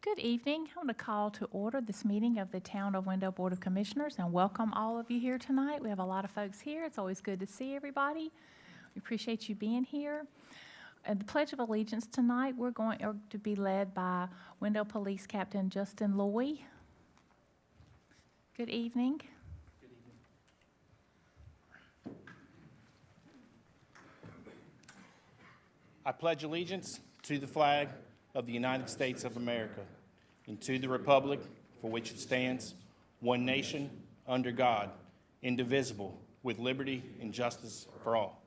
Good evening. I want to call to order this meeting of the Town of Wendell Board of Commissioners and welcome all of you here tonight. We have a lot of folks here. It's always good to see everybody. We appreciate you being here. At the Pledge of Allegiance tonight, we're going to be led by Wendell Police Captain Justin Loy. Good evening. Good evening. I pledge allegiance to the flag of the United States of America and to the republic for which it stands, one nation, under God, indivisible, with liberty and justice for all.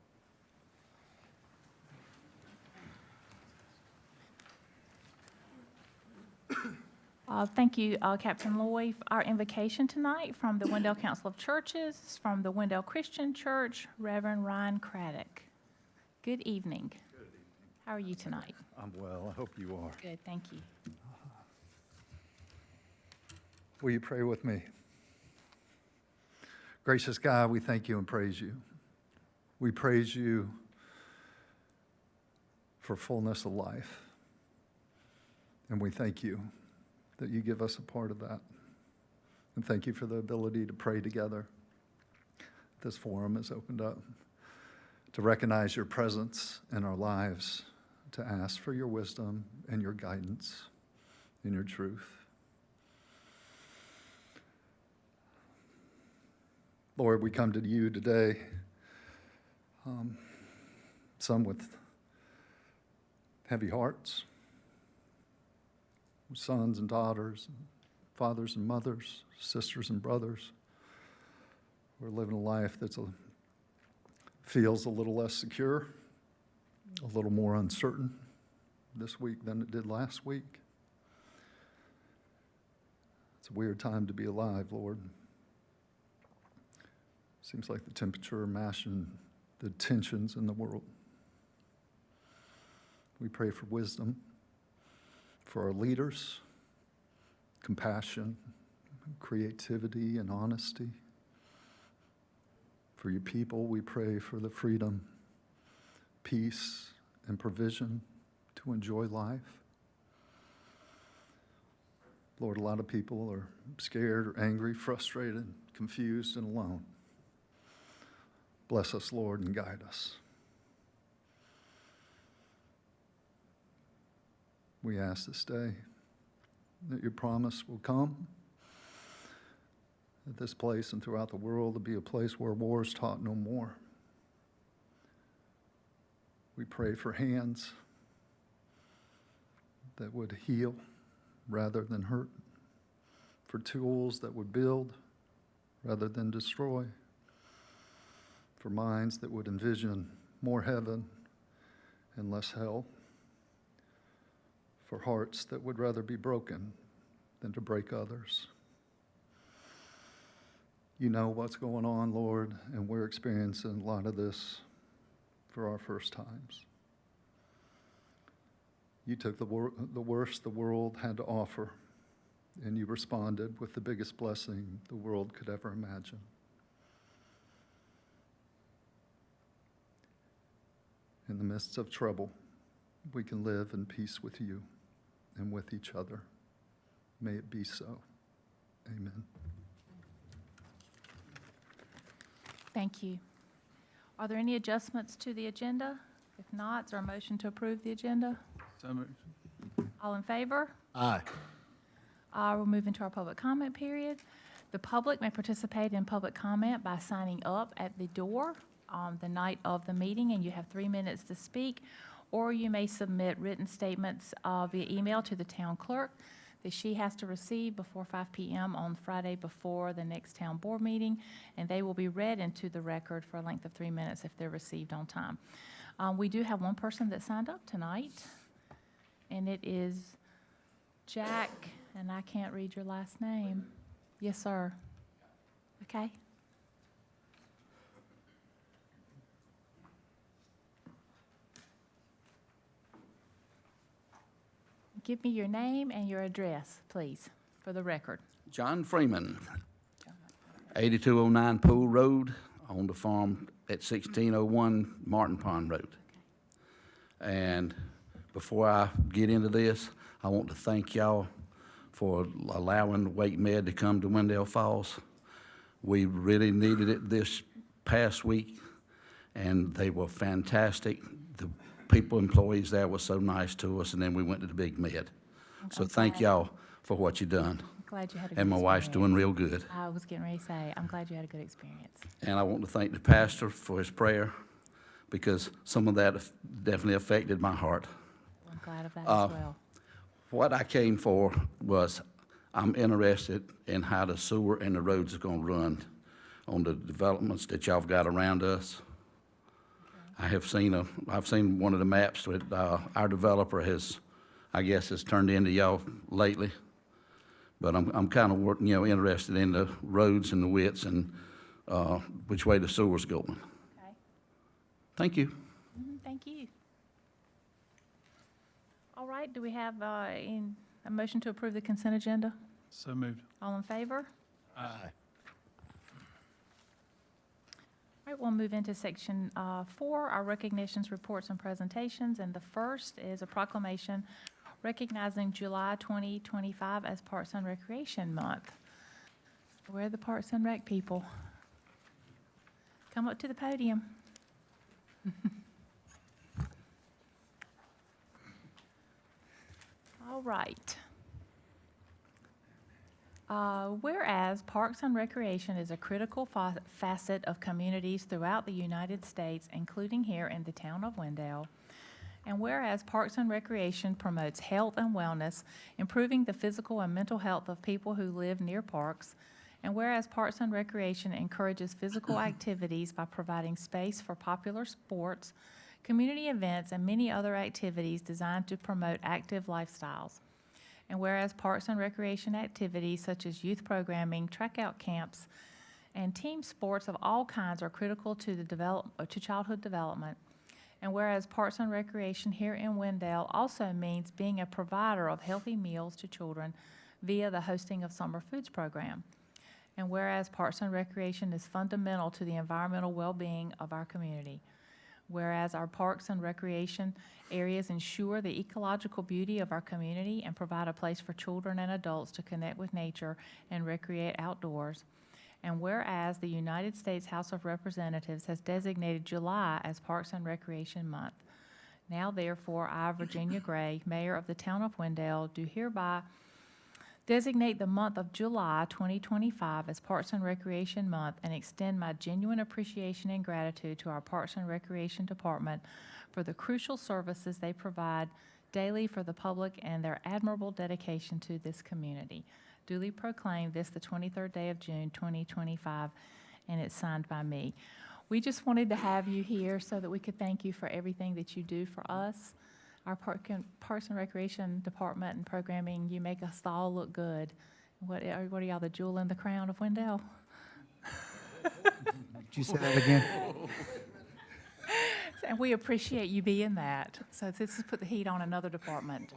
Thank you, Captain Loy. Our invocation tonight from the Wendell Council of Churches, from the Wendell Christian Church, Reverend Ryan Craddock. Good evening. Good evening. How are you tonight? I'm well. I hope you are. Good, thank you. Will you pray with me? Gracious God, we thank you and praise you. We praise you for fullness of life. And we thank you that you give us a part of that. And thank you for the ability to pray together. This forum is opened up to recognize your presence in our lives, to ask for your wisdom and your guidance and your truth. Lord, we come to you today, some with heavy hearts, sons and daughters, fathers and mothers, sisters and brothers. We're living a life that feels a little less secure, a little more uncertain this week than it did last week. It's a weird time to be alive, Lord. Seems like the temperature matching the tensions in the world. We pray for wisdom, for our leaders, compassion, creativity, and honesty. For your people, we pray for the freedom, peace, and provision to enjoy life. Lord, a lot of people are scared or angry, frustrated, confused, and alone. Bless us, Lord, and guide us. We ask this day that your promise will come, that this place and throughout the world will be a place where war is taught no more. We pray for hands that would heal rather than hurt, for tools that would build rather than destroy, for minds that would envision more heaven and less hell, for hearts that would rather be broken than to break others. You know what's going on, Lord, and we're experiencing a lot of this for our first times. You took the worst the world had to offer, and you responded with the biggest blessing the world could ever imagine. In the midst of trouble, we can live in peace with you and with each other. May it be so. Amen. Thank you. Are there any adjustments to the agenda? If not, is there a motion to approve the agenda? So moved. All in favor? Aye. We'll move into our public comment period. The public may participate in public comment by signing up at the door on the night of the meeting, and you have 3 minutes to speak, or you may submit written statements via email to the town clerk that she has to receive before 5 p.m. on Friday before the next town board meeting, and they will be read into the record for a length of 3 minutes if they're received on time. We do have one person that signed up tonight, and it is Jack, and I can't read your last name. Yes, sir. Okay. Give me your name and your address, please, for the record. John Freeman, 8209 Pool Road, on the farm at 1601 Martin Pond Road. And before I get into this, I want to thank y'all for allowing Wake Med to come to Wendell Falls. We really needed it this past week, and they were fantastic. The people, employees there were so nice to us, and then we went to the Big Med. So thank y'all for what you done. I'm glad you had a good And my wife's doing experience. real good. I was getting ready to say, I'm glad you had a good experience. And I want to thank the pastor for his prayer, because some of that definitely affected my heart. I'm glad of that as well. What I came for was, I'm interested in how the sewer and the roads are gonna run on the developments that y'all have got around us. I've seen one of the maps that our developer has, I guess, has turned into y'all lately. But I'm kind of interested in the roads and the widths and which way the sewer's going. Okay. Thank you. Thank you. All right, do we have a motion to approve the consent agenda? So moved. All in favor? Aye. All right, we'll move into section 4, our recognitions, reports, and presentations. And the first is a proclamation recognizing July 2025 as Parks and Recreation Month. Where are the Parks and Rec people? Come up to the podium. All right. Whereas Parks and Recreation is a critical facet of communities throughout the United States, including here in the town of Wendell, and whereas Parks and Recreation promotes health and wellness, improving the physical and mental health of people who live near parks, and whereas Parks and Recreation encourages physical activities by providing space for popular sports, community events, and many other activities designed to promote active lifestyles. And whereas Parks and Recreation activities such as youth programming, track-out camps, and team sports of all kinds are critical to childhood development. And whereas Parks and Recreation here in Wendell also means being a provider of healthy meals to children via the hosting of summer foods program. And whereas Parks and Recreation is fundamental to the environmental well-being of our community. Whereas our parks and recreation areas ensure the ecological beauty of our community and provide a place for children and adults to connect with nature and recreate outdoors. And whereas the United States House of Representatives has designated July as Parks and Recreation Month. Now therefore, I, Virginia Gray, Mayor of the town of Wendell, do hereby designate the month of July 2025 as Parks and Recreation Month and extend my genuine appreciation and gratitude to our Parks and Recreation Department for the crucial services they provide daily for the public and their admirable dedication to this community. Duly proclaimed this the 23rd day of June 2025, and it's signed by me. We just wanted to have you here so that we could thank you for everything that you do for us. Our Parks and Recreation Department and programming, you make us all look good. What are y'all, the jewel in the crown of Wendell? Did you say that again? And we appreciate you being that. So this has put the heat on another department.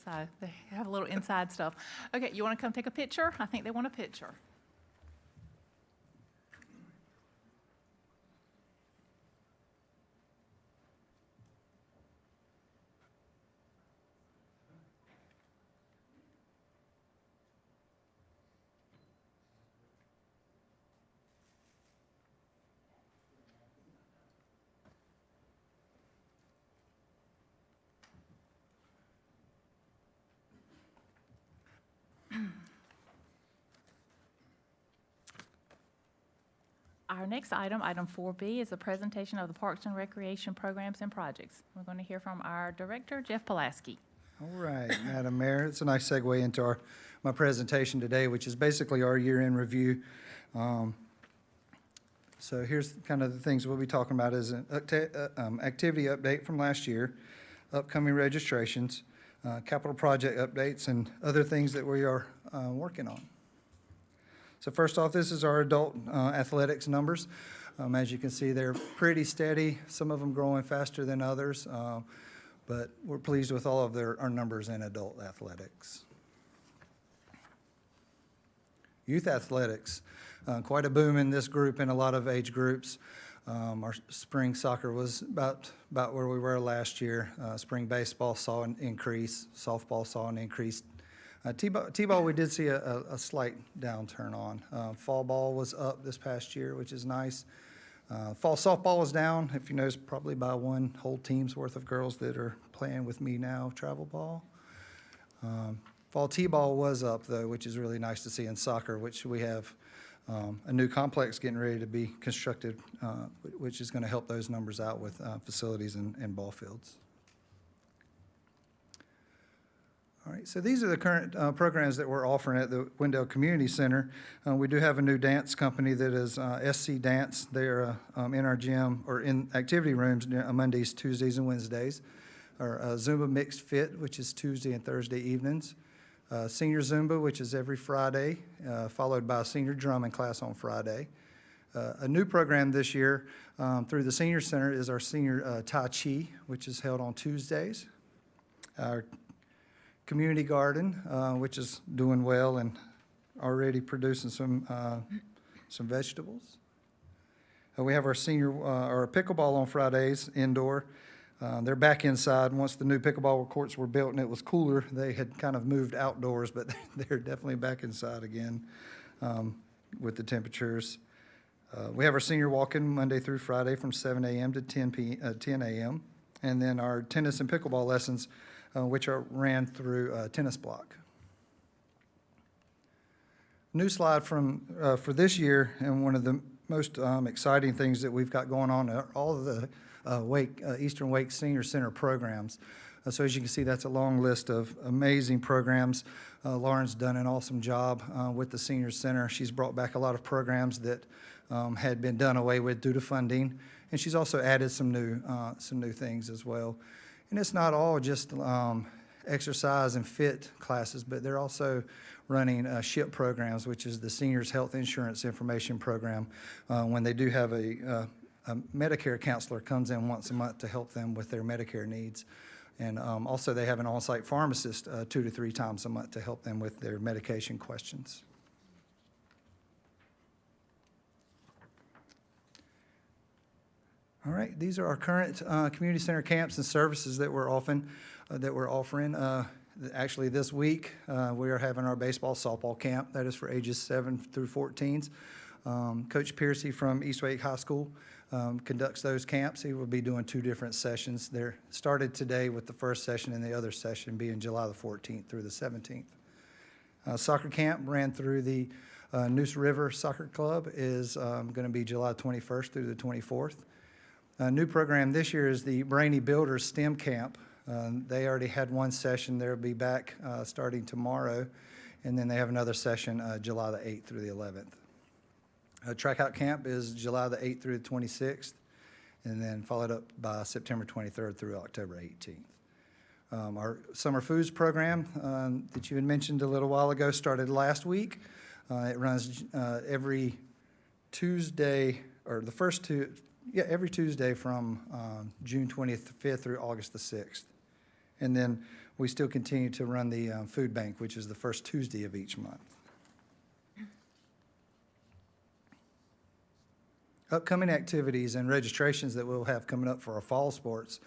So they have a little inside stuff. Okay, you want to come take a picture? I think they want a picture. Our next item, item 4B, is a presentation of the Parks and Recreation programs and projects. We're going to hear from our director, Jeff Pulaski. All right, Madam Mayor, it's a nice segue into my presentation today, which is basically our year-end review. So here's kind of the things we'll be talking about is an activity update from last year, upcoming registrations, capital project updates, and other things that we are working on. So first off, this is our adult athletics numbers. As you can see, they're pretty steady, some of them growing faster than others, but we're pleased with all of our numbers in adult athletics. Youth athletics, quite a boom in this group in a lot of age groups. Our spring soccer was about where we were last year. Spring baseball saw an increase, softball saw an increase. T-ball, we did see a slight downturn on. Fall ball was up this past year, which is nice. Fall softball was down, if you notice, probably by one whole team's worth of girls that are playing with me now, travel ball. Fall T-ball was up, though, which is really nice to see in soccer, which we have a new complex getting ready to be constructed, which is going to help those numbers out with facilities and ball fields. All right, so these are the current programs that we're offering at the Wendell Community Center. We do have a new dance company that is SC Dance. They're in our gym or in activity rooms Mondays, Tuesdays, and Wednesdays. Our Zumba Mixed Fit, which is Tuesday and Thursday evenings. Senior Zumba, which is every Friday, followed by a senior drumming class on Friday. A new program this year through the Senior Center is our Senior Tai Chi, which is held on Tuesdays. Our Community Garden, which is doing well and already producing some vegetables. We have our our pickleball on Fridays indoor. They're back inside. Once the new pickleball courts were built and it was cooler, they had kind of moved outdoors, but they're definitely back inside again with the temperatures. We have our senior walk-in Monday through Friday from 7 a.m. to 10 a.m. And then our tennis and pickleball lessons, which are ran through Tennis Block. New slide for this year, and one of the most exciting things that we've got going on are all of the Eastern Wake Senior Center programs. So as you can see, that's a long list of amazing programs. Lauren's done an awesome job with the Senior Center. She's brought back a lot of programs that had been done away with due to funding, and she's also added some new things as well. And it's not all just exercise and fit classes, but they're also running SHIP programs, which is the Seniors Health Insurance Information Program, when they do have a Medicare counselor comes in once a month to help them with their Medicare needs. And also they have an on-site pharmacist 2 to 3 times a month to help them with their medication questions. All right, these are our current community center camps and services that we're offering. Actually, this week, we are having our baseball softball camp. That is for ages 7 through 14s. Coach Piercy from East Wake High School conducts those camps. He will be doing 2 different sessions. They're started today with the first session and the other session being July the 14th through the 17th. Soccer camp ran through the Noose River Soccer Club is going to be July 21st through the 24th. A new program this year is the Brainy Builders STEM Camp. They already had one session. They'll be back starting tomorrow, and then they have another session July the 8th through the 11th. Trackout Camp is July the 8th through the 26th, and then followed up by September 23rd through October 18th. Our Summer Foods program that you had mentioned a little while ago started last week. It runs every Tuesday, or the first two, every Tuesday from June 25th through August the 6th. And then we still continue to run the food bank, which is the first Tuesday of each month. Upcoming activities and registrations that we'll have coming up for our fall sports,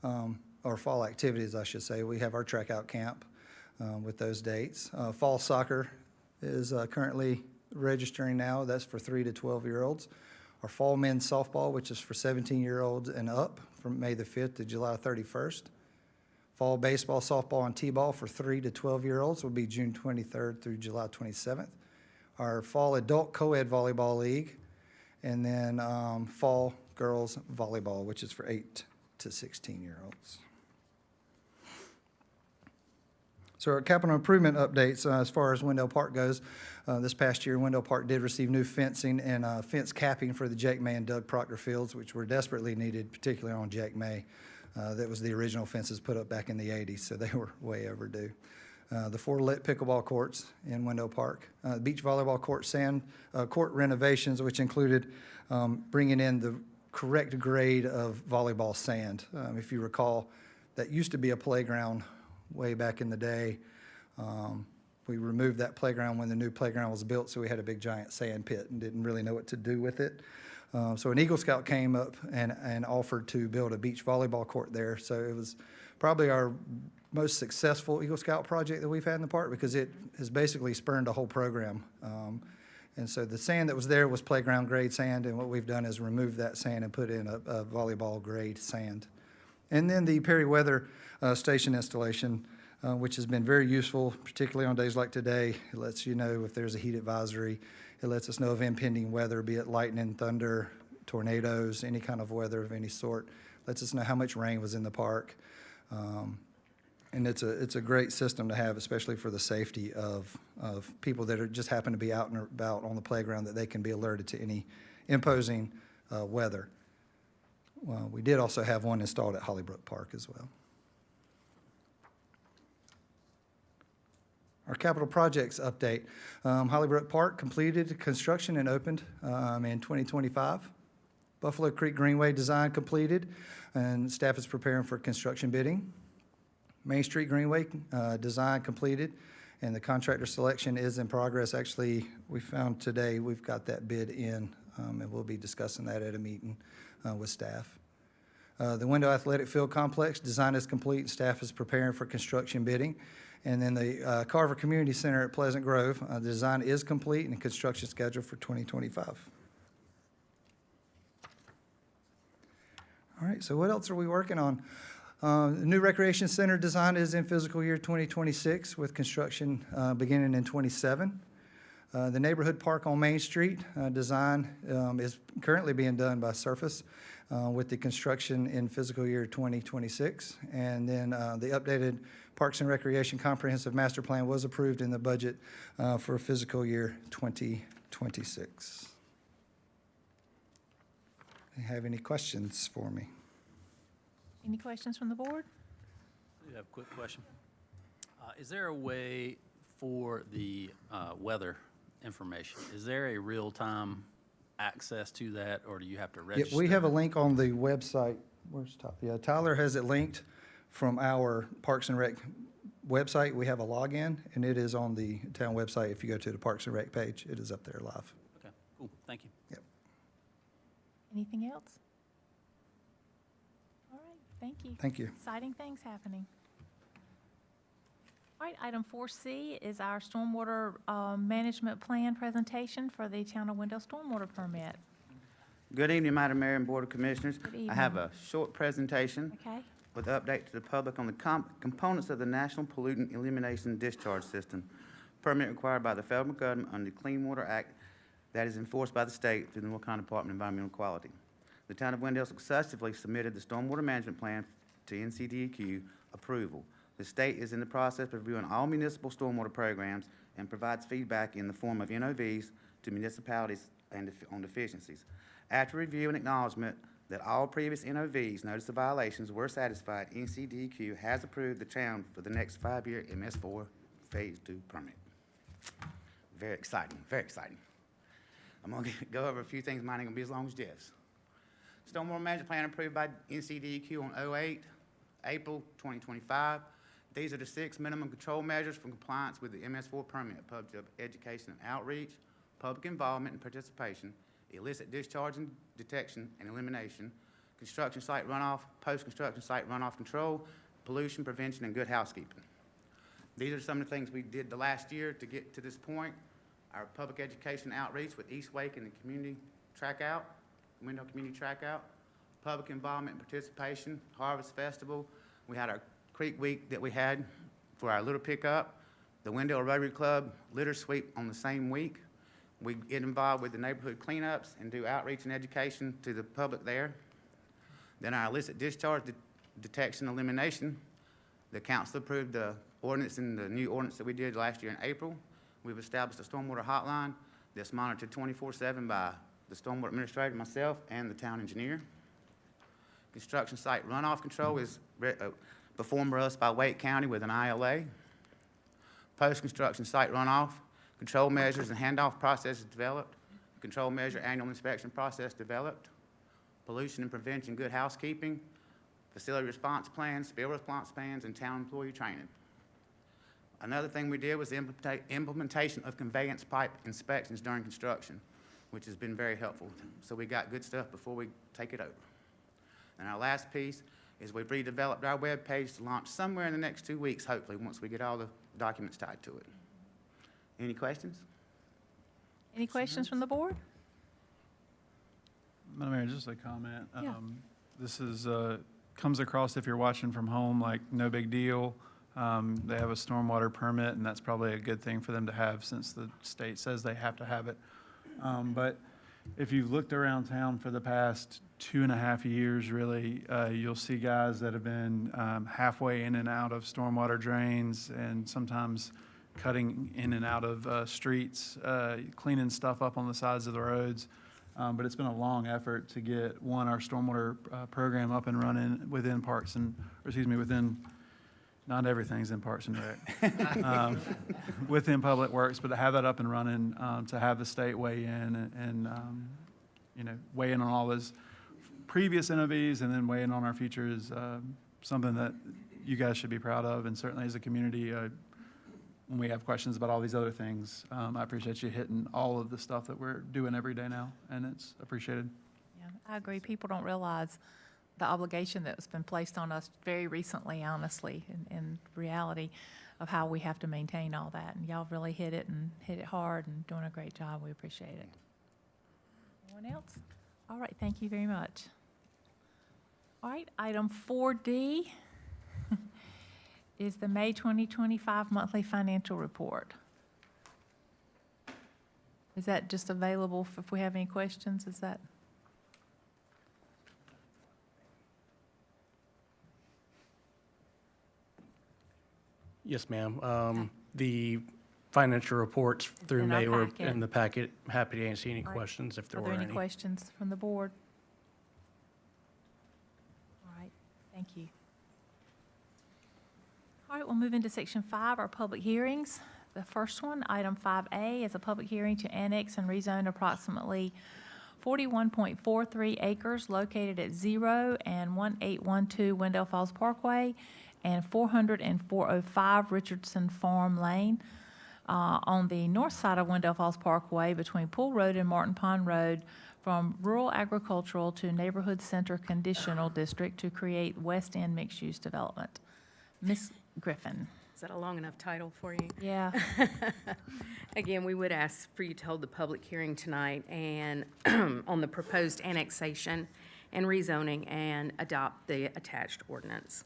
or fall activities, I should say. We have our track out camp with those dates. Fall soccer is currently registering now. That's for 3 to 12-year-olds. Our fall men's softball, which is for 17-year-olds and up, from May the 5th to July 31st. Fall baseball, softball, and t-ball for 3 to 12-year-olds will be June 23rd through July 27th. Our fall adult co-ed volleyball league, and then fall girls volleyball, which is for 8 to 16-year-olds. So our capital improvement updates as far as Wendell Park goes. This past year, Wendell Park did receive new fencing and fence capping for the Jake May and Doug Proctor fields, which were desperately needed, particularly on Jake May. That was the original fences put up back in the 80s, so they were way overdue. The 4 lit pickleball courts in Wendell Park. Beach volleyball court renovations, which included bringing in the correct grade of volleyball sand. If you recall, that used to be a playground way back in the day. We removed that playground when the new playground was built, so we had a big giant sand pit and didn't really know what to do with it. So an Eagle Scout came up and offered to build a beach volleyball court there. So it was probably our most successful Eagle Scout project that we've had in the park because it has basically spurned a whole program. And so the sand that was there was playground grade sand, and what we've done is remove that sand and put in a volleyball grade sand. And then the Perry Weather Station installation, which has been very useful, particularly on days like today. It lets you know if there's a heat advisory. It lets us know of impending weather, be it lightning, thunder, tornadoes, any kind of weather of any sort. Lets us know how much rain was in the park. And it's a great system to have, especially for the safety of people that are just happen to be out and about on the playground, that they can be alerted to any imposing weather. Well, we did also have one installed at Hollybrook Park as well. Our capital projects update. Hollybrook Park completed construction and opened in 2025. Buffalo Creek Greenway design completed, and staff is preparing for construction bidding. Main Street Greenway design completed, and the contractor selection is in progress. Actually, we found today we've got that bid in, and we'll be discussing that at a meeting with staff. The Wendell Athletic Field Complex design is complete, and staff is preparing for construction bidding. And then the Carver Community Center at Pleasant Grove, the design is complete and construction scheduled for 2025. All right, so what else are we working on? The new recreation center design is in fiscal year 2026 with construction beginning in 27. The neighborhood park on Main Street design is currently being done by Surface with the construction in fiscal year 2026. And then the updated Parks and Recreation Comprehensive Master Plan was approved in the budget for fiscal year 2026. Do you have any questions for me? Any questions from the board? I do have a quick question. Is there a way for the weather information? Is there a real-time access to that, or do you have to Yeah, register? we have a link on the website. Where's Tyler? Yeah, Tyler has it linked from our Parks and Rec website. We have a login, and it is on the town website. If you go to the Parks and Rec page, it is up there live. Okay, cool, thank you. Yep. Anything else? All right, thank you. Thank you. Exciting things happening. All right, item 4C is our stormwater management plan presentation for the Town of Wendell stormwater permit. Good evening, Madam Mayor and Board of Commissioners. Good I have evening. a short presentation Okay, with update to the public on the components of the National Pollutant Elimination Discharge System, permit required by the federal government under the Clean Water Act that is enforced by the state through the North Carolina Department of Environmental Quality. The Town of Wendell successfully submitted the stormwater management plan to NCDEQ approval. The state is in the process of reviewing all municipal stormwater programs and provides feedback in the form of NOVs to municipalities and on deficiencies. After review and acknowledgement that all previous NOVs, notice of violations, were satisfied, NCDEQ has approved the town for the next 5-year MS4 Phase 2 permit. Very exciting, very exciting. I'm gonna go over a few things, mine ain't gonna be as long as Jeff's. Stormwater management plan approved by NCDEQ on 08, April 2025. These are the 6 minimum control measures for compliance with the MS4 permit: public education and outreach, public involvement and participation, illicit discharge and detection and elimination, construction site runoff, post-construction site runoff control, pollution prevention, and good housekeeping. These are some of the things we did the last year to get to this point. Our public education outreach with East Wake and the community track out, Wendell Community Track Out, public involvement and participation, Harvest Festival. We had our Creek Week that we had for our litter pickup, the Wendell Rotary Club litter sweep on the same week. We get involved with the neighborhood cleanups and do outreach and education to the public there. Then our illicit discharge detection elimination. The council approved the ordinance in the new ordinance that we did last year in April. We've established a stormwater hotline that's monitored 24/7 by the stormwater administrator, myself, and the town engineer. Construction site runoff control is performed by us by Wake County with an ILA. Post-construction site runoff control measures and handoff processes developed. Control measure annual inspection process developed. Pollution and prevention, good housekeeping. Facility response plans, spill response plans, and town employee training. Another thing we did was the implementation of conveyance pipe inspections during construction, which has been very helpful. So we got good stuff before we take it over. And our last piece is we've redeveloped our webpage to launch somewhere in the next 2 weeks, hopefully, once we get all the documents tied to it. Any questions? Any questions from the board? Madam Mayor, just a comment. Yeah. This is, comes across, if you're watching from home, like no big deal. They have a stormwater permit, and that's probably a good thing for them to have since the state says they have to have it. But if you've looked around town for the past 2.5 years, really, you'll see guys that have been halfway in and out of stormwater drains and sometimes cutting in and out of streets, cleaning stuff up on the sides of the roads. But it's been a long effort to get, our stormwater program up and running within Parks and, or excuse me, within, not everything's in Parks and Rec, within Public Works, but to have that up and running, to have the state weigh in and you know, weigh in on all those previous NOVs and then weigh in on our future is something that you guys should be proud of, and certainly as a community, when we have questions about all these other things, I appreciate you hitting all of the stuff that we're doing every day now, and it's appreciated. Yeah, I agree. People don't realize the obligation that's been placed on us very recently, honestly, in reality of how we have to maintain all that. And y'all really hit it hard and doing a great job. We appreciate it. Anyone else? All right, thank you very much. All right, item 4D is the May 2025 monthly financial report. Is that just available if we have any questions? Is that? Yes, ma'am. The financial reports through In our May were packet. in the packet. Happy to answer any All right. questions if there Are were there any any. questions from the board? All right, thank you. All right, we'll move into section 5, our public hearings. The first one, item 5A, is a public hearing to annex and rezone approximately 41.43 acres located at 0 and 1812 Wendell Falls Parkway and 400 and 405 Richardson Farm Lane on the north side of Wendell Falls Parkway between Pool Road and Martin Pond Road from rural agricultural to neighborhood center conditional district to create West End mixed-use development. Ms. Griffin. Is that a long enough title for you? Yeah. Again, we would ask for you to hold the public hearing tonight and on the proposed annexation and rezoning and adopt the attached ordinance.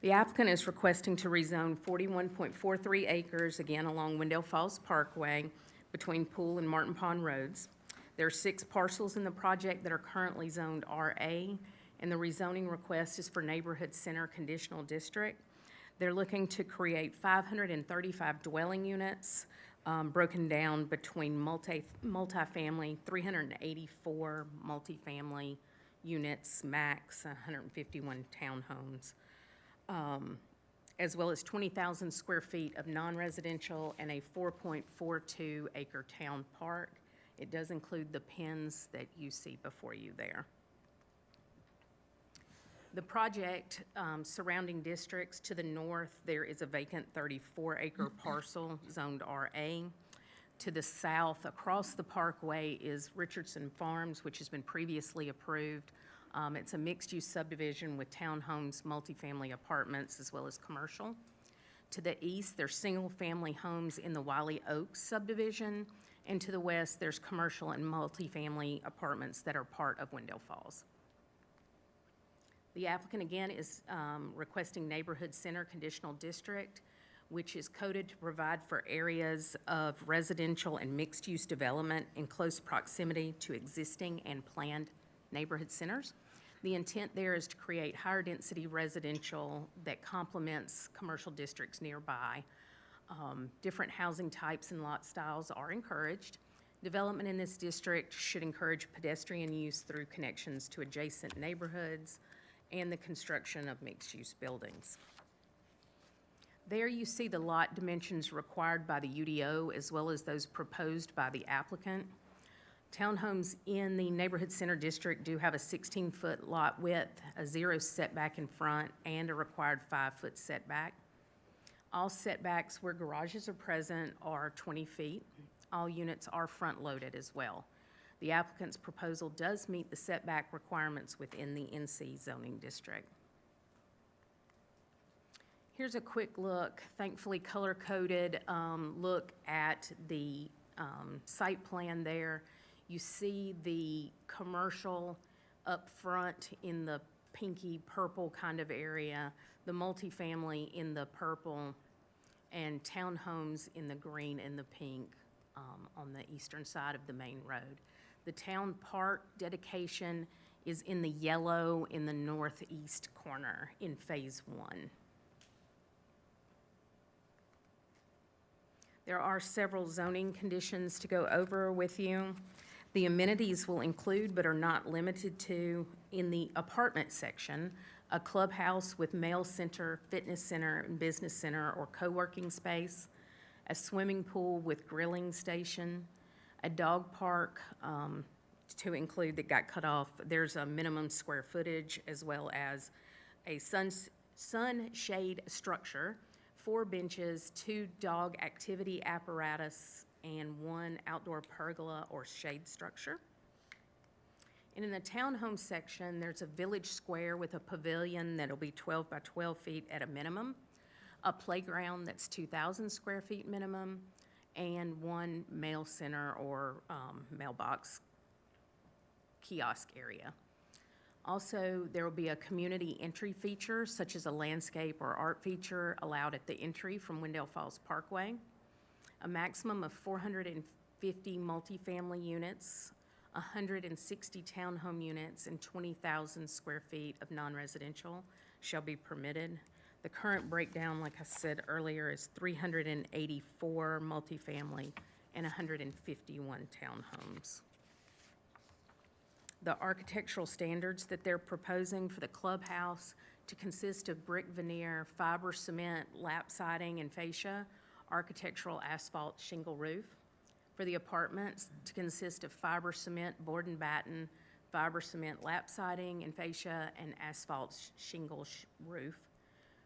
The applicant is requesting to rezone 41.43 acres, again along Wendell Falls Parkway between Pool and Martin Pond Roads. There are 6 parcels in the project that are currently zoned RA, and the rezoning request is for Neighborhood Center Conditional District. They're looking to create 535 dwelling units, broken down between multifamily, 384 multifamily units, max 151 townhomes, as well as 20,000 square feet of non-residential and a 4.42 acre town park. It does include the pins that you see before you there. The project surrounding districts to the north, there is a vacant 34-acre parcel zoned RA. To the south, across the parkway, is Richardson Farms, which has been previously approved. It's a mixed-use subdivision with townhomes, multifamily apartments, as well as commercial. To the east, there's single-family homes in the Wiley Oaks subdivision, and to the west, there's commercial and multifamily apartments that are part of Wendell Falls. The applicant, again, is requesting Neighborhood Center Conditional District, which is coded to provide for areas of residential and mixed-use development in close proximity to existing and planned neighborhood centers. The intent there is to create higher density residential that complements commercial districts nearby. Different housing types and lot styles are encouraged. Development in this district should encourage pedestrian use through connections to adjacent neighborhoods and the construction of mixed-use buildings. There you see the lot dimensions required by the UDO as well as those proposed by the applicant. Townhomes in the Neighborhood Center District do have a 16-foot lot width, a 0 setback in front, and a required 5-foot setback. All setbacks where garages are present are 20 feet. All units are front-loaded as well. The applicant's proposal does meet the setback requirements within the NC zoning district. Here's a quick look, thankfully color-coded, look at the site plan there. You see the commercial up front in the pinky purple kind of area, the multifamily in the purple, and townhomes in the green and the pink on the eastern side of the main road. The town park dedication is in the yellow in the northeast corner in Phase 1. There are several zoning conditions to go over with you. The amenities will include, but are not limited to, in the apartment section, a clubhouse with mail center, fitness center, and business center or co-working space, a swimming pool with grilling station, a dog park to include that got cut off. There's a minimum square footage as well as a sunshade structure, 4 benches, 2 dog activity apparatus, and 1 outdoor pergola or shade structure. And in the townhome section, there's a village square with a pavilion that'll be 12 by 12 feet at a minimum, a playground that's 2,000 square feet minimum, and 1 mail center or mailbox kiosk area. Also, there will be a community entry feature, such as a landscape or art feature allowed at the entry from Wendell Falls Parkway. A maximum of 450 multifamily units, 160 townhome units, and 20,000 square feet of non-residential shall be permitted. The current breakdown, like I said earlier, is 384 multifamily and 151 townhomes. The architectural standards that they're proposing for the clubhouse to consist of brick veneer, fiber cement, lap siding, and fascia, architectural asphalt shingle roof. For the apartments to consist of fiber cement, board and batten, fiber cement lap siding and fascia, and asphalt shingle roof.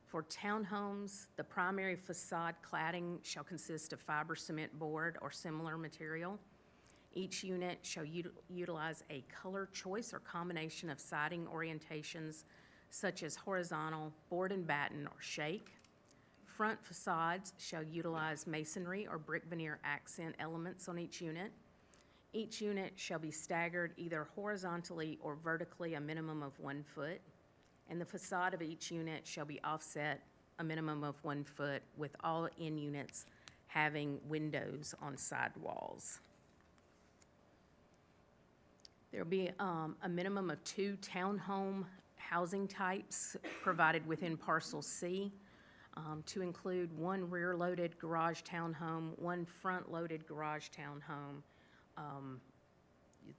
For townhomes, the primary facade cladding shall consist of fiber cement board or similar material. Each unit shall utilize a color choice or combination of siding orientations such as horizontal, board and batten, or shake. Front facades shall utilize masonry or brick veneer accent elements on each unit. Each unit shall be staggered either horizontally or vertically a minimum of 1 foot, and the facade of each unit shall be offset a minimum of 1 foot, with all end units having windows on side walls. There'll be a minimum of 2 townhome housing types provided within Parcel C, to include 1 rear-loaded garage townhome, 1 front-loaded garage townhome,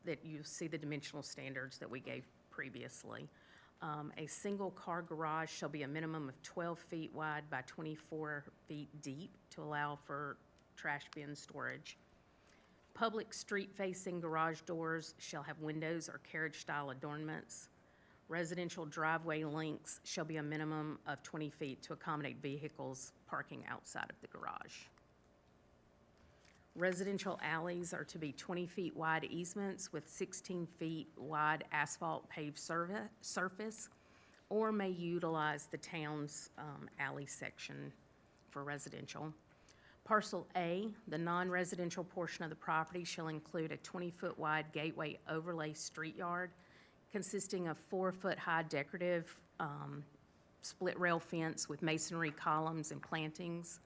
that you see the dimensional standards that we gave previously. A single-car garage shall be a minimum of 12 feet wide by 24 feet deep to allow for trash bin storage. Public street-facing garage doors shall have windows or carriage-style adornments. Residential driveway lengths shall be a minimum of 20 feet to accommodate vehicles parking outside of the garage. Residential alleys are to be 20 feet wide easements with 16 feet wide asphalt paved surface, or may utilize the town's alley section for residential. Parcel A, the non-residential portion of the property, shall include a 20-foot wide gateway overlay street yard consisting of 4-foot high decorative split rail fence with masonry columns and plantings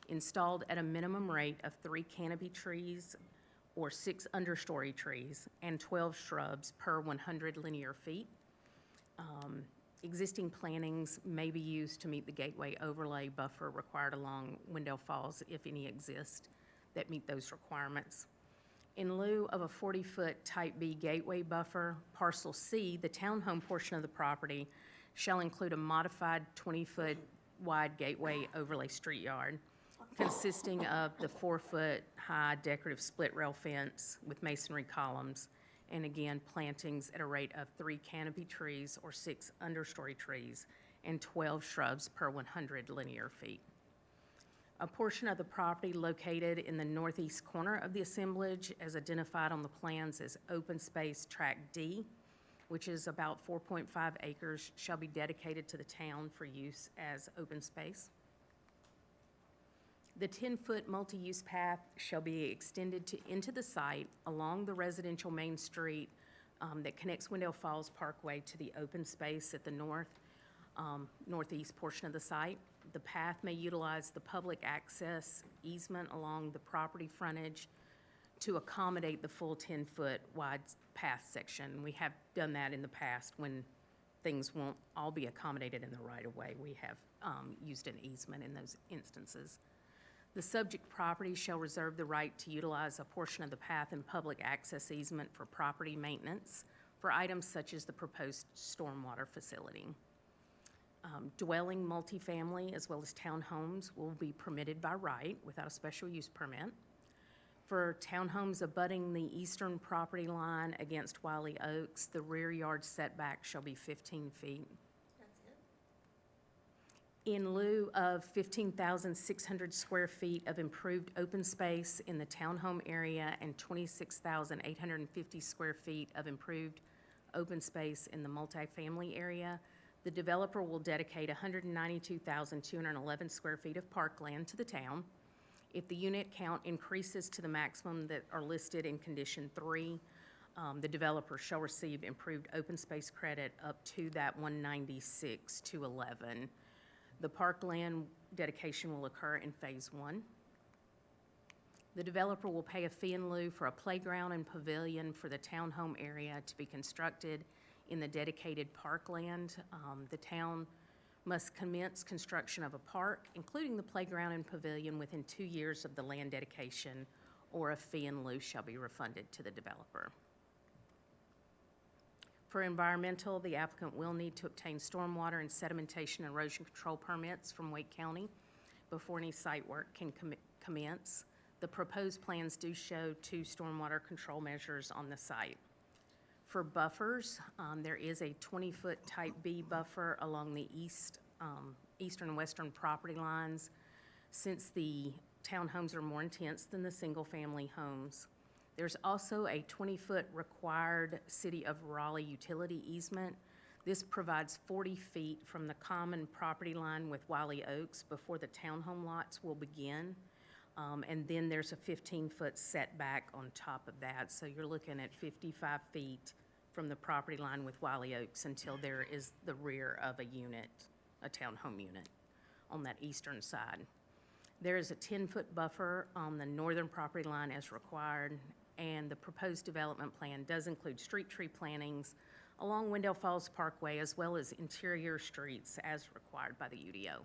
installed at a minimum rate of 3 canopy trees or 6 understory trees and 12 shrubs per 100 linear feet. Existing plantings may be used to meet the gateway overlay buffer required along Wendell Falls, if any exist, that meet those requirements. In lieu of a 40-foot Type B gateway buffer, Parcel C, the townhome portion of the property, shall include a modified 20-foot wide gateway overlay street yard consisting of the 4-foot high decorative split rail fence with masonry columns, and again, plantings at a rate of 3 canopy trees or 6 understory trees and 12 shrubs per 100 linear feet. A portion of the property located in the northeast corner of the assemblage, as identified on the plans as Open Space Tract D, which is about 4.5 acres, shall be dedicated to the town for use as open space. The 10-foot multi-use path shall be extended into the site along the residential main street that connects Wendell Falls Parkway to the open space at the northeast portion of the site. The path may utilize the public access easement along the property frontage to accommodate the full 10-foot wide path section. We have done that in the past when things won't all be accommodated in the right-of-way. We have used an easement in those instances. The subject property shall reserve the right to utilize a portion of the path and public access easement for property maintenance for items such as the proposed stormwater facility. Dwelling multifamily as well as townhomes will be permitted by right without a special use permit. For townhomes abutting the eastern property line against Wiley Oaks, the rear yard setback shall be 15 feet. In lieu of 15,600 square feet of improved open space in the townhome area and 26,850 square feet of improved open space in the multifamily area, the developer will dedicate 192,211 square feet of parkland to the town. If the unit count increases to the maximum that are listed in condition 3, the developer shall receive improved open space credit up to that 196,211. The parkland dedication will occur in phase 1. The developer will pay a fee in lieu for a playground and pavilion for the townhome area to be constructed in the dedicated parkland. The town must commence construction of a park, including the playground and pavilion, within 2 years of the land dedication, or a fee in lieu shall be refunded to the developer. For environmental, the applicant will need to obtain stormwater and sedimentation erosion control permits from Wake County before any site work can commence. The proposed plans do show 2 stormwater control measures on the site. For buffers, there is a 20-foot type B buffer along the eastern and western property lines, since the townhomes are more intense than the single-family homes. There's also a 20-foot required City of Raleigh utility easement. This provides 40 feet from the common property line with Wiley Oaks before the townhome lots will begin. And then there's a 15-foot setback on top of that. So you're looking at 55 feet from the property line with Wiley Oaks until there is the rear of a unit, a townhome unit, on that eastern side. There is a 10-foot buffer on the northern property line as required, and the proposed development plan does include street tree plantings along Wendell Falls Parkway, as well as interior streets as required by the UDO.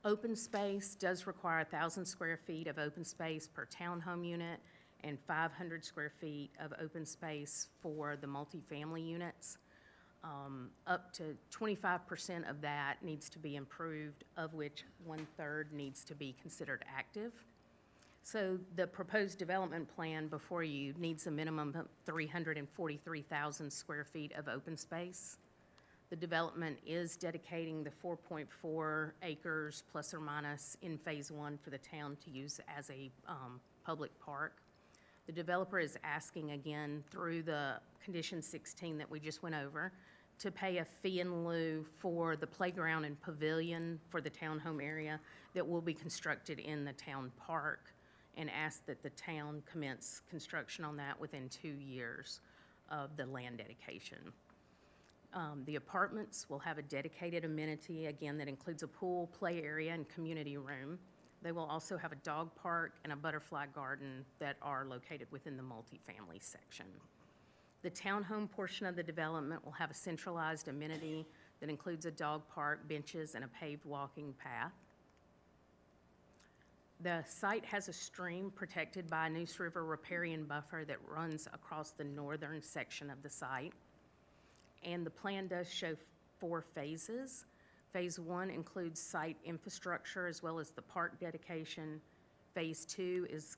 Open space does require 1,000 square feet of open space per townhome unit and 500 square feet of open space for the multifamily units. Up to 25% of that needs to be improved, of which 1/3 needs to be considered active. So the proposed development plan before you needs a minimum of 343,000 square feet of open space. The development is dedicating the 4.4 acres plus or minus in phase 1 for the town to use as a public park. The developer is asking again through the condition 16 that we just went over to pay a fee in lieu for the playground and pavilion for the townhome area that will be constructed in the town park, and ask that the town commence construction on that within 2 years of the land dedication. The apartments will have a dedicated amenity, again, that includes a pool, play area, and community room. They will also have a dog park and a butterfly garden that are located within the multifamily section. The townhome portion of the development will have a centralized amenity that includes a dog park, benches, and a paved walking path. The site has a stream protected by a Neuse River riparian buffer that runs across the northern section of the site. And the plan does show 4 phases. Phase 1 includes site infrastructure as well as the park dedication. Phase 2 is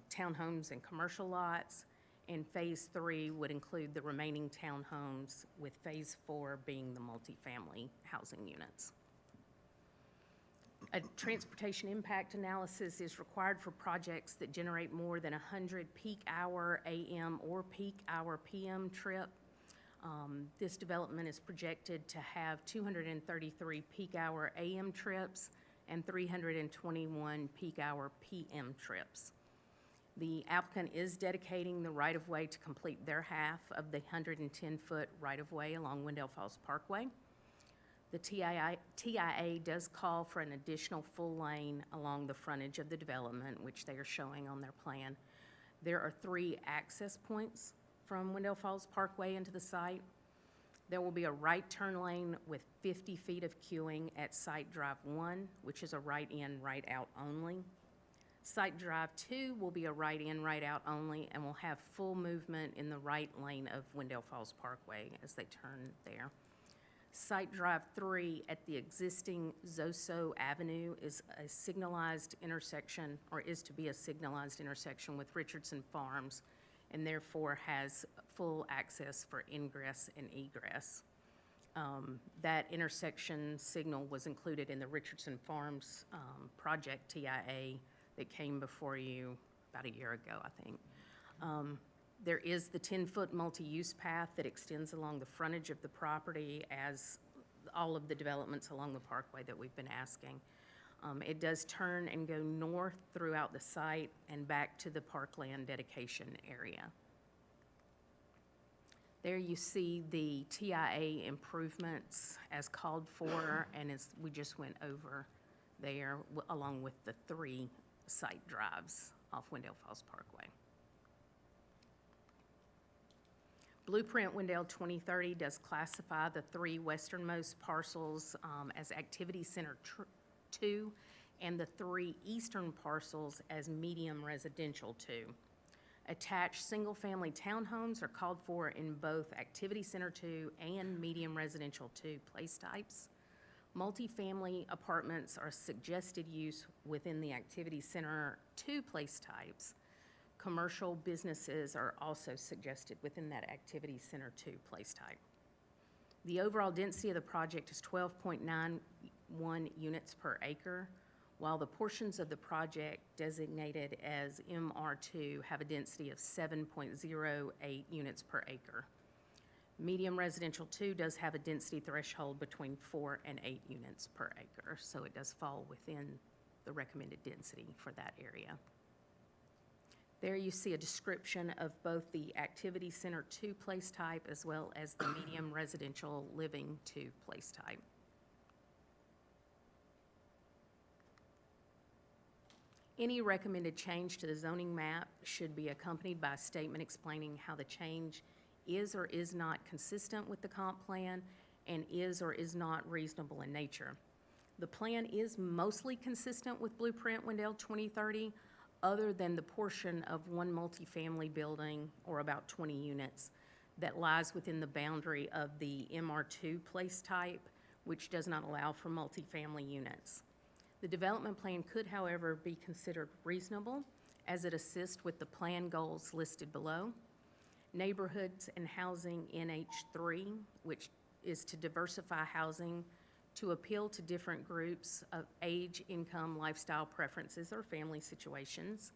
townhomes and commercial lots. And phase 3 would include the remaining townhomes, with phase 4 being the multifamily housing units. A transportation impact analysis is required for projects that generate more than 100 peak hour AM or peak hour PM trip. This development is projected to have 233 peak hour AM trips and 321 peak hour PM trips. The applicant is dedicating the right-of-way to complete their half of the 110-foot right-of-way along Wendell Falls Parkway. The TIA does call for an additional full lane along the frontage of the development, which they are showing on their plan. There are 3 access points from Wendell Falls Parkway into the site. There will be a right turn lane with 50 feet of queuing at Site Drive 1, which is a right-in, right-out only. Site Drive 2 will be a right-in, right-out only, and will have full movement in the right lane of Wendell Falls Parkway as they turn there. Site Drive 3 at the existing Zoso Avenue is a signalized intersection, or is to be a signalized intersection with Richardson Farms, and therefore has full access for ingress and egress. That intersection signal was included in the Richardson Farms project TIA that came before you about a year ago, I think. There is the 10-foot multi-use path that extends along the frontage of the property as all of the developments along the parkway that we've been asking. It does turn and go north throughout the site and back to the parkland dedication area. There you see the TIA improvements as called for, and as we just went over there, along with the 3 site drives off Wendell Falls Parkway. Blueprint Wendell 2030 does classify the 3 westernmost parcels as Activity Center 2 and the 3 eastern parcels as medium residential 2. Attached single-family townhomes are called for in both Activity Center 2 and medium residential 2 place types. Multifamily apartments are suggested use within the Activity Center 2 place types. Commercial businesses are also suggested within that Activity Center 2 place type. The overall density of the project is 12.91 units per acre, while the portions of the project designated as MR2 have a density of 7.08 units per acre. Medium residential 2 does have a density threshold between 4 and 8 units per acre, so it does fall within the recommended density for that area. There you see a description of both the Activity Center 2 place type as well as the medium residential living 2 place type. Any recommended change to the zoning map should be accompanied by a statement explaining how the change is or is not consistent with the comp plan and is or is not reasonable in nature. The plan is mostly consistent with Blueprint Wendell 2030, other than the portion of one multifamily building, or about 20 units, that lies within the boundary of the MR2 place type, which does not allow for multifamily units. The development plan could, however, be considered reasonable as it assists with the plan goals listed below. Neighborhoods and housing NH3, which is to diversify housing to appeal to different groups of age, income, lifestyle preferences, or family situations.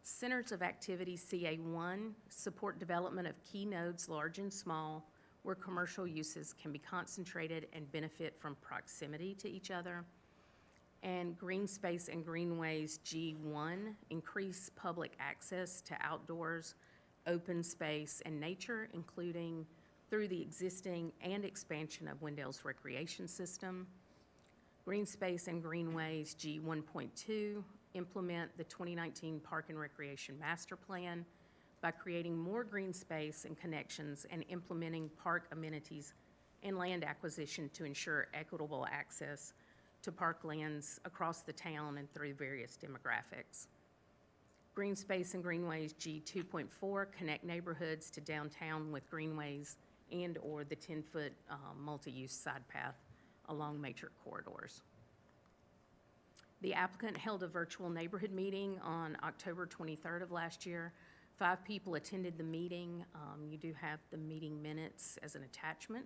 Centers of activity CA1 support development of key nodes, large and small, where commercial uses can be concentrated and benefit from proximity to each other. And green space and greenways G1 increase public access to outdoors, open space, and nature, including through the existing and expansion of Wendell's recreation system. Green space and greenways G1.2 implement the 2019 Park and Recreation Master Plan by creating more green space and connections and implementing park amenities and land acquisition to ensure equitable access to parklands across the town and through various demographics. Green space and greenways G2.4 connect neighborhoods to downtown with greenways and/or the 10-foot multi-use side path along major corridors. The applicant held a virtual neighborhood meeting on October 23rd of last year. 5 people attended the meeting. You do have the meeting minutes as an attachment.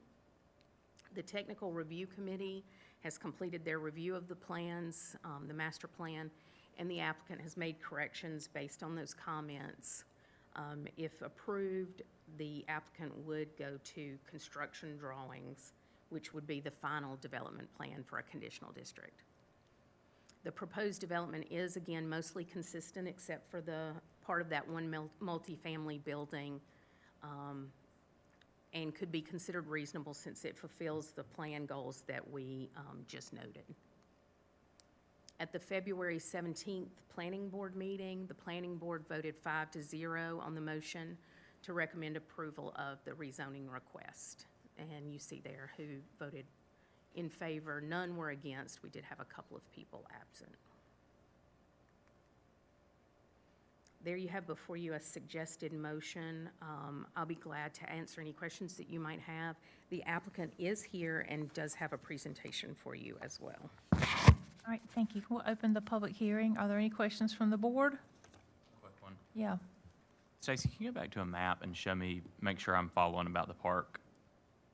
The Technical Review Committee has completed their review of the plans, the master plan, and the applicant has made corrections based on those comments. If approved, the applicant would go to construction drawings, which would be the final development plan for a conditional district. The proposed development is, again, mostly consistent except for the part of that one multifamily building, and could be considered reasonable since it fulfills the plan goals that we just noted. At the February 17th Planning Board meeting, the Planning Board voted 5-0 on the motion to recommend approval of the rezoning request. And you see there who voted in favor. None were against. We did have a couple of people absent. There you have before you a suggested motion. I'll be glad to answer any questions that you might have. The applicant is here and does have a presentation for you as well. All right, thank you. We'll open the public hearing. Are there any questions from the board? Quick one. Yeah. Stacy, can you go back to a map and show me, make sure I'm following about the park?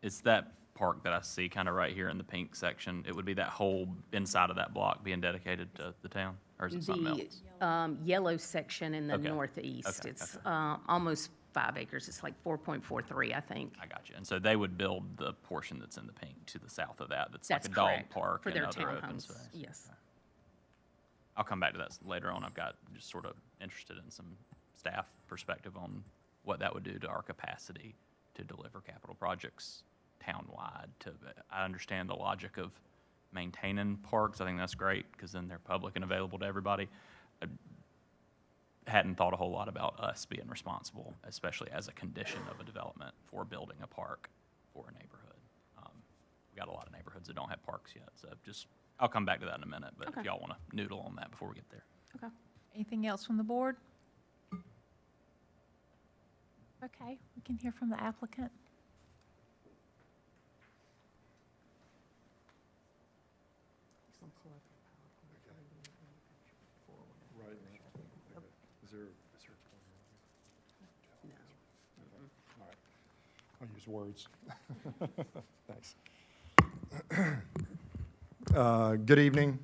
It's that park that I see kind of right here in the pink section. It would be that whole inside of that block being dedicated to the town? Or is it something else? The yellow section in the Okay. northeast, Okay, it's okay. Almost 5 acres. It's like 4.43, I think. I got you. And so they would build the portion that's in the pink to the south of that, that's like That's a dog correct, park for and their other open townhomes, space? yes. Okay. I'll come back to that later on. I've got just sort of interested in some staff perspective on what that would do to our capacity to deliver capital projects townwide. I understand the logic of maintaining parks. I think that's great because then they're public and available to everybody. I hadn't thought a whole lot about us being responsible, especially as a condition of a development for building a park for a neighborhood. We've got a lot of neighborhoods that don't have parks yet, so I'll come back to that in a minute, but Okay. if y'all want to noodle on that before we get there. Okay. Anything else from the board? Okay, we can hear from the applicant. I'll use words. Thanks. Good evening,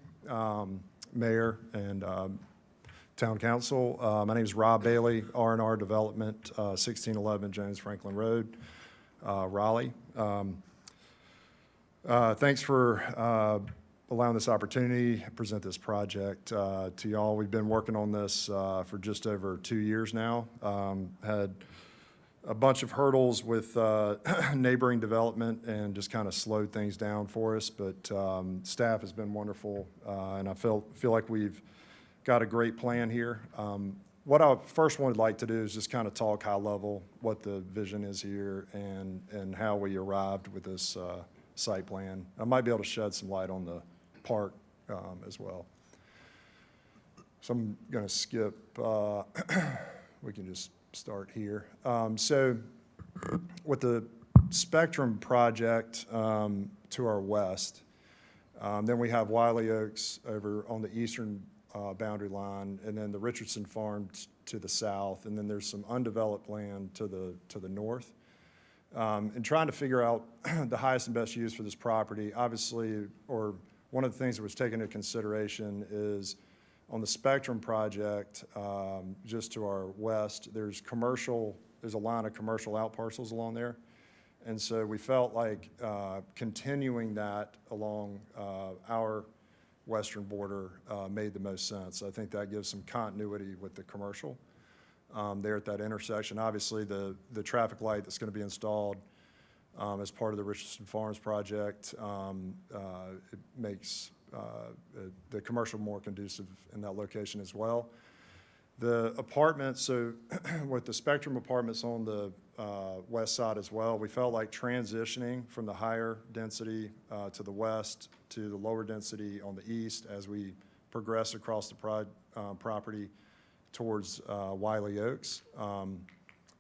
Mayor and Town Council. My name is Rob Bailey, R&R Development, 1611 Jones Franklin Road, Raleigh. Thanks for allowing this opportunity to present this project to y'all. We've been working on this for just over 2 years now. Had a bunch of hurdles with neighboring development and just kind of slowed things down for us, but staff has been wonderful, and I feel like we've got a great plan here. What I first would like to do is just kind of talk high level what the vision is here and how we arrived with this site plan. I might be able to shed some light on the park as well. So I'm going to skip, we can just start here. So with the Spectrum project to our west, then we have Wiley Oaks over on the eastern boundary line, and then the Richardson Farms to the south, and then there's some undeveloped land to the north. And trying to figure out the highest and best use for this property, obviously, or one of the things that was taken into consideration is on the Spectrum project, just to our west, there's a line of commercial out parcels along there. And so we felt like continuing that along our western border made the most sense. I think that gives some continuity with the commercial there at that intersection. Obviously, the traffic light that's going to be installed as part of the Richardson Farms project, it makes the commercial more conducive in that location as well. The apartments, so with the Spectrum apartments on the west side as well, we felt like transitioning from the higher density to the west to the lower density on the east as we progress across the property towards Wiley Oaks.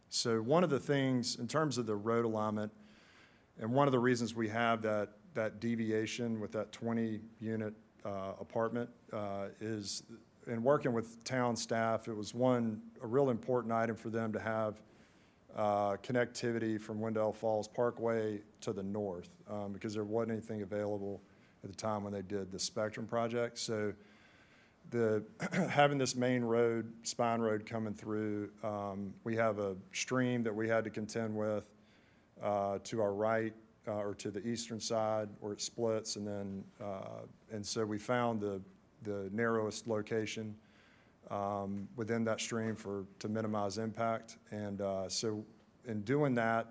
So one of the things, in terms of the road alignment, and one of the reasons we have that deviation with that 20-unit apartment is, in working with town staff, it was a real important item for them to have connectivity from Wendell Falls Parkway to the north, because there wasn't anything available at the time when they did the Spectrum project. So having this main road, spine road coming through, we have a stream that we had to contend with to our right, or to the eastern side where it splits, and then, and so we found the narrowest location within that stream to minimize impact. And so in doing that,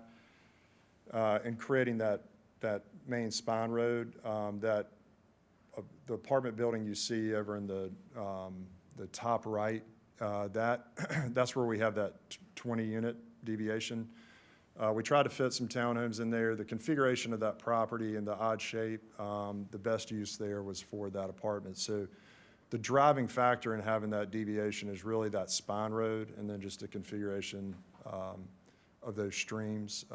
and creating that main spine road, the apartment building you see over in the top right, that's where we have that 20-unit deviation. We tried to fit some townhomes in there. The configuration of that property and the odd shape, the best use there was for that apartment. So the driving factor in having that deviation is really that spine road, and then just the configuration of those streams.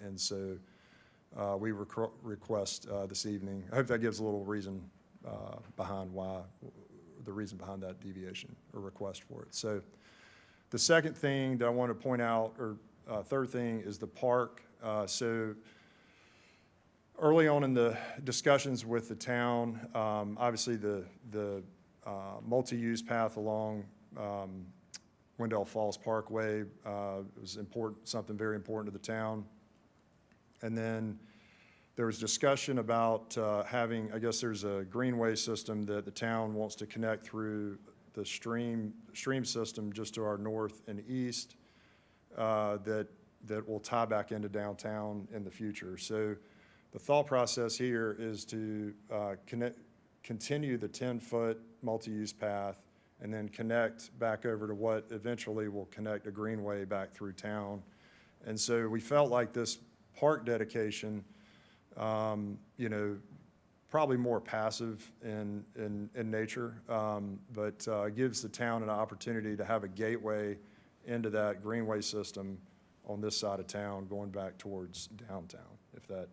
And so we request this evening, I hope that gives a little reason behind the reason behind that deviation or request for it. So the second thing that I want to point out, or third thing, is the park. So early on in the discussions with the town, obviously the multi-use path along Wendell Falls Parkway was important, something very important to the town. And then there was discussion about having, I guess there's a greenway system that the town wants to connect through the stream system just to our north and east that will tie back into downtown in the future. So the thought process here is to continue the 10-foot multi-use path and then connect back over to what eventually will connect a greenway back through town. And so we felt like this park dedication, you know, probably more passive in nature, but gives the town an opportunity to have a gateway into that greenway system on this side of town going back towards downtown, if that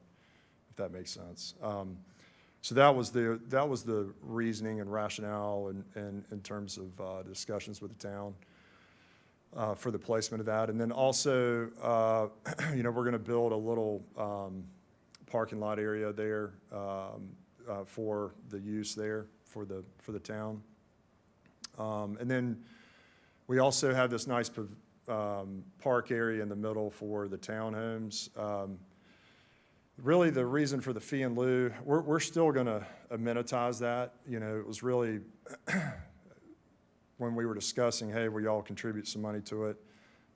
makes sense. So that was the reasoning and rationale in terms of discussions with the town for the placement of that. And then also, you know, we're going to build a little parking lot area there for the use there for the town. And then we also have this nice park area in the middle for the townhomes. Really, the reason for the fee in lieu, we're still going to amenitize that. You know, it was really when we were discussing, hey, will y'all contribute some money to it?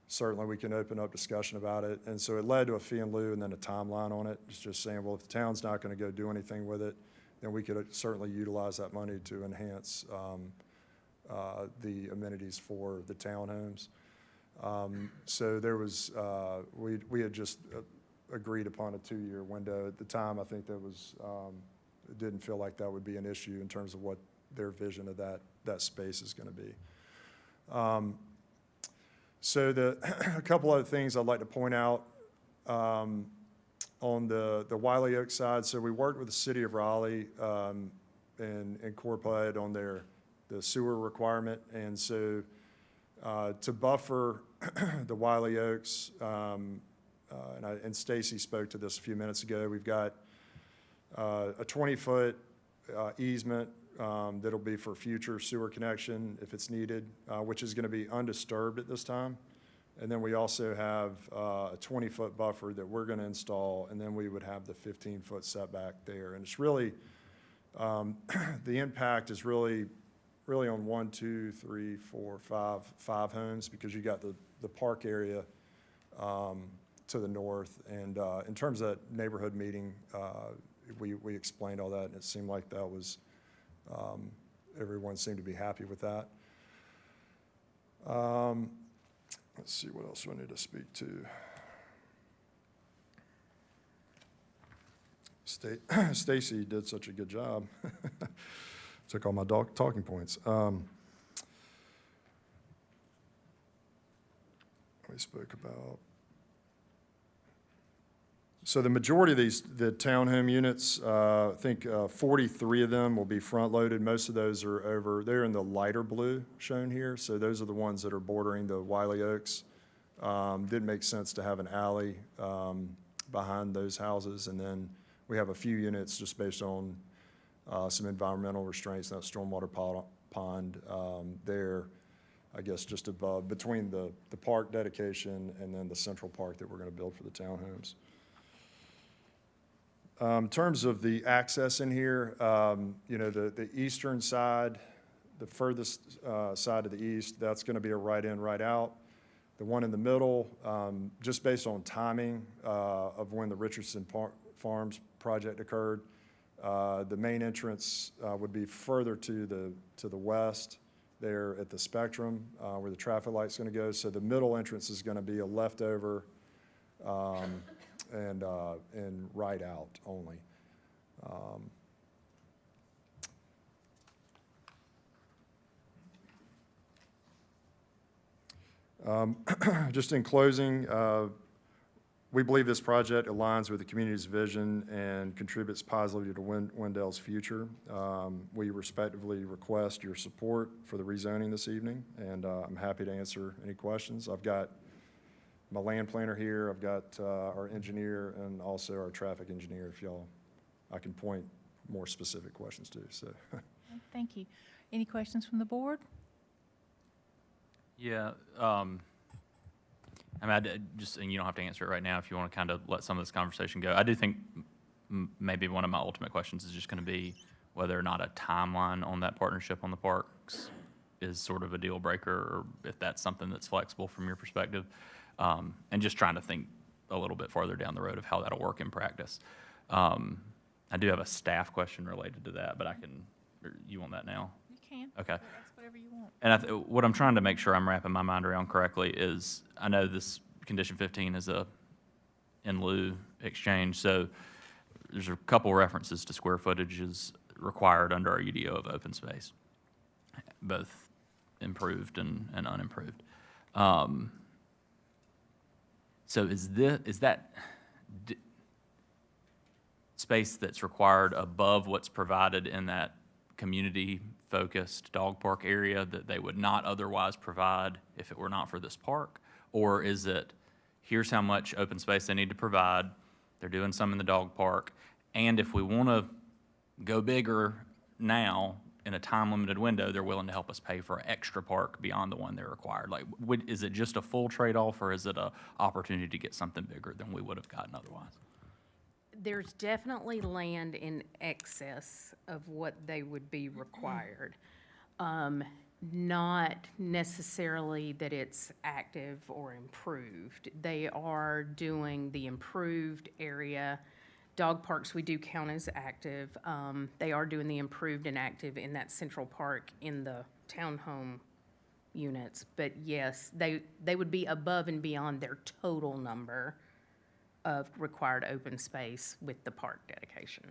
Certainly, we can open up discussion about it. And so it led to a fee in lieu and then a timeline on it. It's just saying, well, if the town's not going to go do anything with it, then we could certainly utilize that money to enhance the amenities for the townhomes. So there was, we had just agreed upon a 2-year window. At the time, I think that was, it didn't feel like that would be an issue in terms of what their vision of that space is going to be. So a couple other things I'd like to point out on the Wiley Oak side. So we worked with the city of Raleigh and incorporated on the sewer requirement. And so to buffer the Wiley Oaks, and Stacy spoke to this a few minutes ago, we've got a 20-foot easement that'll be for future sewer connection if it's needed, which is going to be undisturbed at this time. And then we also have a 20-foot buffer that we're going to install, and then we would have the 15-foot setback there. And it's really, the impact is really on 1, 2, 3, 4, 5 homes, because you got the park area to the north. And in terms of that neighborhood meeting, we explained all that, and it seemed like that was, everyone seemed to be happy with that. Let's see, what else do I need to speak to? Stacy did such a good job. Took all my talking points. We spoke about. So the majority of the townhome units, I think 43 of them will be front-loaded. Most of those are they're in the lighter blue shown here. So those are the ones that are bordering the Wiley Oaks Didn't make sense to have an alley behind those houses. And then we have a few units just based on some environmental restraints, that stormwater pond there, I guess just above, between the park dedication and then the central park that we're going to build for the townhomes. In terms of the access in here, the eastern side, the furthest side of the east, that's going to be a right in, right out. The one in the middle, just based on timing of when the Richardson Farms project occurred, the main entrance would be further to the west there at the Spectrum where the traffic light's going to go. So the middle entrance is going to be a leftover and right out only. Just in closing, we believe this project aligns with the community's vision and contributes positively to Wendell's future. We respectfully request your support for the rezoning this evening, and I'm happy to answer any questions. I've got my land planner here, I've got our engineer, and also our traffic engineer, if I can point more specific questions to, so. Thank you. Any questions from the board? Yeah, and you don't have to answer it right now if you want to kind of let some of this conversation go. I do think maybe one of my ultimate questions is just going to be whether or not a timeline on that partnership on the parks is sort of a deal breaker, or if that's something that's flexible from your perspective. And just trying to think a little bit farther down the road of how that'll work in practice. I do have a staff question related to that, but you want that now? You can. Okay. Ask whatever you want. And what I'm trying to make sure I'm wrapping my mind around correctly is, I know this condition 15 is a in lieu exchange, so there's a couple references to square footages required under our UDO of open space, both improved and unimproved. So is that space that's required above what's provided in that community-focused dog park area that they would not otherwise provide if it were not for this park? Or is it, here's how much open space they need to provide, they're doing some in the dog park, and if we want to go bigger now in a time-limited window, they're willing to help us pay for an extra park beyond the one they're required? Like, is it just a full trade-off, or is it an opportunity to get something bigger than we would have gotten otherwise? There's definitely land in excess of what they would be required. Not necessarily that it's active or improved. They are doing the improved area. Dog parks, we do count as active. They are doing the improved and active in that central park in the townhome units. But yes, they would be above and beyond their total number of required open space with the park dedication.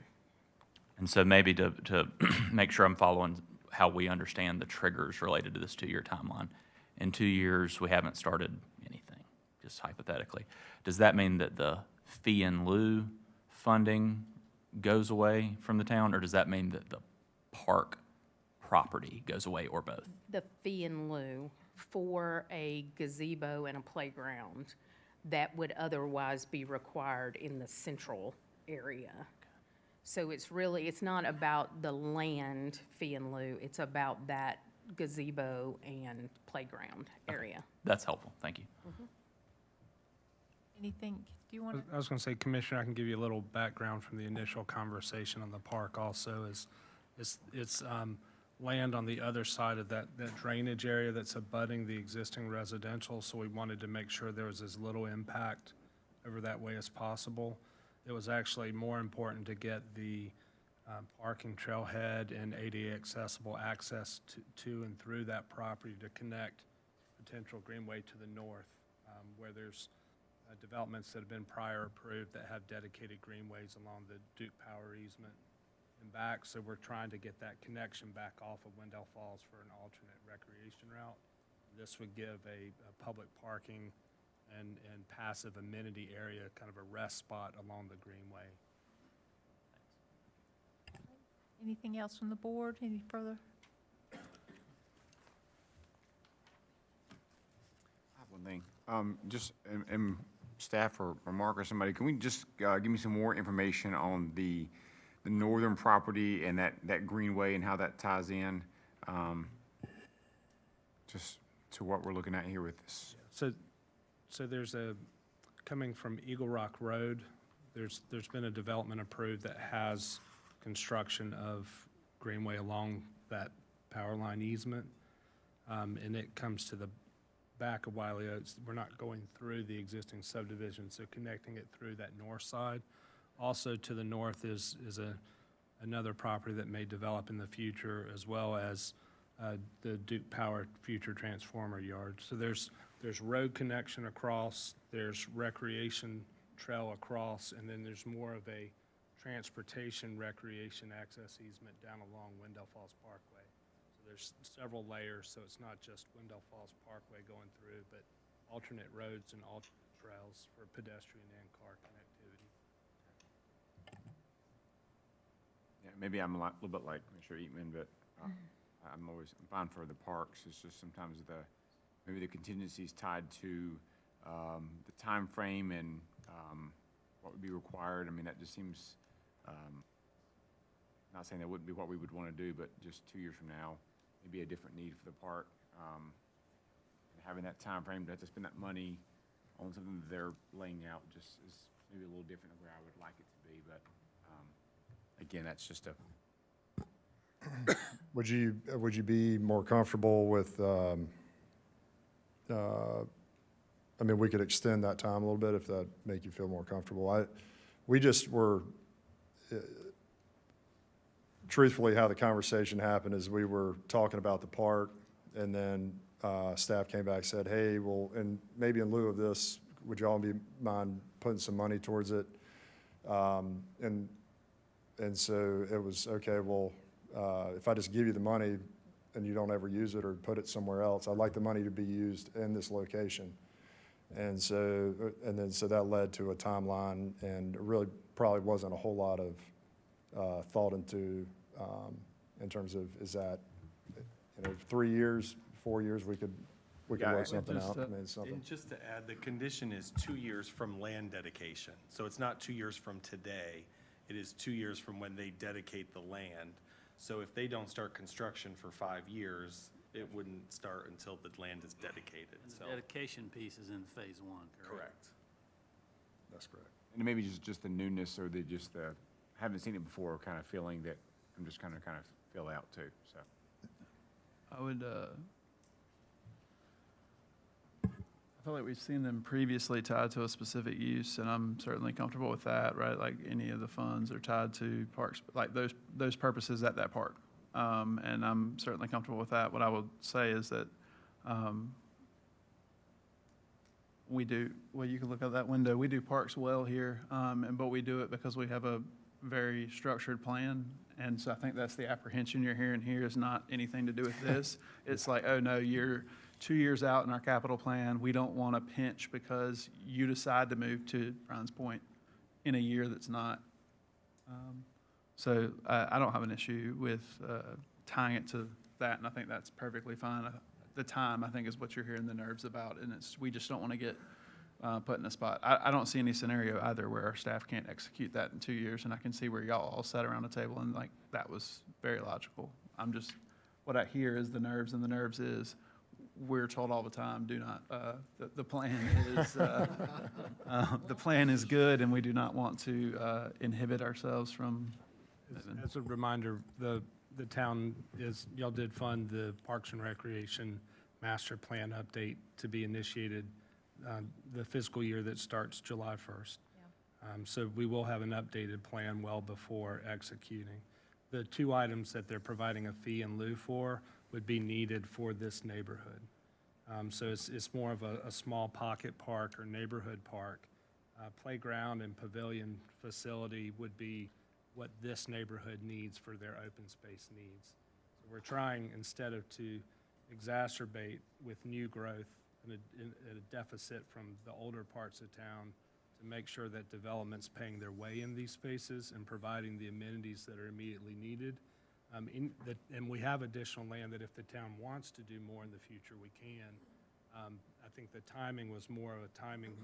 And so maybe to make sure I'm following how we understand the triggers related to this 2-year timeline. In 2 years, we haven't started anything, just hypothetically. Does that mean that the fee in lieu funding goes away from the town, or does that mean that the park property goes away, or both? The fee in lieu for a gazebo and a playground that would otherwise be required in the central area. So it's not about the land fee in lieu, it's about that gazebo and playground area. That's helpful, thank you. Anything, do you want to? I was going to say, Commissioner, I can give you a little background from the initial conversation on the park also. It's land on the other side of that drainage area that's abutting the existing residential, so we wanted to make sure there was as little impact over that way as possible. It was actually more important to get the parking trailhead and ADA accessible access to and through that property to connect potential greenway to the north, where there's developments that have been prior approved that have dedicated greenways along the Duke Power easement and back. So we're trying to get that connection back off of Wendell Falls for an alternate recreation route. This would give a public parking and passive amenity area, kind of a rest spot along the greenway. Anything else from the board? Any further? I have one thing. Just, staff or Mark or somebody, can we just give me some more information on the northern property and that greenway and how that ties in? Just to what we're looking at here with this. So there's coming from Eagle Rock Road, there's been a development approved that has construction of greenway along that power line easement. And it comes to the back of Wiley Oaks. We're not going through the existing subdivision, so connecting it through that north side. Also to the north is another property that may develop in the future, as well as the Duke Power future transformer yard. So there's road connection across, there's recreation trail across, and then there's more of a transportation recreation access easement down along Wendell Falls Parkway. So there's several layers, so it's not just Wendell Falls Parkway going through, but alternate roads and alternate trails for pedestrian and car connectivity. Yeah, maybe I'm a little bit like Mr. Eatman, but I'm fine for the parks. It's just sometimes maybe the contingencies tied to the time frame and what would be required. I mean, that just seems, not saying that wouldn't be what we would want to do, but just 2 years from now, maybe a different need for the park. And having that time frame to have to spend that money on something that they're laying out just is maybe a little different than where I would like it to be. But again, that's just a. Would you be more comfortable with, I mean, we could extend that time a little bit if that make you feel more comfortable. We just were, truthfully, how the conversation happened is we were talking about the park, and then staff came back and said, hey, well, and maybe in lieu of this, would y'all mind putting some money towards it? And so it was, okay, well, if I just give you the money and you don't ever use it or put it somewhere else, I'd like the money to be used in this location. And so that led to a timeline, and it really probably wasn't a whole lot of thought into, in terms of, is that, 3 years, 4 years, we could work something out. I mean, something. And just to add, the condition is 2 years from land dedication. So it's not 2 years from today. It is 2 years from when they dedicate the land. So if they don't start construction for 5 years, it wouldn't start until the land is dedicated, And so. the dedication piece is in phase one, correct? Correct. That's correct. And maybe just the newness or the haven't seen it before kind of feeling that I'm just kind of feel out too, so. I would, I feel like we've seen them previously tied to a specific use, and I'm certainly comfortable with that, right? Like any of the funds are tied to parks, like those purposes at that park. And I'm certainly comfortable with that. What I would say is that we do, well, you can look out that window, we do parks well here, but we do it because we have a very structured plan. And so I think that's the apprehension you're hearing here is not anything to do with this. It's like, oh, no, you're 2 years out in our capital plan. We don't want to pinch because you decide to move, to Brian's point, in a year that's not. So I don't have an issue with tying it to that, and I think that's perfectly fine. The time, I think, is what you're hearing the nerves about, and we just don't want to get put in a spot. I don't see any scenario either where our staff can't execute that in 2 years, and I can see where y'all all sat around a table and like, that was very logical. What I hear is the nerves, and the nerves is, we're told all the time, do not, the plan is, the plan is good, and we do not want to inhibit ourselves from. As a reminder, the town y'all did fund the Parks and Recreation Master Plan update to be initiated the fiscal year that starts July 1st. Yeah. So we will have an updated plan well before executing. The 2 items that they're providing a fee in lieu for would be needed for this neighborhood. So it's more of a small pocket park or neighborhood park. Playground and pavilion facility would be what this neighborhood needs for their open space needs. So we're trying, instead of to exacerbate with new growth and a deficit from the older parts of town, to make sure that development's paying their way in these spaces and providing the amenities that are immediately needed. And we have additional land that if the town wants to do more in the future, we can. I think the timing was more of a timing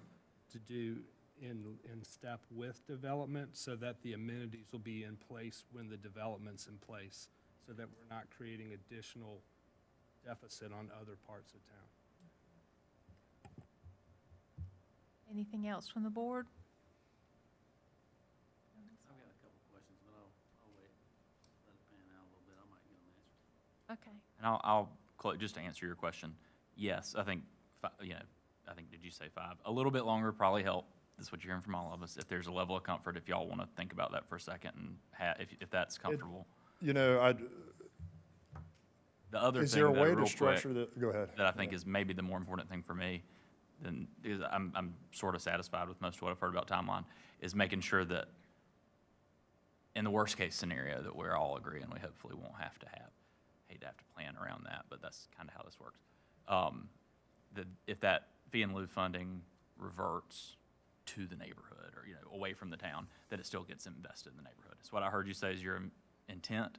to do in step with development so that the amenities will be in place when the development's in place, so that we're not creating additional deficit on other parts of town. Anything else from the board? I've got a couple of questions, but I'll wait, let it pan out a little bit. I might get them answered. Okay. And I'll just to answer your question, yes, I think, I think, did you say 5? A little bit longer probably help. That's what you're hearing from all of us. If there's a level of comfort, if y'all want to think about that for a second and if that's comfortable. You know, The other is thing there a that, way real to quick, structure that? Go ahead. that I think is maybe the more important thing for me, than is I'm sort of satisfied with most of what I've heard about timeline, is making sure that in the worst case scenario that we're all agreeing we hopefully won't have to have, hate to have to plan around that, but that's kind of how this works. That if that fee in lieu funding reverts to the neighborhood or, away from the town, that it still gets invested in the neighborhood. It's what I heard you say is your intent,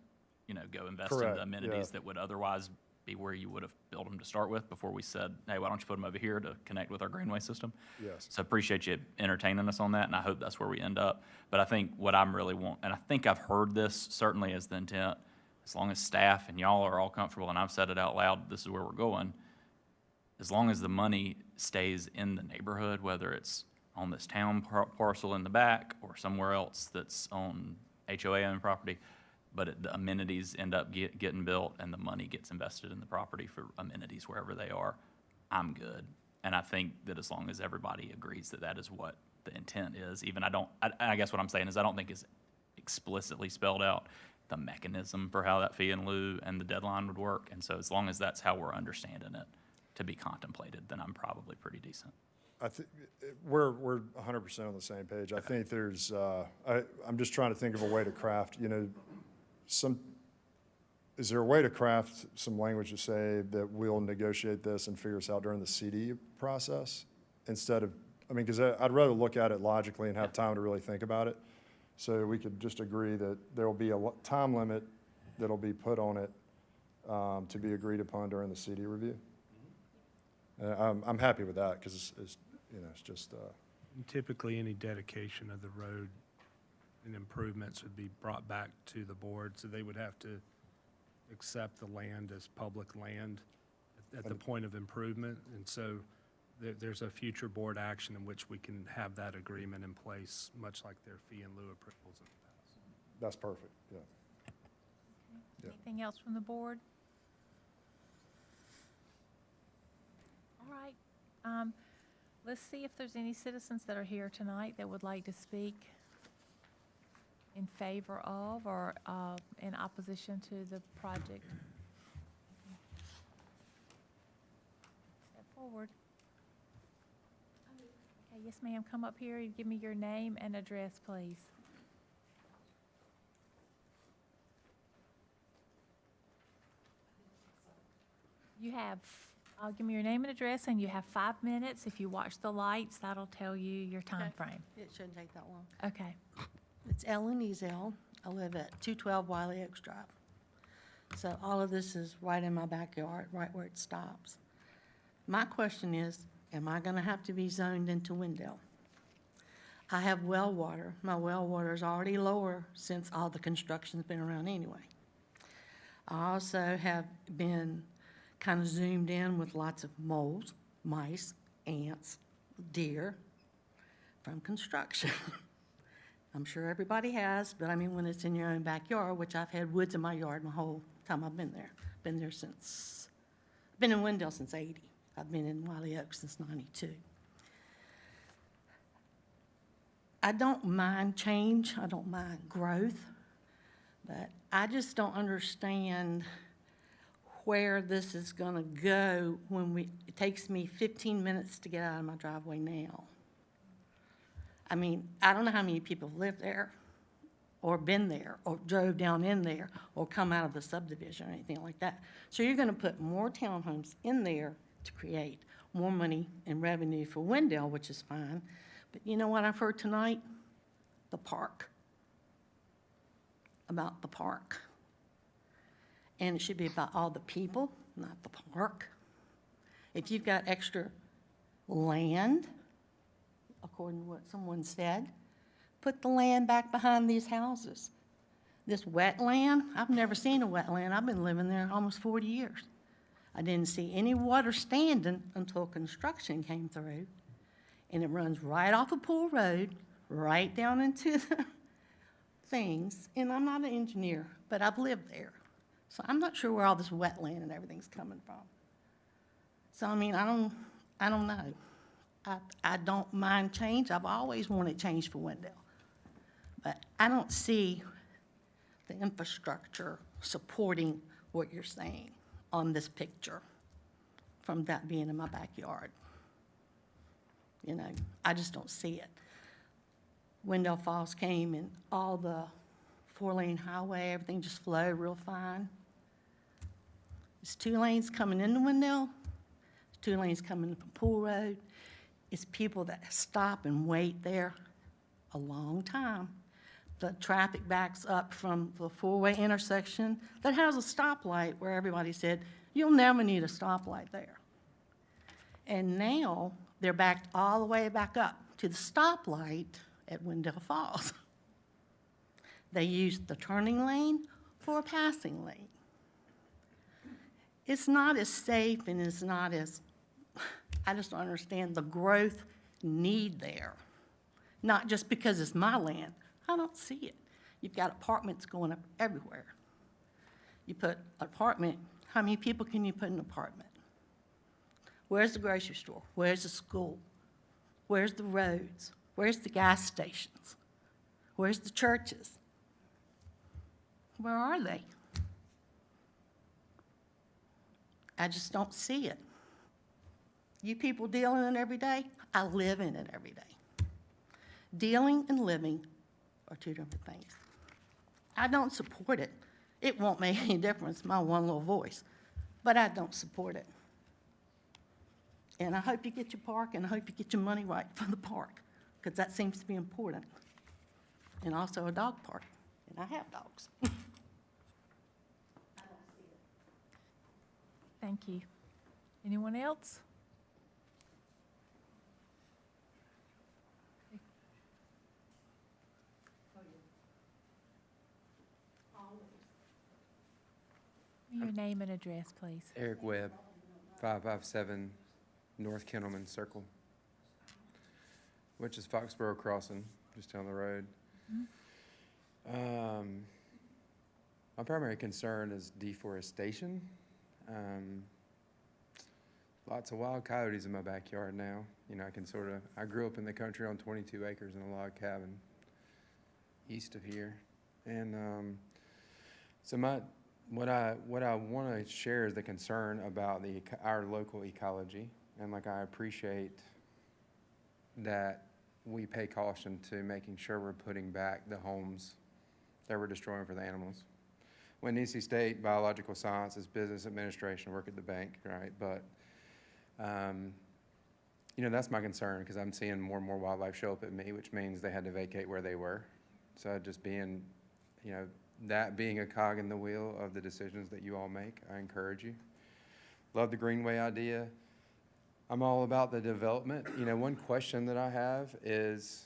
go invest in Correct, the amenities yeah. that would otherwise be where you would have built them to start with before we said, hey, why don't you put them over here to connect with our greenway system? Yes. So appreciate you entertaining us on that, and I hope that's where we end up. But I think what I'm really and I think I've heard this certainly as the intent, as long as staff and y'all are all comfortable, and I've said it out loud, this is where we're going, as long as the money stays in the neighborhood, whether it's on this town parcel in the back or somewhere else that's on HOA-owned property, but the amenities end up getting built and the money gets invested in the property for amenities wherever they are, I'm good. And I think that as long as everybody agrees that that is what the intent is, even I guess what I'm saying is I don't think it's explicitly spelled out the mechanism for how that fee in lieu and the deadline would work. And so as long as that's how we're understanding it to be contemplated, then I'm probably pretty decent. I think we're 100% on the same page. I think there's, I'm just trying to think of a way to craft, is there a way to craft some language to say that we'll negotiate this and figure this out during the CD process instead of, because I'd rather look at it logically and have time to really think about it. So we could just agree that there will be a time limit that'll be put on it to be agreed upon during the CD review. I'm happy with that because it's just. Typically, any dedication of the road and improvements would be brought back to the board, so they would have to accept the land as public land at the point of improvement. And so there's a future board action in which we can have that agreement in place, much like their fee in lieu approvals in the past. That's perfect, yeah. Yeah. Anything else from the board? All right. Let's see if there's any citizens that are here tonight that would like to speak in favor of or in opposition to the project. Step forward. Okay, yes, ma'am, come up here and give me your name and address, please. You have, give me your name and address, and you have 5 minutes. If you watch the lights, that'll tell you your time frame. It shouldn't take that long. Okay. It's Ellen Ezel. I live at 212 Wiley Oaks Drive. So all of this is right in my backyard, right where it stops. My question is, am I going to have to be zoned into Wendell? I have well water. My well water is already lower since all the construction's been around anyway. I also have been kind of zoomed in with lots of moles, mice, ants, deer from construction. I'm sure everybody has, but I mean, when it's in your own backyard, which I've had woods in my yard my whole time I've been there. Been there since, been in Wendell since 80. I've been in Wiley Oaks since 92. I don't mind change, I don't mind growth, but I just don't understand where this is gonna go when it takes me 15 minutes to get out of my driveway now. I mean, I don't know how many people live there, or been there, or drove down in there, or come out of the subdivision or anything like that. So you're gonna put more townhomes in there to create more money and revenue for Wendell, which is fine. But you know what I've heard tonight? The park. About the park. And it should be about all the people, not the park. If you've got extra land, according to what someone said, put the land back behind these houses. This wetland, I've never seen a wetland. I've been living there almost 40 years. I didn't see any water standing until construction came through, and it runs right off of Pool Road, right down into the things. And I'm not an engineer, but I've lived there. So I'm not sure where all this wetland and everything's coming from. So, I mean, I don't know. I don't mind change. I've always wanted change for Wendell. But I don't see the infrastructure supporting what you're saying on this picture from that being in my backyard. You know, I just don't see it. Wendell Falls came and all the 4-lane highway, everything just flowed real fine. It's 2 lanes coming into Wendell, 2 lanes coming from Pool Road. It's people that stop and wait there a long time. The traffic backs up from the 4-way intersection that has a stoplight where everybody said, you'll never need a stoplight there. And now they're backed all the way back up to the stoplight at Wendell Falls. They used the turning lane for a passing lane. It's not as safe and it's not as, I just don't understand the growth need there. Not just because it's my land. I don't see it. You've got apartments going up everywhere. You put apartment, how many people can you put in an apartment? Where's the grocery store? Where's the school? Where's the roads? Where's the gas stations? Where's the churches? Where are they? I just don't see it. You people deal in it every day. I live in it every day. Dealing and living are 2 different things. I don't support it. It won't make any difference, my one little voice, but I don't support it. And I hope you get your park, and I hope you get your money right for the park, because that seems to be important. And also a dog park, and I have dogs. Thank you. Anyone else? Your name and address, please. Eric Webb, 557 North Kendallman Circle, which is Foxborough Crossing, just down the road. My primary concern is deforestation. Lots of wild coyotes in my backyard now. You know, I grew up in the country on 22 acres in a log cabin east of here. And so what I want to share is the concern about our local ecology, and I appreciate that we pay caution to making sure we're putting back the homes that we're destroying for the animals. When NC State Biological Sciences, Business Administration, work at the bank, right? But you know, that's my concern, because I'm seeing more and more wildlife show up at me, which means they had to vacate where they were. So just being, you know, that being a cog in the wheel of the decisions that you all make, I encourage you. Love the Greenway idea. I'm all about the development. You know, one question that I have is,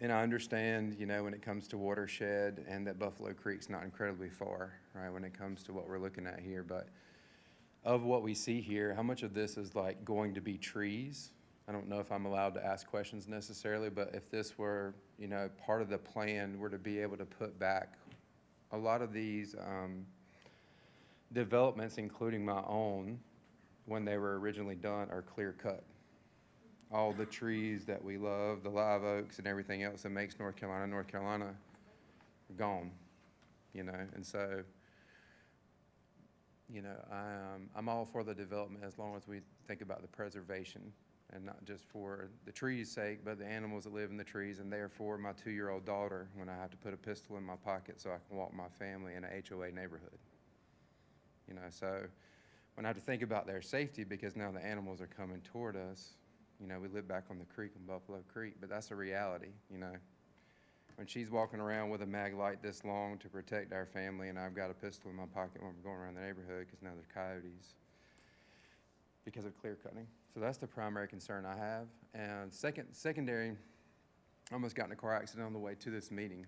and I understand, you know, when it comes to watershed and that Buffalo Creek's not incredibly far, right, when it comes to what we're looking at here, but of what we see here, how much of this is going to be trees? I don't know if I'm allowed to ask questions necessarily, but if this were, you know, part of the plan were to be able to put back a lot of these developments, including my own, when they were originally done, are clear cut. All the trees that we love, the live oaks and everything else that makes North Carolina, are gone, you know, and so, you know, I'm all for the development as long as we think about the preservation, and not just for the trees' sake, but the animals that live in the trees, and therefore my 2-year-old daughter, when I have to put a pistol in my pocket so I can walk my family in an HOA neighborhood. You know, so when I have to think about their safety, because now the animals are coming toward us, you know, we live back on the creek in Buffalo Creek, but that's a reality, you know. When she's walking around with a mag light this long to protect our family, and I've got a pistol in my pocket when we're going around the neighborhood because now there's coyotes because of clear cutting. So that's the primary concern I have. And secondary, I almost got in a car accident on the way to this meeting,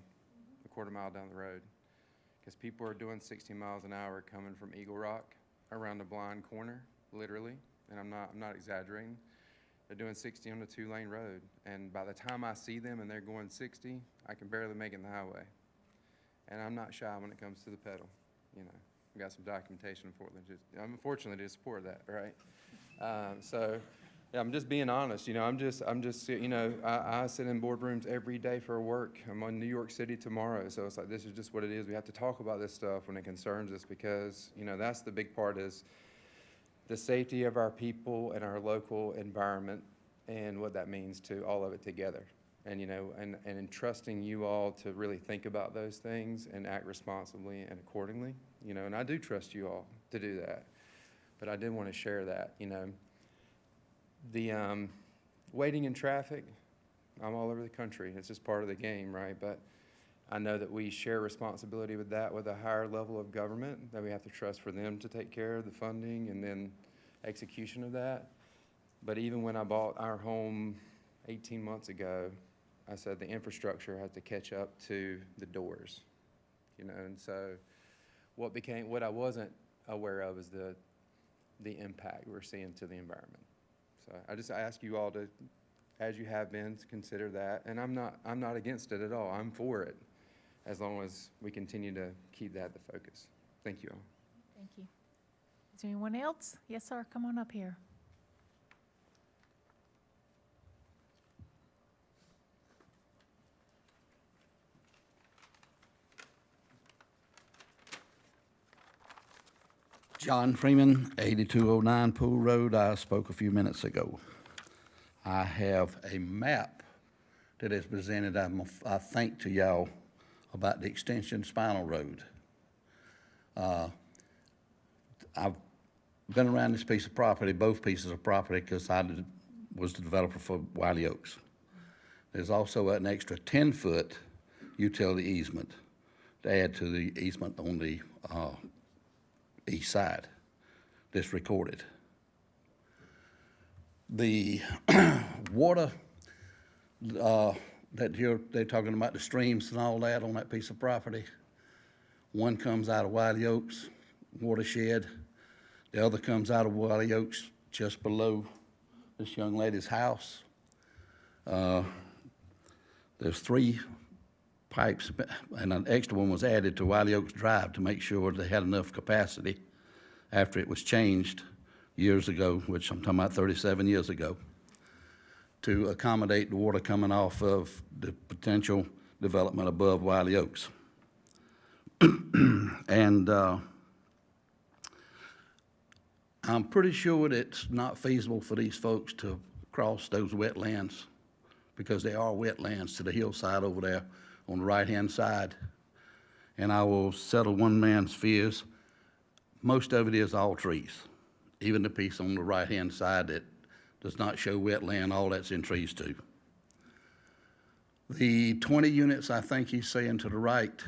a quarter mile down the road, because people are doing 60 miles an hour coming from Eagle Rock around a blind corner, literally, and I'm not exaggerating. They're doing 60 on the 2-lane road, and by the time I see them and they're going 60, I can barely make it in the highway. And I'm not shy when it comes to the pedal, you know. I've got some documentation for it. Unfortunately, to support that, right? So, yeah, I'm just being honest, you know, I'm just, you know, I sit in boardrooms every day for work. I'm in New York City tomorrow, so it's like, this is just what it is. We have to talk about this stuff when it concerns us because, you know, that's the big part is the safety of our people and our local environment and what that means to all of it together. And, you know, and entrusting you all to really think about those things and act responsibly and accordingly, you know, and I do trust you all to do that. But I did want to share that, you know. The waiting in traffic, I'm all over the country. It's just part of the game, right? But I know that we share responsibility with that with a higher level of government, that we have to trust for them to take care of the funding and then execution of that. But even when I bought our home 18 months ago, I said the infrastructure has to catch up to the doors, you know. And so what I wasn't aware of is the impact we're seeing to the environment. So I just ask you all to, as you have been, to consider that. And I'm not against it at all. I'm for it, as long as we continue to keep that the focus. Thank you all. Thank you. Is there anyone else? Yes, sir, come on up here. John Freeman, 8209 Pool Road. I spoke a few minutes ago. I have a map that is presented, I think, to y'all about the extension Spinal Road. I've been around this piece of property, both pieces of property, because I was the developer for Wiley Oaks. There's also an extra 10-foot utility easement to add to the easement on the east side that's recorded. The water that they're talking about, the streams and all that on that piece of property, one comes out of Wiley Oaks watershed, the other comes out of Wiley Oaks just below this young lady's house. There's 3 pipes, and an extra one was added to Wiley Oaks Drive to make sure they had enough capacity after it was changed years ago, which I'm talking about 37 years ago, to accommodate the water coming off of the potential development above Wiley Oaks. And I'm pretty sure that it's not feasible for these folks to cross those wetlands, because they are wetlands to the hillside over there on the right-hand side. And I will settle one man's fears. Most of it is all trees. Even the piece on the right-hand side that does not show wetland, all that's in trees too. The 20 units I think he's saying to the right,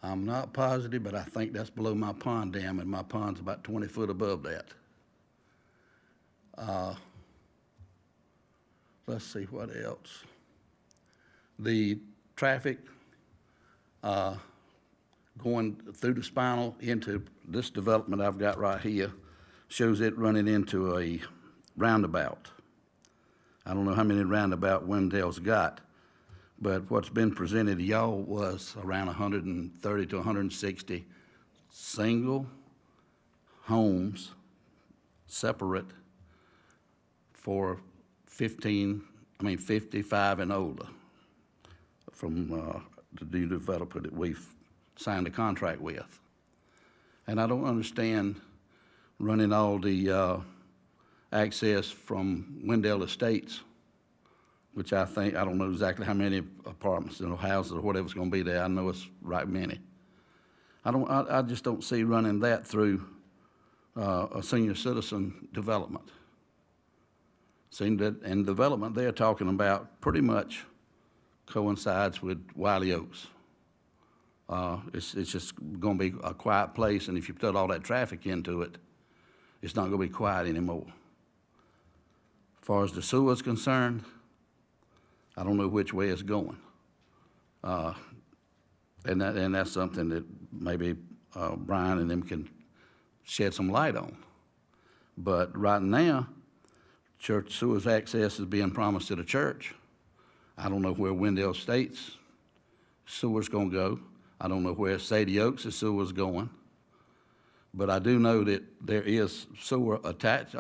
I'm not positive, but I think that's below my pond dam, and my pond's about 20 foot above that. Let's see what else. The traffic going through the Spinal into this development I've got right here shows it running into a roundabout. I don't know how many roundabout Wendell's got, but what's been presented to y'all was around 130 to 160 single homes, separate, for 55 and older, from the new developer that we've signed a contract with. And I don't understand running all the access from Wendell Estates, which I don't know exactly how many apartments or houses or whatever's gonna be there. I know it's right many. I just don't see running that through a senior citizen development. Seeing that, and development they're talking about pretty much coincides with Wiley Oaks. It's just gonna be a quiet place, and if you put all that traffic into it, it's not gonna be quiet anymore. far as the sewer is concerned, I don't know which way it's going. And that's something that maybe Brian and them can shed some light on. But right now, church sewers access is being promised to the church. I don't know where Wendell Estates sewer's gonna go. I don't know where Sadie Oaks' sewer's going. But I do know that there is sewer attached,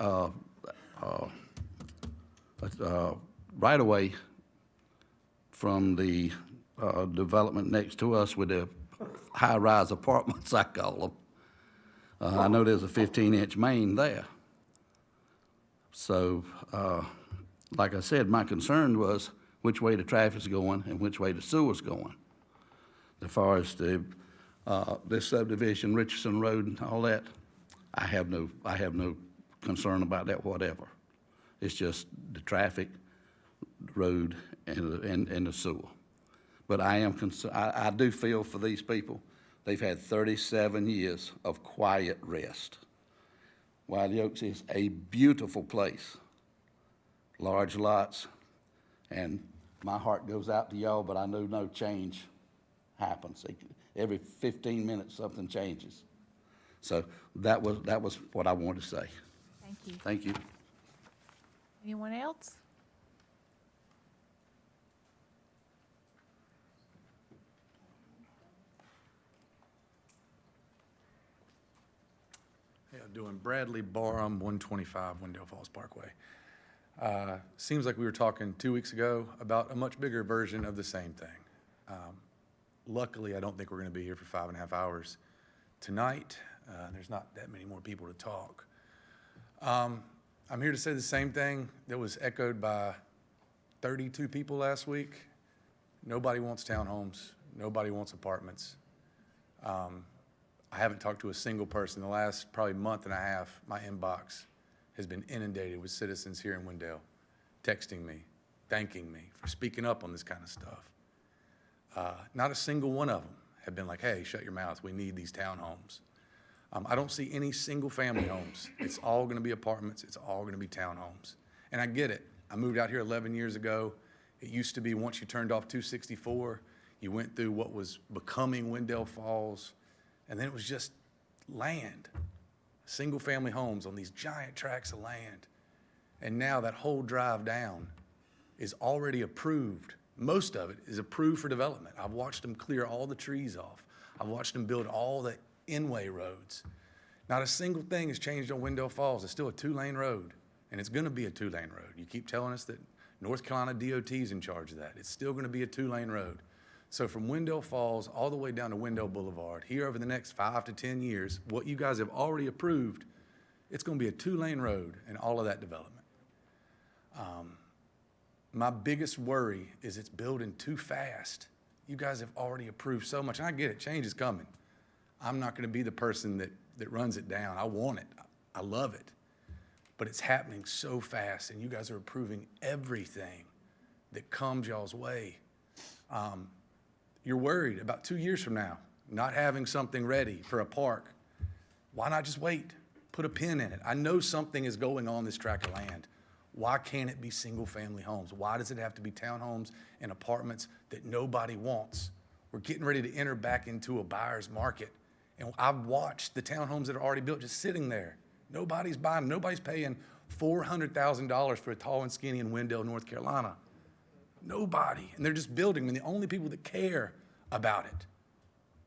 right away from the development next to us with the high-rise apartments, I call them. I know there's a 15-inch main there. So, like I said, my concern was which way the traffic's going and which way the sewer's going. As far as this subdivision, Richardson Road and all that, I have no concern about that whatever. It's just the traffic, the road, and the sewer. But I am I do feel for these people. They've had 37 years of quiet rest. Wiley Oaks is a beautiful place, large lots, and my heart goes out to y'all, but I know no change happens. Every 15 minutes, something changes. So that was what I wanted to say. Thank you. Thank you. Anyone else? Yeah, doing Bradley Barham, 125 Wendell Falls Parkway. Seems like we were talking 2 weeks ago about a much bigger version of the same thing. Luckily, I don't think we're going to be here for 5.5 hours tonight. There's not that many more people to talk. I'm here to say the same thing that was echoed by 32 people last week. Nobody wants townhomes. Nobody wants apartments. I haven't talked to a single person. The last probably month and a half, my inbox has been inundated with citizens here in Wendell texting me, thanking me for speaking up on this kind of stuff. Not a single one of them have been like, hey, shut your mouth, we need these townhomes. I don't see any single family homes. It's all gonna be apartments, it's all gonna be townhomes. And I get it. I moved out here 11 years ago. It used to be once you turned off 264, you went through what was becoming Wendell Falls, and then it was just land, single family homes on these giant tracts of land. And now that whole drive down is already approved. Most of it is approved for development. I've watched them clear all the trees off. I've watched them build all the in-way roads. Not a single thing has changed on Wendell Falls. It's still a 2-lane road, and it's gonna be a 2-lane road. You keep telling us that North Carolina DOT is in charge of that. It's still gonna be a 2-lane road. So from Wendell Falls all the way down to Wendell Boulevard, here over the next 5 to 10 years, what you guys have already approved, it's gonna be a 2-lane road and all of that development. My biggest worry is it's building too fast. You guys have already approved so much, and I get it, change is coming. I'm not gonna be the person that runs it down. I want it, I love it. But it's happening so fast, and you guys are approving everything that comes y'all's way. You're worried about 2 years from now, not having something ready for a park. Why not just wait? Put a pin in it. I know something is going on this tract of land. Why can't it be single-family homes? Why does it have to be townhomes and apartments that nobody wants? We're getting ready to enter back into a buyer's market. And I've watched the townhomes that are already built just sitting there. Nobody's buying them. Nobody's paying $400,000 for a tall and skinny in Wendell, North Carolina. Nobody. And they're just building them. And the only people that care about it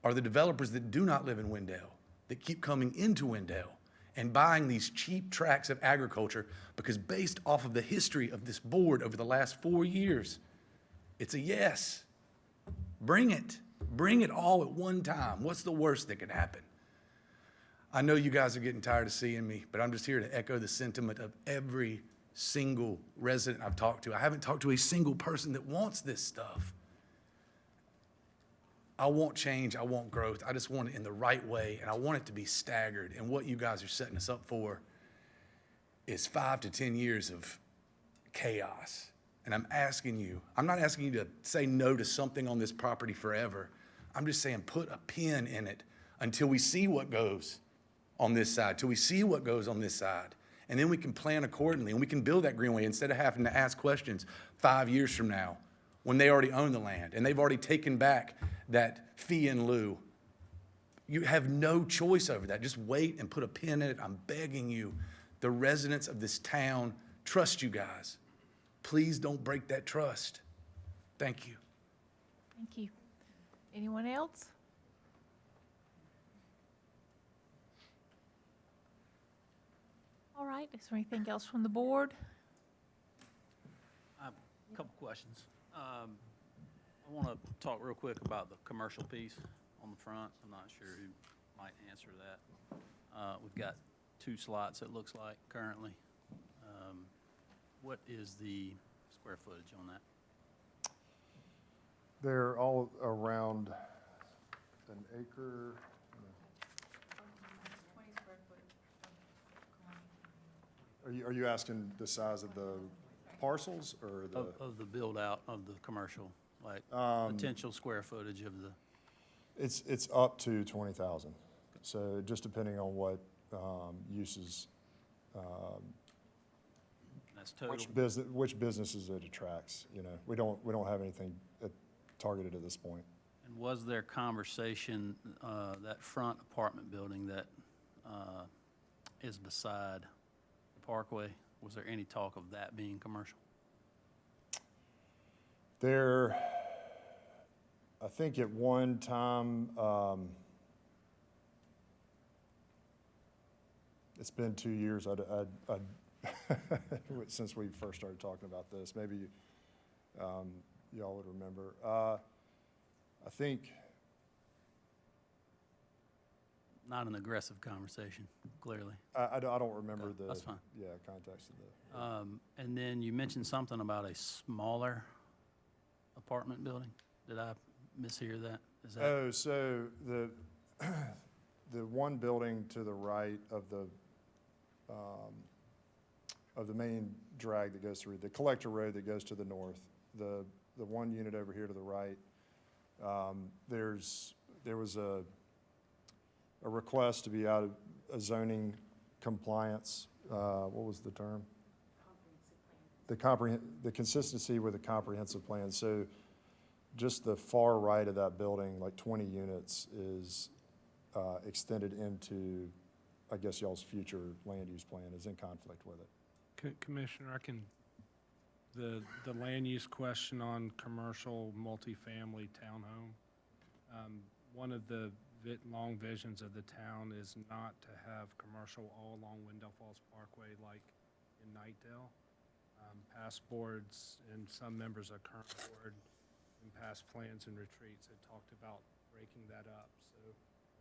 are the developers that do not live in Wendell, that keep coming into Wendell and buying these cheap tracts of agriculture, because based off of the history of this board over the last 4 years, it's a yes. Bring it. Bring it all at one time. What's the worst that could happen? I know you guys are getting tired of seeing me, but I'm just here to echo the sentiment of every single resident I've talked to. I haven't talked to a single person that wants this stuff. I want change, I want growth, I just want it in the right way, and I want it to be staggered. And what you guys are setting us up for is 5 to 10 years of chaos. And I'm asking you, I'm not asking you to say no to something on this property forever. I'm just saying put a pin in it until we see what goes on this side, till we see what goes on this side. And then we can plan accordingly, and we can build that greenway instead of having to ask questions 5 years from now when they already own the land and they've already taken back that fee in lieu. You have no choice over that. Just wait and put a pin in it. I'm begging you. The residents of this town trust you guys. Please don't break that trust. Thank you. Thank you. Anyone else? All right, is there anything else from the board? I have a couple questions. I want to talk real quick about the commercial piece on the front. I'm not sure who might answer that. We've got 2 slots, it looks like, currently. What is the square footage on that? They're all around an acre. Are you asking the size of the parcels or the? Of the build-out of the commercial, like potential square footage of the, It's up to 20,000. So just depending on what uses, that's total? which businesses it attracts, you know. We don't have anything targeted at this point. And was there conversation, that front apartment building that is beside the Parkway, was there any talk of that being commercial? I think at one time, it's been 2 years, since we first started talking about this. Maybe y'all would remember. I think. Not an aggressive conversation, clearly. I don't remember Okay, the. that's fine. Yeah, context of the. And then you mentioned something about a smaller apartment building. Did I mishear that? Is that? Oh, so the one building to the right of the main drag that goes through, the collector road that goes to the north, the one unit over here to the right, there was a request to be out of a zoning compliance, what was the term? The consistency with a comprehensive plan. So just the far right of that building, like 20 units, is extended into, I guess, y'all's future land use plan is in conflict with it. Commissioner, the land use question on commercial multifamily townhome, one of the long visions of the town is not to have commercial all along Wendell Falls Parkway like in Knightdale. Past boards and some members of current board in past plans and retreats had talked about breaking that up. So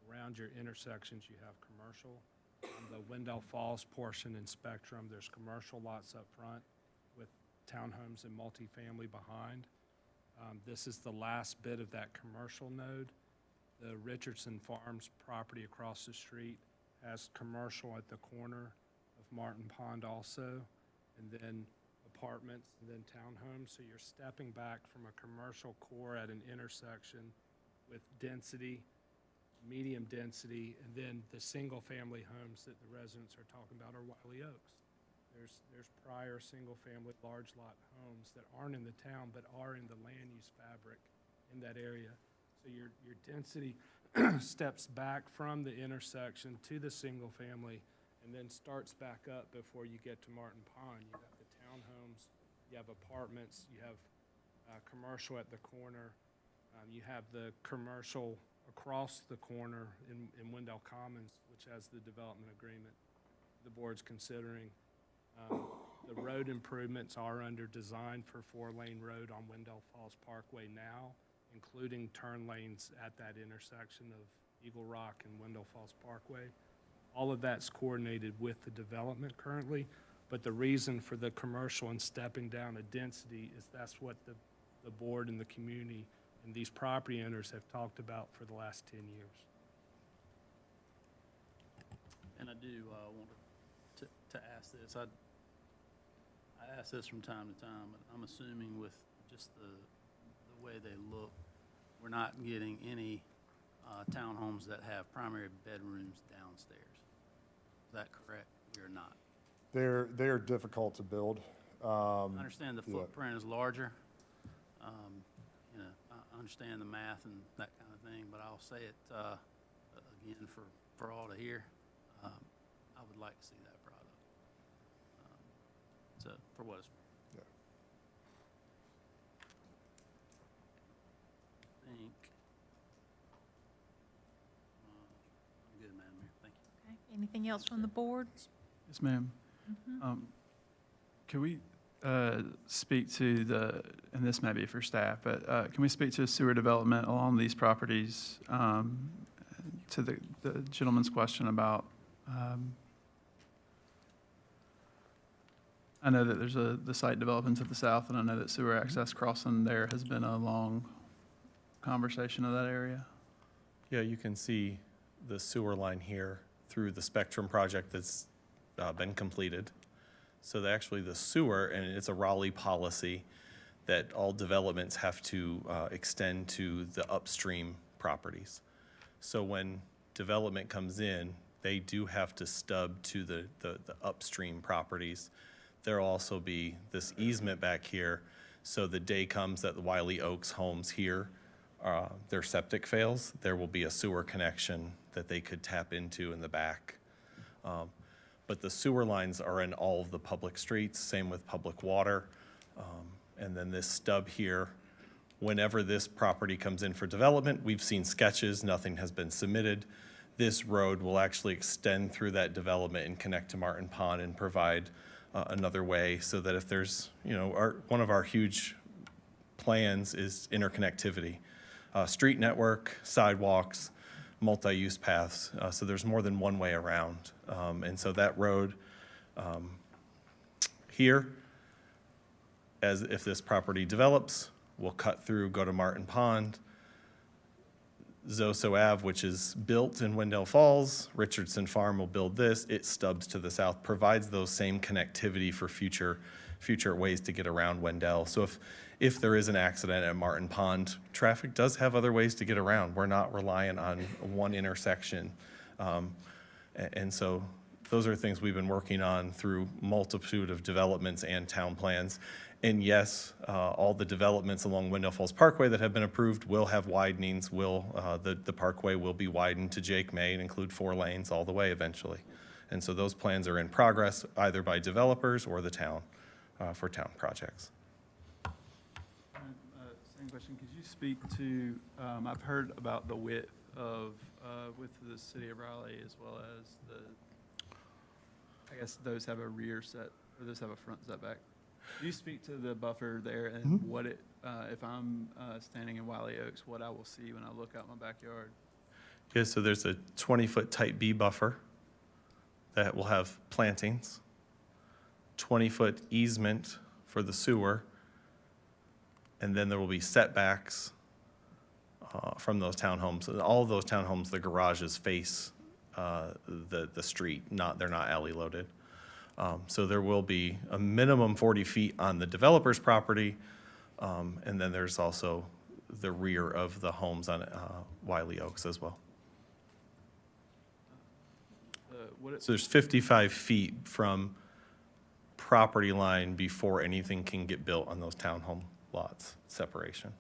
around your intersections, you have commercial. On the Wendell Falls portion in Spectrum, there's commercial lots up front with townhomes and multifamily behind. This is the last bit of that commercial node. The Richardson Farms property across the street has commercial at the corner of Martin Pond also, and then apartments, and then townhomes. So you're stepping back from a commercial core at an intersection with density, medium density, and then the single-family homes that the residents are talking about are Wiley Oaks. There's prior single-family large lot homes that aren't in the town but are in the land use fabric in that area. So your density steps back from the intersection to the single-family and then starts back up before you get to Martin Pond. You have the townhomes, you have apartments, you have commercial at the corner, you have the commercial across the corner in Wendell Commons, which has the development agreement the board's considering. The road improvements are under design for 4-lane road on Wendell Falls Parkway now, including turn lanes at that intersection of Eagle Rock and Wendell Falls Parkway. All of that's coordinated with the development currently, but the reason for the commercial and stepping down a density is that's what the board and the community and these property owners have talked about for the last 10 years. And I do want to ask this. I ask this from time to time, but I'm assuming with just the way they look, we're not getting any townhomes that have primary bedrooms downstairs. Is that correct? We are not. They're difficult to build. I understand the yeah. footprint is larger. You know, I understand the math and that kind of thing, but I'll say it, again, for all to hear. I would like to see that product. So, for what it's worth. Yeah. I think, I'm good, Madam Mayor, thank you. Okay. Anything else from the board? Yes, ma'am. Can we speak to the, and this may be for staff, but can we speak to sewer development along these properties? To the gentleman's question about, I know that there's the site development to the south, and I know that sewer access crossing there has been a long conversation of that area. Yeah, you can see the sewer line here through the Spectrum project that's been completed. So actually the sewer, and it's a Raleigh policy that all developments have to extend to the upstream properties. So when development comes in, they do have to stub to the upstream properties. There'll also be this easement back here. So the day comes that the Wiley Oaks homes here, their septic fails, there will be a sewer connection that they could tap into in the back. But the sewer lines are in all of the public streets, same with public water. And then this stub here, whenever this property comes in for development, we've seen sketches, nothing has been submitted. This road will actually extend through that development and connect to Martin Pond and provide another way so that if there's, you know, one of our huge plans is interconnectivity. Street network, sidewalks, multi-use paths, so there's more than one way around. And so that road here, as if this property develops, will cut through, go to Martin Pond, Zoso Ave, which is built in Wendell Falls, Richardson Farm will build this, it stubs to the south, provides those same connectivity for future ways to get around Wendell. So if there is an accident at Martin Pond, traffic does have other ways to get around. We're not reliant on one intersection. And so those are things we've been working on through multitude of developments and town plans. And yes, all the developments along Wendell Falls Parkway that have been approved will have widenings, the parkway will be widened to Jake May and include 4 lanes all the way eventually. And so those plans are in progress either by developers or the town for town projects. Same question, could you speak to, I've heard about the width of, with the city of Raleigh as well as I guess those have a rear set, or those have a front setback. Can you speak to the buffer there and what it, if I'm standing in Wiley Oaks, what I will see when I look out my backyard? Yeah, so there's a 20-foot type B buffer that will have plantings, 20-foot easement for the sewer, and then there will be setbacks from those townhomes. And all of those townhomes, the garages face the street, they're not alley loaded. So there will be a minimum 40 feet on the developer's property, and then there's also the rear of the homes on Wiley Oaks as well. So there's 55 feet from property line before anything can get built on those townhome lots, separation.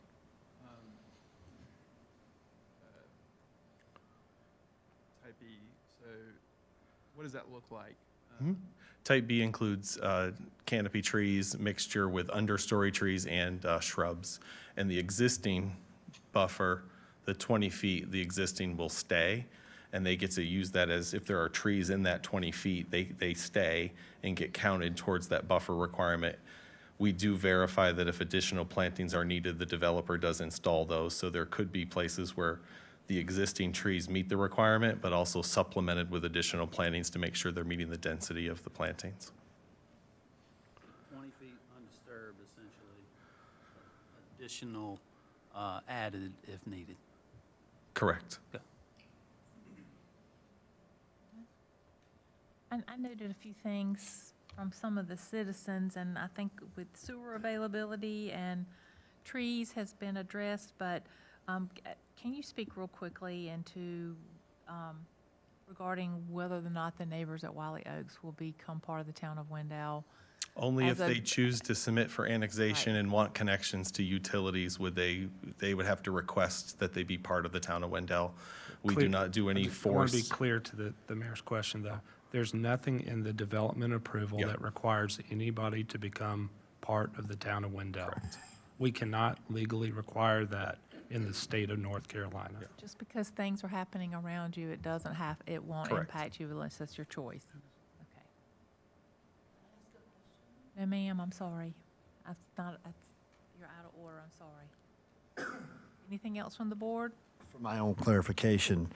Type E, so what does that look like? Type B includes canopy trees, mixture with understory trees and shrubs. And the existing buffer, the 20 feet, the existing will stay. And they get to use that as, if there are trees in that 20 feet, they stay and get counted towards that buffer requirement. We do verify that if additional plantings are needed, the developer does install those. So there could be places where the existing trees meet the requirement, but also supplemented with additional plantings to make sure they're meeting the density of the plantings. 20 feet undisturbed, essentially, additional added if needed. Correct. Okay. I noted a few things from some of the citizens, and I think with sewer availability and trees has been addressed, but can you speak real quickly into regarding whether or not the neighbors at Wiley Oaks will become part of the town of Wendell? Only if As a- they choose to submit for annexation and want connections to utilities, they would have to request that they be part of the town of Wendell. We do Clear- not do any I want force. to be clear to the mayor's question, though. There's nothing in the development approval Yeah. that requires anybody to become part of the town of Wendell. We cannot legally require that in the state of North Carolina. Just because things are happening around you, it won't Correct. impact you unless that's your choice. Okay. No, ma'am, I'm sorry. You're out of order, I'm sorry. Anything else from the board? For my own clarification,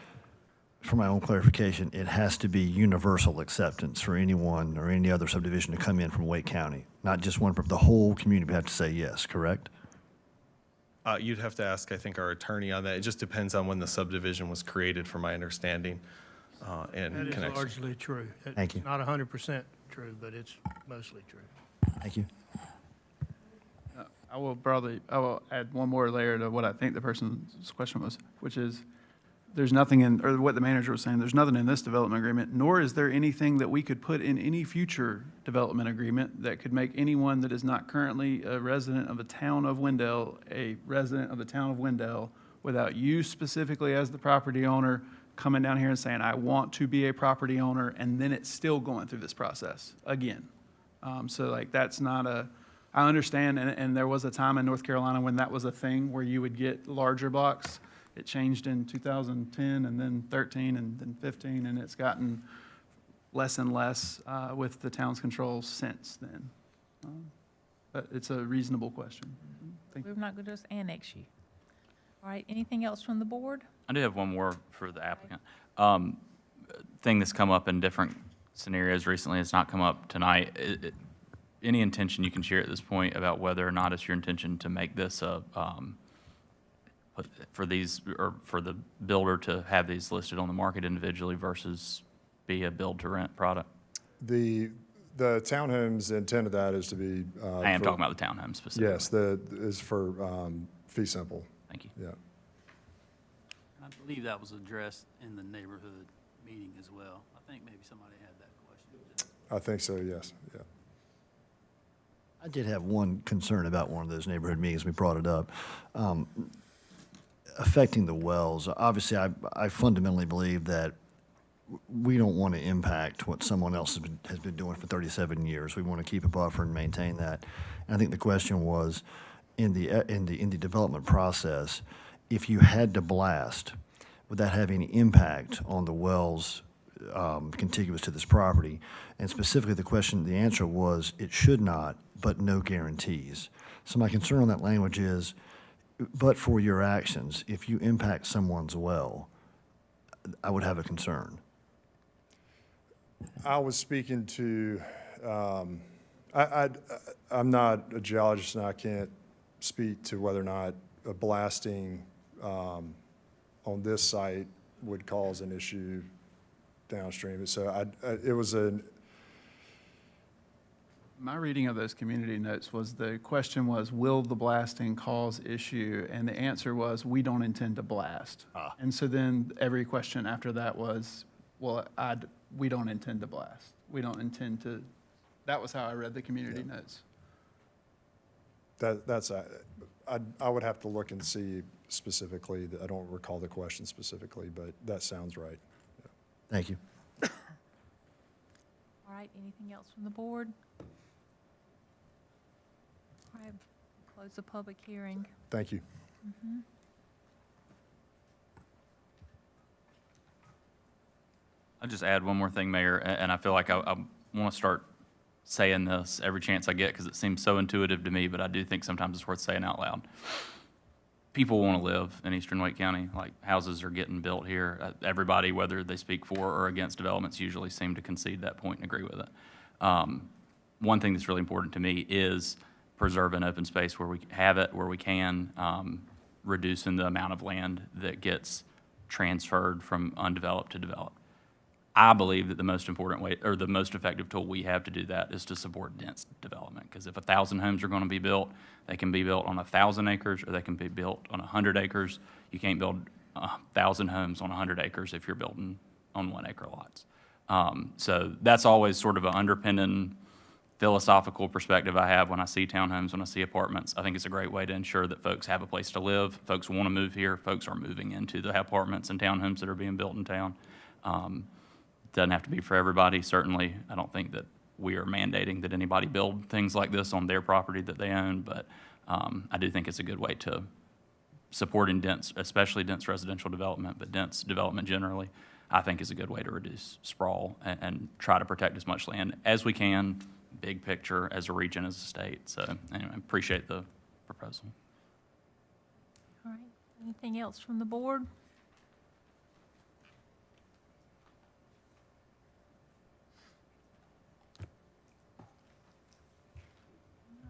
it has to be universal acceptance for anyone or any other subdivision to come in from Wake County, not just one, the whole community would have to say yes, correct? You'd have to ask, I think, our attorney on that. It just depends on when the subdivision was created, from my understanding, and That is connection. largely true. Thank you. It's not 100% true, but it's mostly true. Thank you. I will add one more layer to what I think the person's question was, which is, there's nothing in, or what the manager was saying, there's nothing in this development agreement, nor is there anything that we could put in any future development agreement that could make anyone that is not currently a resident of the town of Wendell a resident of the town of Wendell without you specifically as the property owner coming down here and saying, I want to be a property owner, and then it's still going through this process again. So like, that's not I understand, and there was a time in North Carolina when that was a thing where you would get larger blocks. It changed in 2010 and then 13 and then 15, and it's gotten less and less with the town's control since then. But it's a reasonable question. Thank you. We're not going to just annex you. All right, anything else from the board? I do have one more for the applicant. Thing that's come up in different scenarios recently, it's not come up tonight. Any intention you can share at this point about whether or not it's your intention to make this for these, or for the builder to have these listed on the market individually versus be a build-to-rent product? The townhomes intent of that is to be. I am talking about the townhomes specifically. Yes, is for fee simple. Thank you. Yeah. I believe that was addressed in the neighborhood meeting as well. I think maybe somebody had that question. I think so, yes, yeah. I did have one concern about one of those neighborhood meetings, we brought it up. Affecting the wells, obviously, I fundamentally believe that we don't want to impact what someone else has been doing for 37 years. We want to keep a buffer and maintain that. And I think the question was, in the development process, if you had to blast, would that have any impact on the wells contiguous to this property? And specifically, the answer was, it should not, but no guarantees. So my concern on that language is, but for your actions, if you impact someone's well, I would have a concern. I was speaking to, I'm not a geologist and I can't speak to whether or not a blasting on this site would cause an issue downstream. So it was My reading of those community notes was, the question was, will the blasting cause issue? And the answer was, we don't intend to blast. And so then every question after that was, well, we don't intend to blast. We don't intend to, that was how I read the community notes. that's, I would have to look and see specifically. I don't recall the question specifically, but that sounds right. Thank you. All right, anything else from the board? All right, close the public hearing. Thank you. I'll just add one more thing, Mayor, and I feel like I want to start saying this every chance I get because it seems so intuitive to me, but I do think sometimes it's worth saying out loud. People want to live in Eastern Wake County. Like, houses are getting built here. Everybody, whether they speak for or against developments, usually seem to concede that point and agree with it. One thing that's really important to me is preserving open space where we have it, where we can, reducing the amount of land that gets transferred from undeveloped to developed. I believe that the most important way, or the most effective tool we have to do that, is to support dense development. Because if 1,000 homes are going to be built, they can be built on 1,000 acres, or they can be built on 100 acres. You can't build 1,000 homes on 100 acres if you're building on 1 acre lots. So that's always sort of an underpinning philosophical perspective I have when I see townhomes, when I see apartments. I think it's a great way to ensure that folks have a place to live. Folks want to move here. Folks are moving into the apartments and townhomes that are being built in town. Doesn't have to be for everybody, certainly. I don't think that we are mandating that anybody build things like this on their property that they own, but I do think it's a good way to support in dense, especially dense residential development, but dense development generally, I think is a good way to reduce sprawl and try to protect as much land as we can, big picture, as a region, as a state. So anyway, appreciate the proposal. All right, anything else from the board? All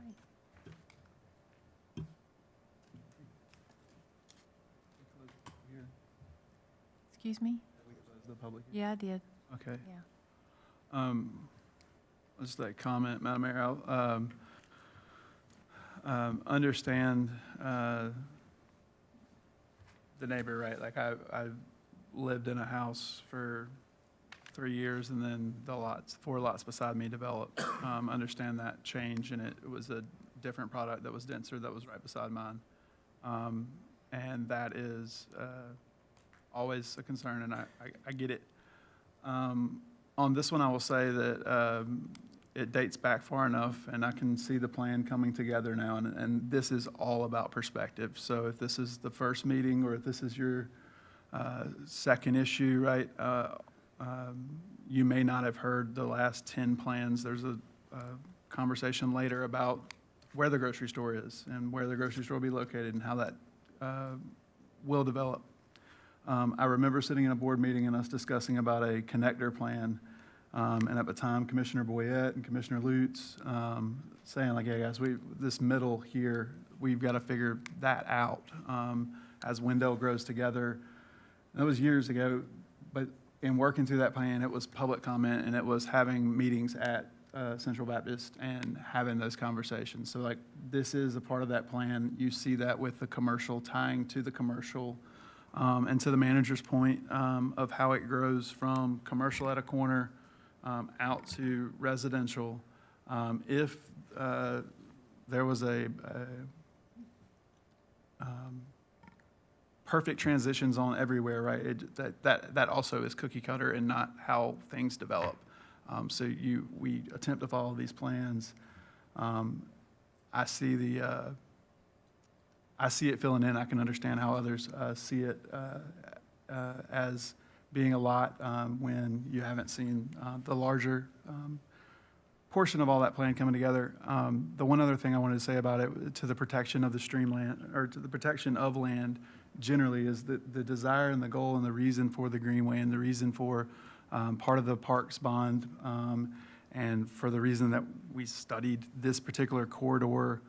right. Excuse me? The public. Yeah, I did. Okay. Yeah. Just that comment, Madam Mayor, I'll understand the neighbor, right? Like I've lived in a house for 3 years and then the lots, 4 lots beside me developed. Understand that change, and it was a different product that was denser that was right beside mine. And that is always a concern, and I get it. On this one, I will say that it dates back far enough, and I can see the plan coming together now, and this is all about perspective. So if this is the first meeting, or if this is your second issue, right, you may not have heard the last 10 plans. There's a conversation later about where the grocery store is and where the grocery store will be located and how that will develop. I remember sitting in a board meeting and us discussing about a connector plan. And at the time, Commissioner Boyette and Commissioner Lutz saying like, hey guys, this middle here, we've got to figure that out as Wendell grows together. That was years ago, but in working through that plan, it was public comment and it was having meetings at Central Baptist and having those conversations. So like, this is a part of that plan. You see that with the commercial, tying to the commercial. And to the manager's point of how it grows from commercial at a corner out to residential. If there was a perfect transitions on everywhere, right? That also is cookie cutter and not how things develop. So we attempt to follow these plans. I see it filling in. I can understand how others see it as being a lot when you haven't seen the larger portion of all that plan coming together. The one other thing I wanted to say about it, to the protection of the streamland, or to the protection of land generally, is that the desire and the goal and the reason for the greenway and the reason for part of the parks bond and for the reason that we studied this particular corridor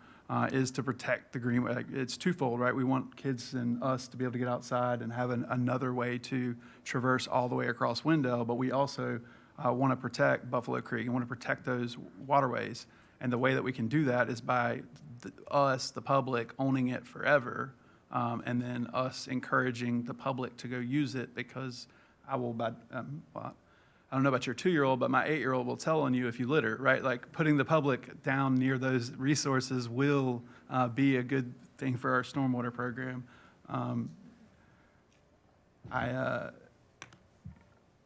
is to protect the greenway. It's twofold, right? We want kids and us to be able to get outside and have another way to traverse all the way across Wendell, but we also want to protect Buffalo Creek and want to protect those waterways. And the way that we can do that is by us, the public, owning it forever, and then us encouraging the public to go use it, because I will, I don't know about your 2-year-old, but my 8-year-old will tell on you if you litter, right? Like, putting the public down near those resources will be a good thing for our stormwater program. I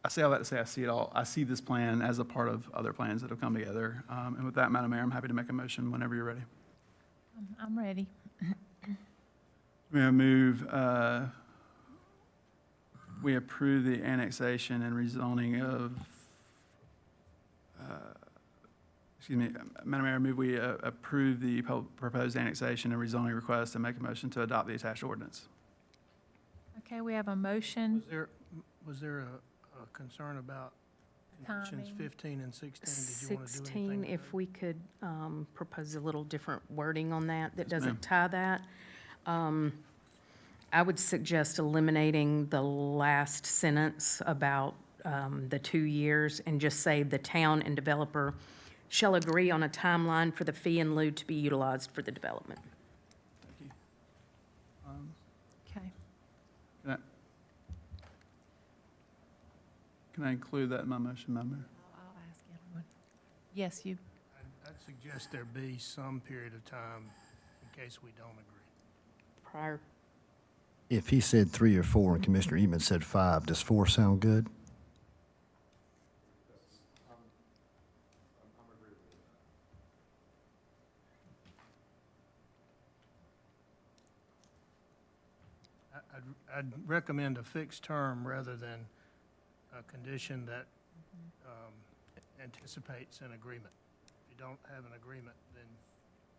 say all that to say I see it all. I see this plan as a part of other plans that have come together. And with that, Madam Mayor, I'm happy to make a motion whenever you're ready. I'm ready. May I move, we approve the annexation and rezoning of, Madam Mayor, I move we approve the proposed annexation and rezoning request and make a motion to adopt the attached ordinance. Okay, we have a motion. Was there a concern about conditions Timing. 15 and 16? Did you want to do 16, anything? if we could propose a little different wording on that Yes, doesn't ma'am. tie that. I would suggest eliminating the last sentence about the 2 years and just say the town and developer shall agree on a timeline for the fee in lieu to be utilized for the development. Thank you. Okay. Can I- Can I include that in my motion, Madam Mayor? I'll ask everyone. Yes, you, I'd suggest there be some period of time in case we don't agree. Prior, If he said 3 or 4 and Commissioner Eatman said 5, does 4 sound good? I'd recommend a fixed term rather than a condition that anticipates an agreement. If you don't have an agreement, then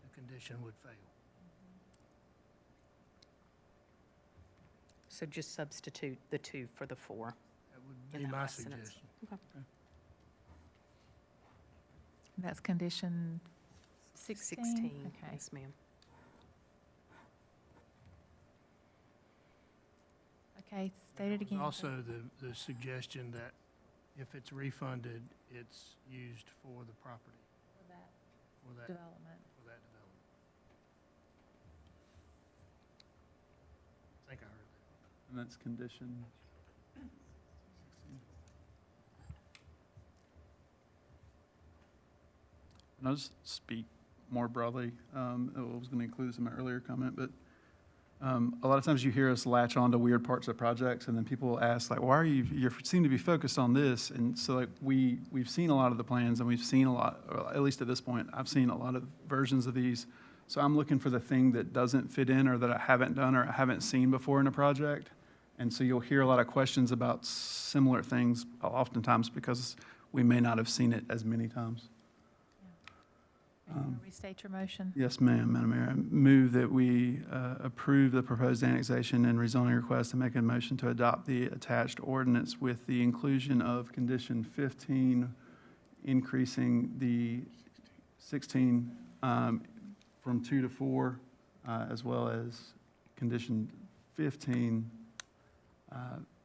the condition would fail. so just substitute the 2 for the 4. That would In be the my last sentence. suggestion. Okay. that's condition 16? 16, Okay. yes, ma'am. Okay, state it again. Also, the suggestion that if it's refunded, it's used for the property, For that for that development. development. I think I heard that. And that's condition. And I'll just speak more broadly. I was going to include this in my earlier comment, but a lot of times you hear us latch on to weird parts of projects, and then people ask, like, why are you seem to be focused on this? And so, like, we've seen a lot of the plans, and we've seen a lot, or at least at this point, I've seen a lot of versions of these. So I'm looking for the thing that doesn't fit in or that I haven't done or I haven't seen before in a project. And so you'll hear a lot of questions about similar things oftentimes because we may not have seen it as many times. Are you going to restate your motion? Yes, ma'am, Madam Mayor. I move that we approve the proposed annexation and rezoning request and make a motion to adopt the attached ordinance with the inclusion of condition 15, increasing the 16 from 2 to 4, as well as condition 15,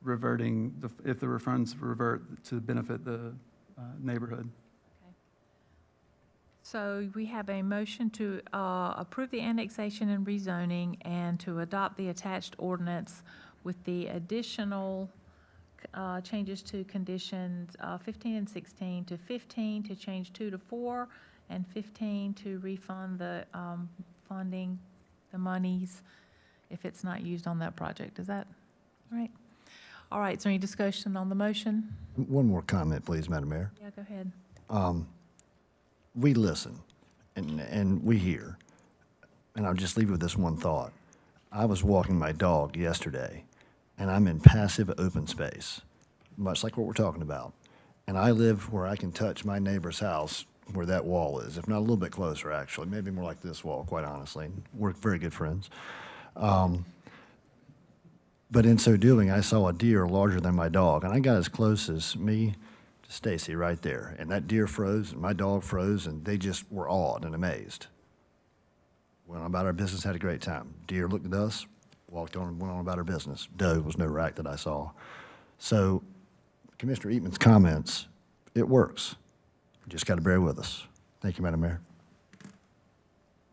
reverting, if the refunds revert to benefit the neighborhood. So we have a motion to approve the annexation and rezoning and to adopt the attached ordinance with the additional changes to conditions 15 and 16, to 15 to change 2 to 4, and 15 to refund the funding, the monies, if it's not used on that project. Is that right? All right, is there any discussion on the motion? One more comment, please, Madam Mayor. Yeah, go ahead. We listen and we hear. And I'll just leave you with this one thought. I was walking my dog yesterday, and I'm in passive open space, much like what we're talking about. And I live where I can touch my neighbor's house where that wall is, if not a little bit closer, actually, maybe more like this wall, quite honestly. We're very good friends. But in so doing, I saw a deer larger than my dog, and I got as close as me to Stacy right there. And that deer froze, and my dog froze, and they just were awed and amazed. Went on about our business, had a great time. Deer looked at us, walked on and went on about our business. Doe was no rack that I saw. So Commissioner Eatman's comments, it works. You just got to bear with us. Thank you, Madam Mayor. All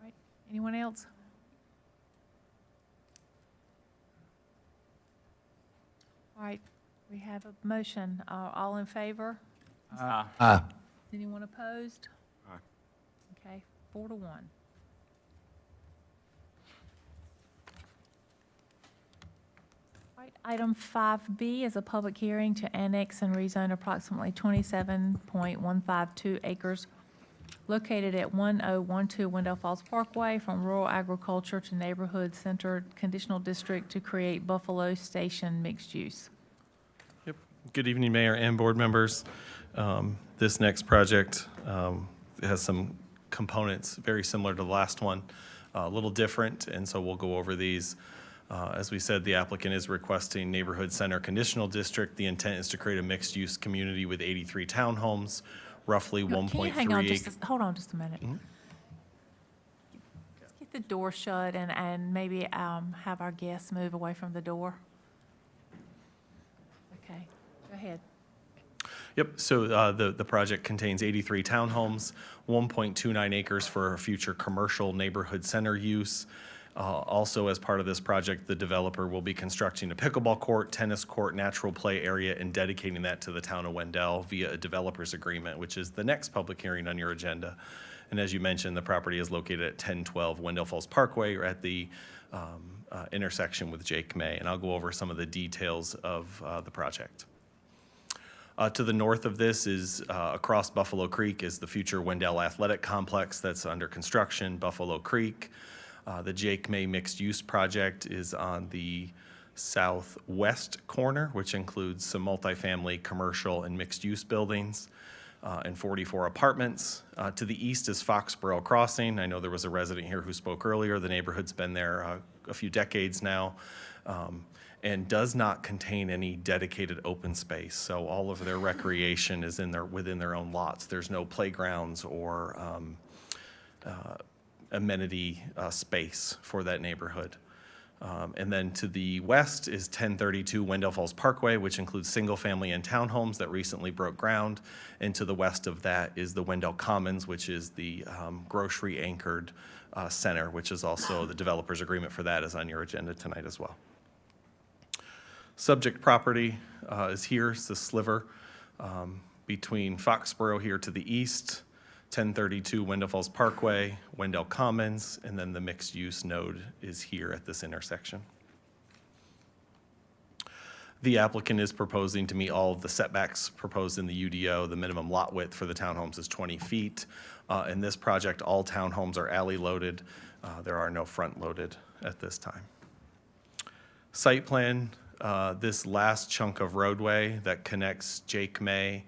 right, anyone else? All right, we have a motion. All in favor? Aye. Anyone opposed? Aye. Okay, 4 to 1. All right, item 5B is a public hearing to annex and rezone approximately 27.152 acres located at 1012 Wendell Falls Parkway from rural agriculture to neighborhood center conditional district to create Buffalo Station mixed use. Yep. Good evening, Mayor and board members. This next project has some components very similar to the last one, a little different, and so we'll go over these. As we said, the applicant is requesting neighborhood center conditional district. The intent is to create a mixed-use community with 83 townhomes, roughly 1.3 Can you hang on acres. hold on just a minute. Let's get the door shut and maybe have our guests move away from the door. Okay, go ahead. Yep, so the project contains 83 townhomes, 1.29 acres for future commercial neighborhood center use. Also, as part of this project, the developer will be constructing a pickleball court, tennis court, natural play area, and dedicating that to the town of Wendell via a developer's agreement, which is the next public hearing on your agenda. And as you mentioned, the property is located at 1012 Wendell Falls Parkway, or at the intersection with Jake May. And I'll go over some of the details of the project. To the north of this is, across Buffalo Creek, is the future Wendell Athletic Complex that's under construction, Buffalo Creek. The Jake May mixed-use project is on the southwest corner, which includes some multifamily, commercial, and mixed-use buildings, and 44 apartments. To the east is Foxborough Crossing. I know there was a resident here who spoke earlier. The neighborhood's been there a few decades now, and does not contain any dedicated open space. So all of their recreation is within their own lots. There's no playgrounds or amenity space for that neighborhood. And then to the west is 1032 Wendell Falls Parkway, which includes single-family and townhomes that recently broke ground. And to the west of that is the Wendell Commons, which is the grocery-anchored center, which is also the developer's agreement for that is on your agenda tonight as well. Subject property is here. It's the sliver between Foxborough here to the east, 1032 Wendell Falls Parkway, Wendell Commons, and then the mixed-use node is here at this intersection. The applicant is proposing to meet all of the setbacks proposed in the UDO. The minimum lot width for the townhomes is 20 feet. In this project, all townhomes are alley-loaded. There are no front-loaded at this time. Site plan, this last chunk of roadway that connects Jake May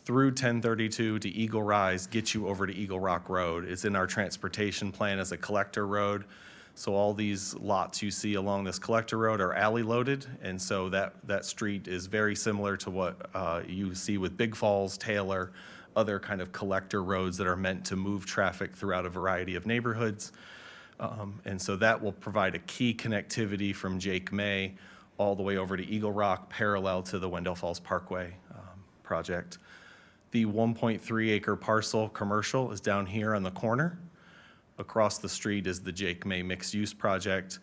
through 1032 to Eagle Rise, gets you over to Eagle Rock Road. It's in our transportation plan as a collector road. So all these lots you see along this collector road are alley loaded. And so that street is very similar to what you see with Big Falls, Taylor, other kind of collector roads that are meant to move traffic throughout a variety of neighborhoods. And so that will provide a key connectivity from Jake May all the way over to Eagle Rock, parallel to the Wendell Falls Parkway project. The 1.3 acre parcel commercial is down here on the corner. Across the street is the Jake May mixed-use project.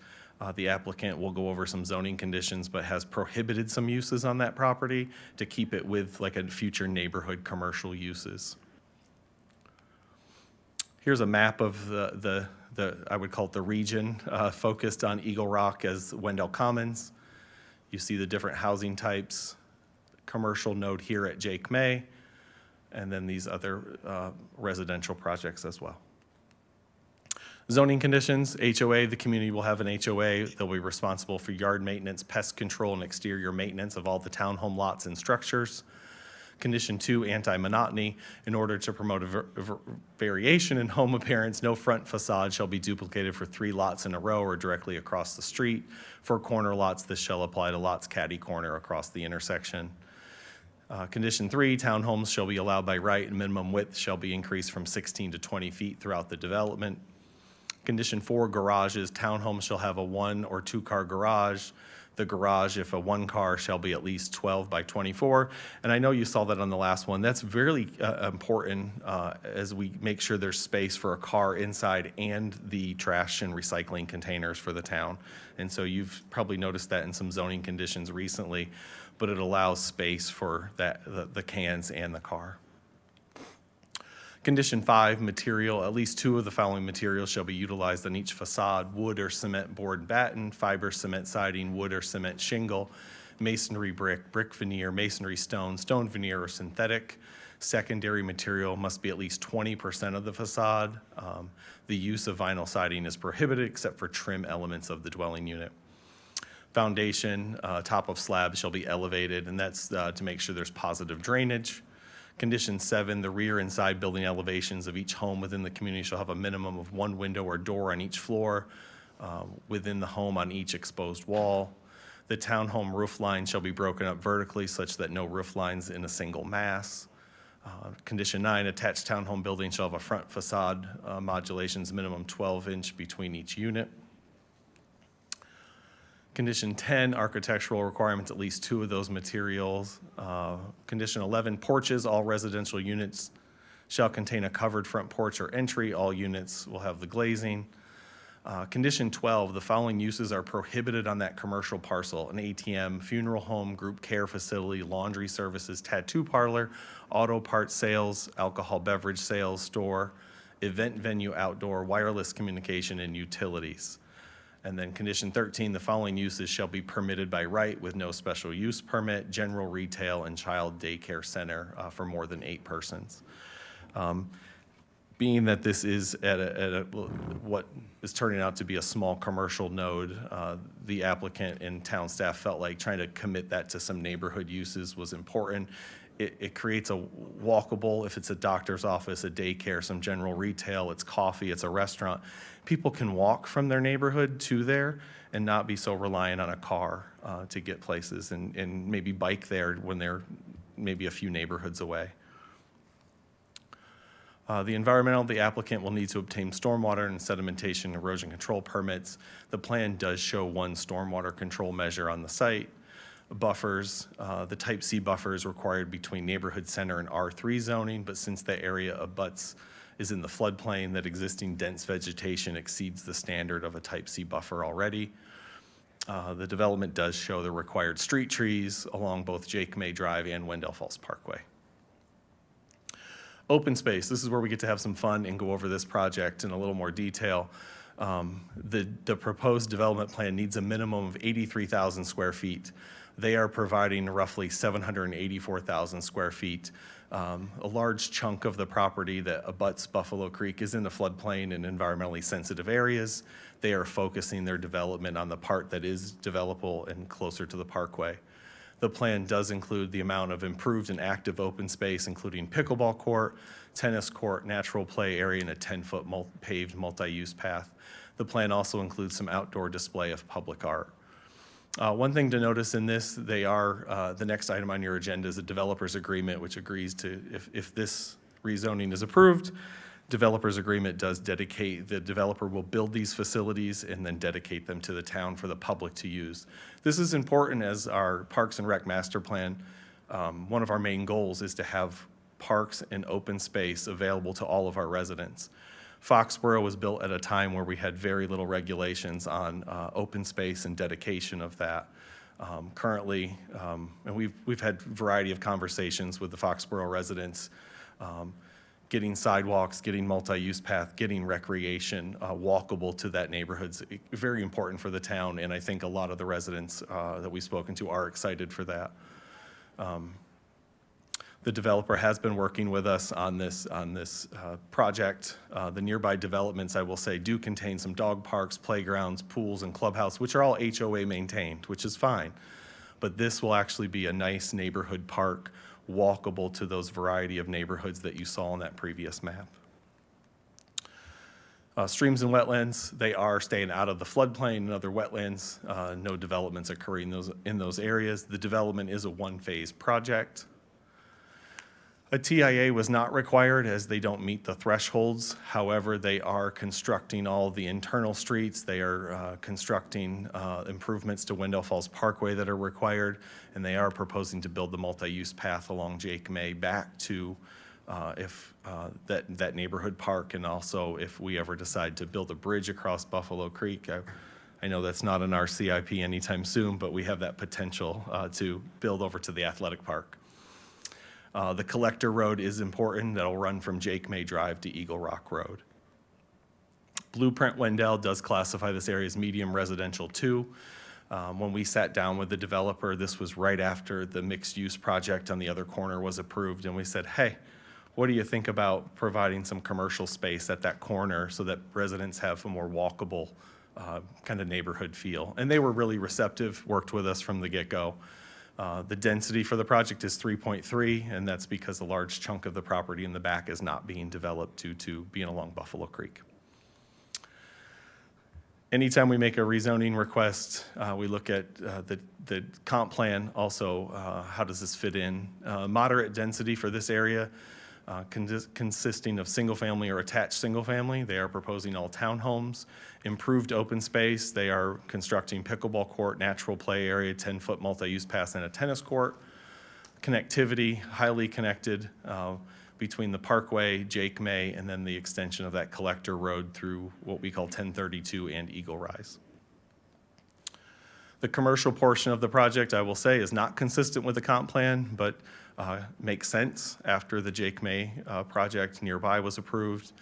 The applicant will go over some zoning conditions, but has prohibited some uses on that property to keep it with like a future neighborhood commercial uses. Here's a map of the I would call it the region, focused on Eagle Rock as Wendell Commons. You see the different housing types, commercial node here at Jake May, and then these other residential projects as well. Zoning conditions, HOA, the community will have an HOA. They'll be responsible for yard maintenance, pest control, and exterior maintenance of all the townhome lots and structures. Condition 2, anti-monotony. In order to promote a variation in home appearance, no front facade shall be duplicated for 3 lots in a row or directly across the street. For corner lots, this shall apply to lots catty-corner across the intersection. Condition 3, townhomes shall be allowed by right, and minimum width shall be increased from 16 to 20 feet throughout the development. Condition 4, garages, townhomes shall have a 1 or 2 car garage. The garage, if a 1 car, shall be at least 12 by 24. And I know you saw that on the last one. That's very important as we make sure there's space for a car inside and the trash and recycling containers for the town. And so you've probably noticed that in some zoning conditions recently, but it allows space for that, the cans and the car. Condition 5, material, at least 2 of the following materials shall be utilized on each facade: wood or cement board and batten, fiber cement siding, wood or cement shingle, masonry brick, brick veneer, masonry stone, stone veneer, or synthetic. Secondary material must be at least 20% of the facade. The use of vinyl siding is prohibited except for trim elements of the dwelling unit. Foundation, top of slab shall be elevated, and that's to make sure there's positive drainage. Condition 7, the rear and side building elevations of each home within the community shall have a minimum of 1 window or door on each floor within the home on each exposed wall. The townhome roof line shall be broken up vertically such that no roof lines in a single mass. Condition 9, attached townhome building shall have a front facade modulations minimum 12-inch between each unit. Condition 10, architectural requirements, at least 2 of those materials. Condition 11, porches, all residential units shall contain a covered front porch or entry. All units will have the glazing. Condition 12, the following uses are prohibited on that commercial parcel: an ATM, funeral home, group care facility, laundry services, tattoo parlor, auto parts sales, alcohol beverage sales store, event venue outdoor, wireless communication, and utilities. And then condition 13, the following uses shall be permitted by right with no special use permit: general retail and child daycare center for more than 8 persons. Being that this is at what is turning out to be a small commercial node, the applicant and town staff felt like trying to commit that to some neighborhood uses was important. It creates a walkable, if it's a doctor's office, a daycare, some general retail, it's coffee, it's a restaurant. People can walk from their neighborhood to there and not be so reliant on a car to get places, and maybe bike there when they're maybe a few neighborhoods away. The environmental, the applicant will need to obtain stormwater and sedimentation erosion control permits. The plan does show one stormwater control measure on the site. Buffers, the type C buffer is required between neighborhood center and R3 zoning, but since the area abuts is in the floodplain, that existing dense vegetation exceeds the standard of a type C buffer already. The development does show the required street trees along both Jake May Drive and Wendell Falls Parkway. Open space, this is where we get to have some fun and go over this project in a little more detail. The proposed development plan needs a minimum of 83,000 square feet. They are providing roughly 784,000 square feet. A large chunk of the property that abuts Buffalo Creek is in the floodplain and environmentally sensitive areas. They are focusing their development on the part that is developable and closer to the parkway. The plan does include the amount of improved and active open space, including pickleball court, tennis court, natural play area, and a 10-foot paved multi-use path. The plan also includes some outdoor display of public art. One thing to notice in this, the next item on your agenda is a developer's agreement, which agrees to, if this rezoning is approved, developer's agreement does dedicate, the developer will build these facilities and then dedicate them to the town for the public to use. This is important as our Parks and Rec Master Plan. One of our main goals is to have parks and open space available to all of our residents. Foxborough was built at a time where we had very little regulations on open space and dedication of that. Currently, and we've had a variety of conversations with the Foxborough residents, getting sidewalks, getting multi-use path, getting recreation walkable to that neighborhood's very important for the town, and I think a lot of the residents that we've spoken to are excited for that. The developer has been working with us on this project. The nearby developments, I will say, do contain some dog parks, playgrounds, pools, and clubhouse, which are all HOA maintained, which is fine. But this will actually be a nice neighborhood park, walkable to those variety of neighborhoods that you saw on that previous map. Streams and wetlands, they are staying out of the floodplain and other wetlands. No developments occurring in those areas. The development is a one-phase project. A TIA was not required as they don't meet the thresholds. However, they are constructing all the internal streets. They are constructing improvements to Wendell Falls Parkway that are required, and they are proposing to build the multi-use path along Jake May back to that neighborhood park, and also if we ever decide to build a bridge across Buffalo Creek. I know that's not in our CIP anytime soon, but we have that potential to build over to the athletic park. The collector road is important. That'll run from Jake May Drive to Eagle Rock Road. Blueprint Wendell does classify this area as medium residential 2. When we sat down with the developer, this was right after the mixed-use project on the other corner was approved, and we said, hey, what do you think about providing some commercial space at that corner so that residents have a more walkable kind of neighborhood feel? And they were really receptive, worked with us from the get-go. The density for the project is 3.3, and that's because a large chunk of the property in the back is not being developed due to being along Buffalo Creek. Anytime we make a rezoning request, we look at the comp plan, also how does this fit in. Moderate density for this area, consisting of single-family or attached single-family. They are proposing all townhomes. Improved open space, they are constructing pickleball court, natural play area, 10-foot multi-use path, and a tennis court. Connectivity, highly connected. between the Parkway, Jake May, and then the extension of that collector road through what we call 1032 and Eagle Rise. The commercial portion of the project, I will say, is not consistent with the comp plan, but makes sense after the Jake May project nearby was approved.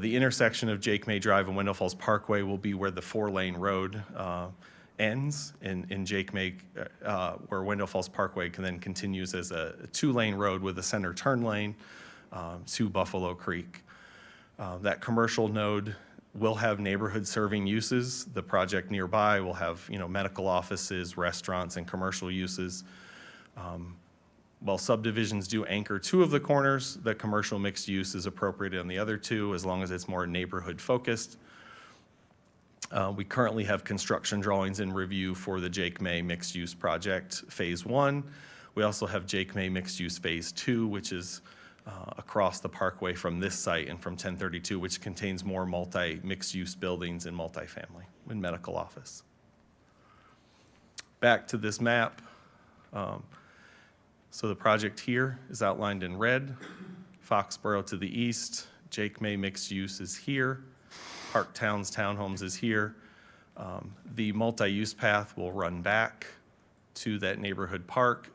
The intersection of Jake May Drive and Wendell Falls Parkway will be where the 4-lane road ends in Jake May, where Wendell Falls Parkway then continues as a 2-lane road with a center turn lane to Buffalo Creek. That commercial node will have neighborhood serving uses. The project nearby will have, medical offices, restaurants, and commercial uses. While subdivisions do anchor 2 of the corners, the commercial mixed use is appropriate on the other 2 as long as it's more neighborhood focused. We currently have construction drawings in review for the Jake May mixed use project phase 1. We also have Jake May mixed use phase 2, which is across the parkway from this site and from 1032, which contains more mixed use buildings and multifamily and medical office. Back to this map. So the project here is outlined in red. Foxborough to the east, Jake May mixed use is here. Park Towns Townhomes is here. The multi-use path will run back to that neighborhood park.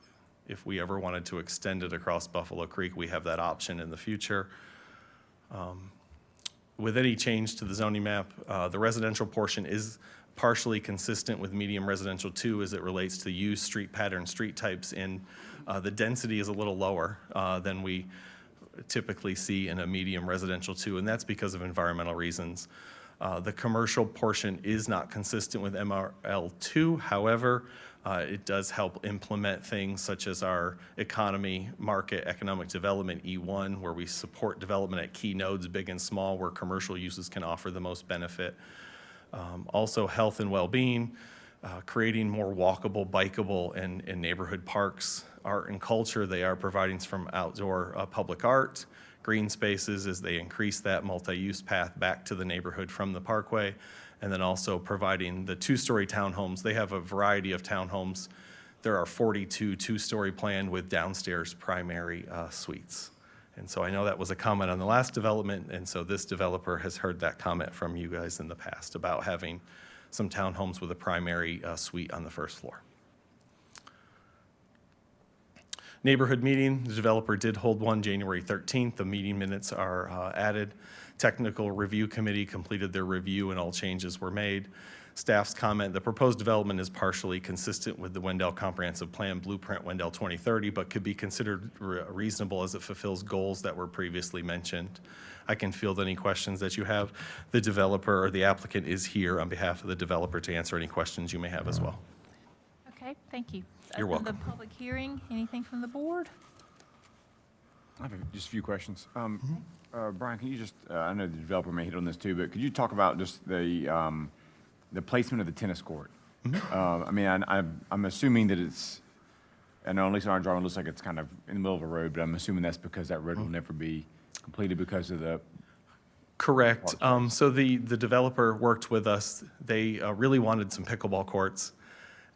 If we ever wanted to extend it across Buffalo Creek, we have that option in the future. With any change to the zoning map, the residential portion is partially consistent with medium residential 2 as it relates to use, street pattern, street types, and the density is a little lower than we typically see in a medium residential 2, and that's because of environmental reasons. The commercial portion is not consistent with MRL2. However, it does help implement things such as our economy, market, economic development E1, where we support development at key nodes, big and small, where commercial uses can offer the most benefit. Also health and well-being, creating more walkable, bikeable, and neighborhood parks. Art and culture, they are providing some outdoor public art, green spaces as they increase that multi-use path back to the neighborhood from the parkway, and then also providing the 2-story townhomes. They have a variety of townhomes. There are 42 2-story planned with downstairs primary suites. And so I know that was a comment on the last development, and so this developer has heard that comment from you guys in the past about having some townhomes with a primary suite on the first floor. Neighborhood meeting, the developer did hold one January 13th. The meeting minutes are added. Technical Review Committee completed their review and all changes were made. Staff's comment, the proposed development is partially consistent with the Wendell Comprehensive Plan Blueprint Wendell 2030, but could be considered reasonable as it fulfills goals that were previously mentioned. I can field any questions that you have. The developer or the applicant is here on behalf of the developer to answer any questions you may have as well. Okay, thank you. You're Open welcome. the public hearing. Anything from the board? I have just a few questions. Brian, can you just, I know the developer may hit on this too, but could you talk about just the placement of the tennis court? I mean, I'm assuming that it's, I know at least on our drawing, it looks like it's kind of in the middle of a road, but I'm assuming that's because that road will never be completed because of the. Correct. So the developer worked with us. They really wanted some pickleball courts.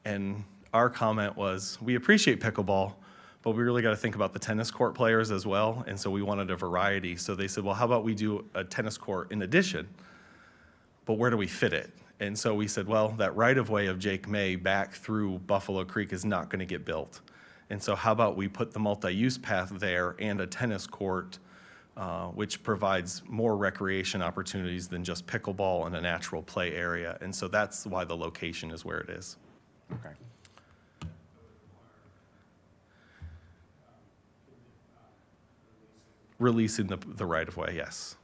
And our comment was, we appreciate pickleball, but we really got to think about the tennis court players as well. And so we wanted a variety. So they said, well, how about we do a tennis court in addition? But where do we fit it? And so we said, well, that right-of-way of Jake May back through Buffalo Creek is not going to get built. And so how about we put the multi-use path there and a tennis court, which provides more recreation opportunities than just pickleball and a natural play area. And so that's why the location is where it is. Okay. Releasing the right-of-way, yes.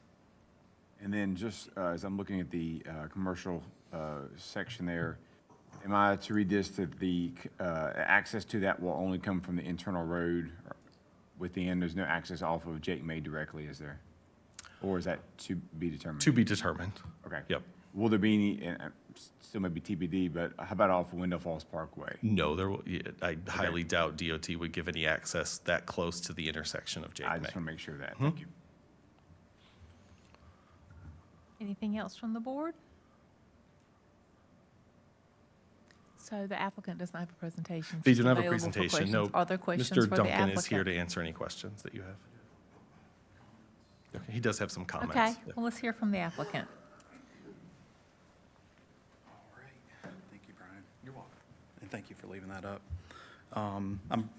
And then just as I'm looking at the commercial section there, am I to read this that the access to that will only come from the internal road within? There's no access off of Jake May directly, is there? Or is that to be determined? To be determined. Okay. Yep. Will there be any, and still maybe TBD, but how about off of Wendell Falls Parkway? No, I highly doubt DOT would give any access that close to the intersection of Jake May. I just want to make sure of that. Thank you. Anything else from the board? So the applicant does not have a presentation. They She's do not have a available for presentation, no. questions. Are there questions for Mr. the Duncan applicant? is here to answer any questions that you have. He does have some comments. Okay, Yeah. well, let's hear from the applicant. All right. Thank you, Brian. You're welcome. And thank you for leaving that up.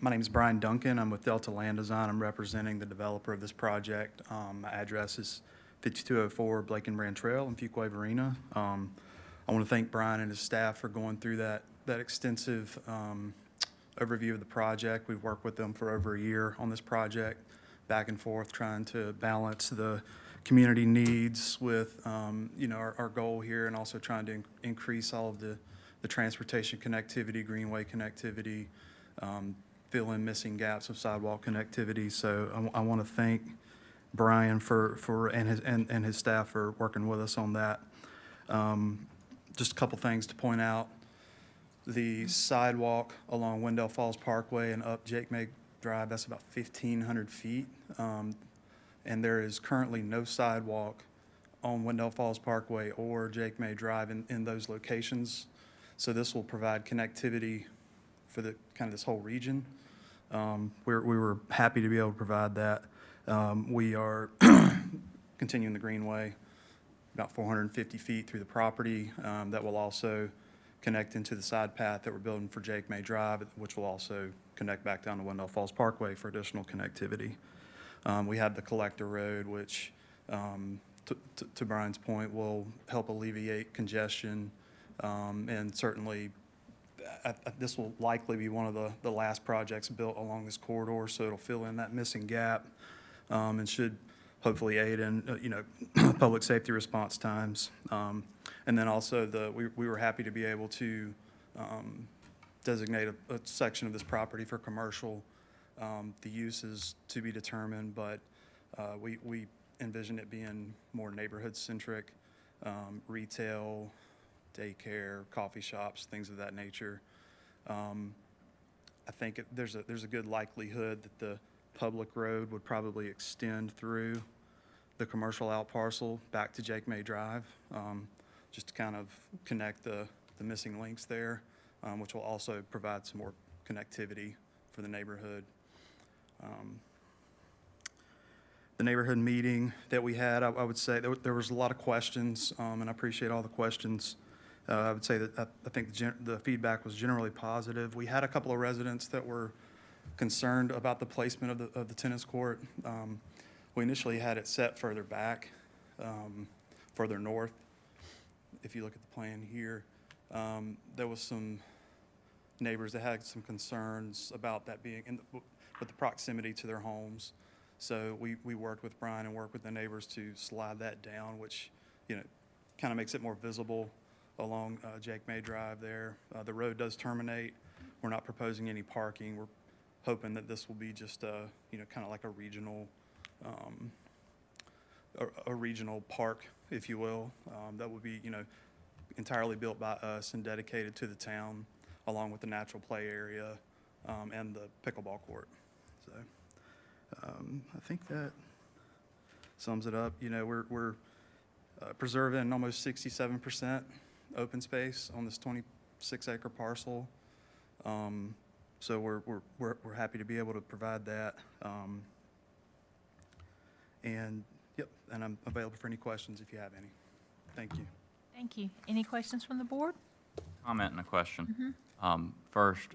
My name is Brian Duncan. I'm with Delta Land Design. I'm representing the developer of this project. My address is 5204 Blake and Brand Trail in Fuquay Varina. I want to thank Brian and his staff for going through that extensive overview of the project. We've worked with them for over a year on this project, back and forth, trying to balance the community needs with, our goal here, and also trying to increase all of the transportation connectivity, greenway connectivity, fill in missing gaps of sidewalk connectivity. So I want to thank Brian and his staff for working with us on that. Just a couple things to point out. The sidewalk along Wendell Falls Parkway and up Jake May Drive, that's about 1,500 feet. And there is currently no sidewalk on Wendell Falls Parkway or Jake May Drive in those locations. So this will provide connectivity for the kind of this whole region. We were happy to be able to provide that. We are continuing the greenway about 450 feet through the property. That will also connect into the side path that we're building for Jake May Drive, which will also connect back down to Wendell Falls Parkway for additional connectivity. We have the collector road, which, to Brian's point, will help alleviate congestion, and certainly this will likely be one of the last projects built along this corridor, so it'll fill in that missing gap, and should hopefully aid in, public safety response times. And then also we were happy to be able to designate a section of this property for commercial. The use is to be determined, but we envision it being more neighborhood-centric, retail, daycare, coffee shops, things of that nature. I think there's a good likelihood that the public road would probably extend through the commercial out parcel back to Jake May Drive, just to kind of connect the missing links there, which will also provide some more connectivity for the neighborhood. The neighborhood meeting that we had, I would say there was a lot of questions, and I appreciate all the questions. I would say that I think the feedback was generally positive. We had a couple of residents that were concerned about the placement of the tennis court. We initially had it set further back, further north. If you look at the plan here, there was some neighbors that had some concerns about that being with the proximity to their homes. So we worked with Brian and worked with the neighbors to slide that down, which, kind of makes it more visible along Jake May Drive there. The road does terminate. We're not proposing any parking. We're hoping that this will be just kind of like a regional park, if you will, that would be, entirely built by us and dedicated to the town, along with the natural play area and the pickleball court. So I think that sums it up. We're preserving almost 67% open space on this 26-acre parcel. So we're happy to be able to provide that. And I'm available for any questions if you have any. Thank you. Thank you. Any questions from the board? Comment and a question. First,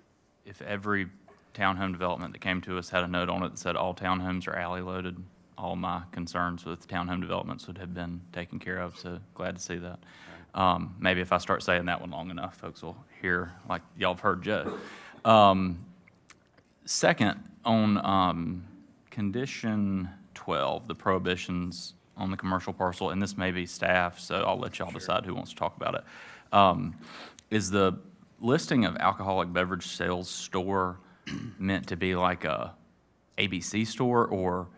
if every townhome development that came to us had a note on it that said all townhomes are alley loaded, all my concerns with townhome developments would have been taken care of, so glad to see that. Maybe if I start saying that one long enough, folks will hear like y'all have heard Joe. Second, on condition 12, the prohibitions on the commercial parcel, and this may be staff, so I'll let y'all decide who wants to talk about it. Is the listing of alcoholic beverage sales store meant to be like a ABC store or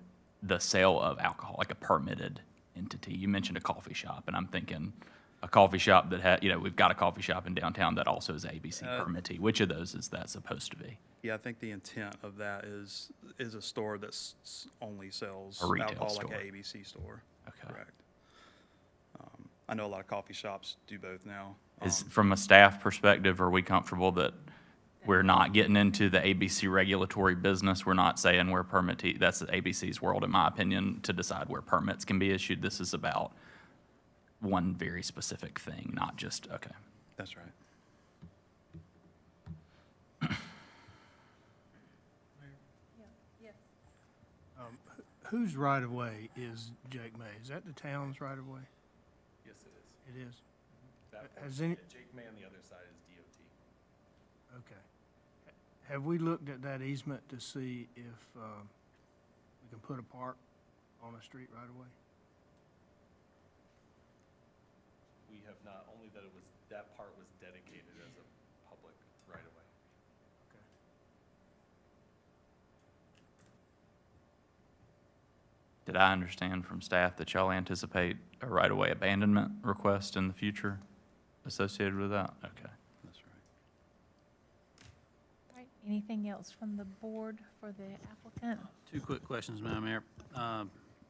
the sale of alcohol, like a permitted entity? You mentioned a coffee shop, and I'm thinking a coffee shop that had, we've got a coffee shop in downtown that also is ABC permittee. Which of those is that supposed to be? Yeah, I think the intent of that is a store that only sells A retail alcohol, store. like an ABC store. Okay. Correct. I know a lot of coffee shops do both now. From a staff perspective, are we comfortable that We're not getting into the ABC regulatory business. We're not saying where that's the ABC's world, in my opinion, to decide where permits can be issued. This is about one very specific thing, not just, okay. That's right. Whose right-of-way is Jake May? Is that the town's right-of-way? Yes, it is. It is? That Has portion, any- Jake May on the other side is DOT. Okay. Have we looked at that easement to see if we can put a park on a street right-of-way? We have not, only that that part was dedicated as a public right-of-way. Okay. Did I understand from staff that y'all anticipate a right-of-way abandonment request in the future associated with that? Okay. That's right. All right, anything else from the board for the applicant? Two quick questions, Madam Mayor.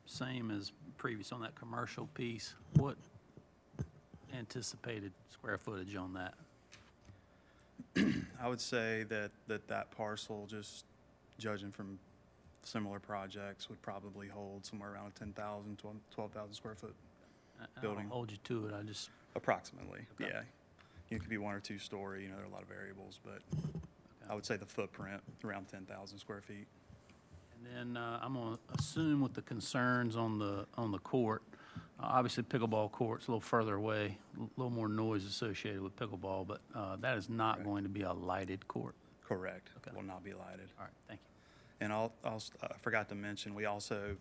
Same as previous on that commercial piece. What anticipated square footage on that? I would say that parcel, just judging from similar projects, would probably hold somewhere around a 10,000, 12,000 square foot I building. don't hold you to it, I just, Approximately, Okay. yeah. It could be 1 or 2 story, there are a lot of variables, but I would say the footprint, around 10,000 square feet. and then I'm gonna assume with the concerns on the court, obviously pickleball court's a little further away, a little more noise associated with pickleball, but that is not Right. going to be a lighted court. Correct. Okay. Will not be lighted. All right, thank you. And I forgot to mention, we also,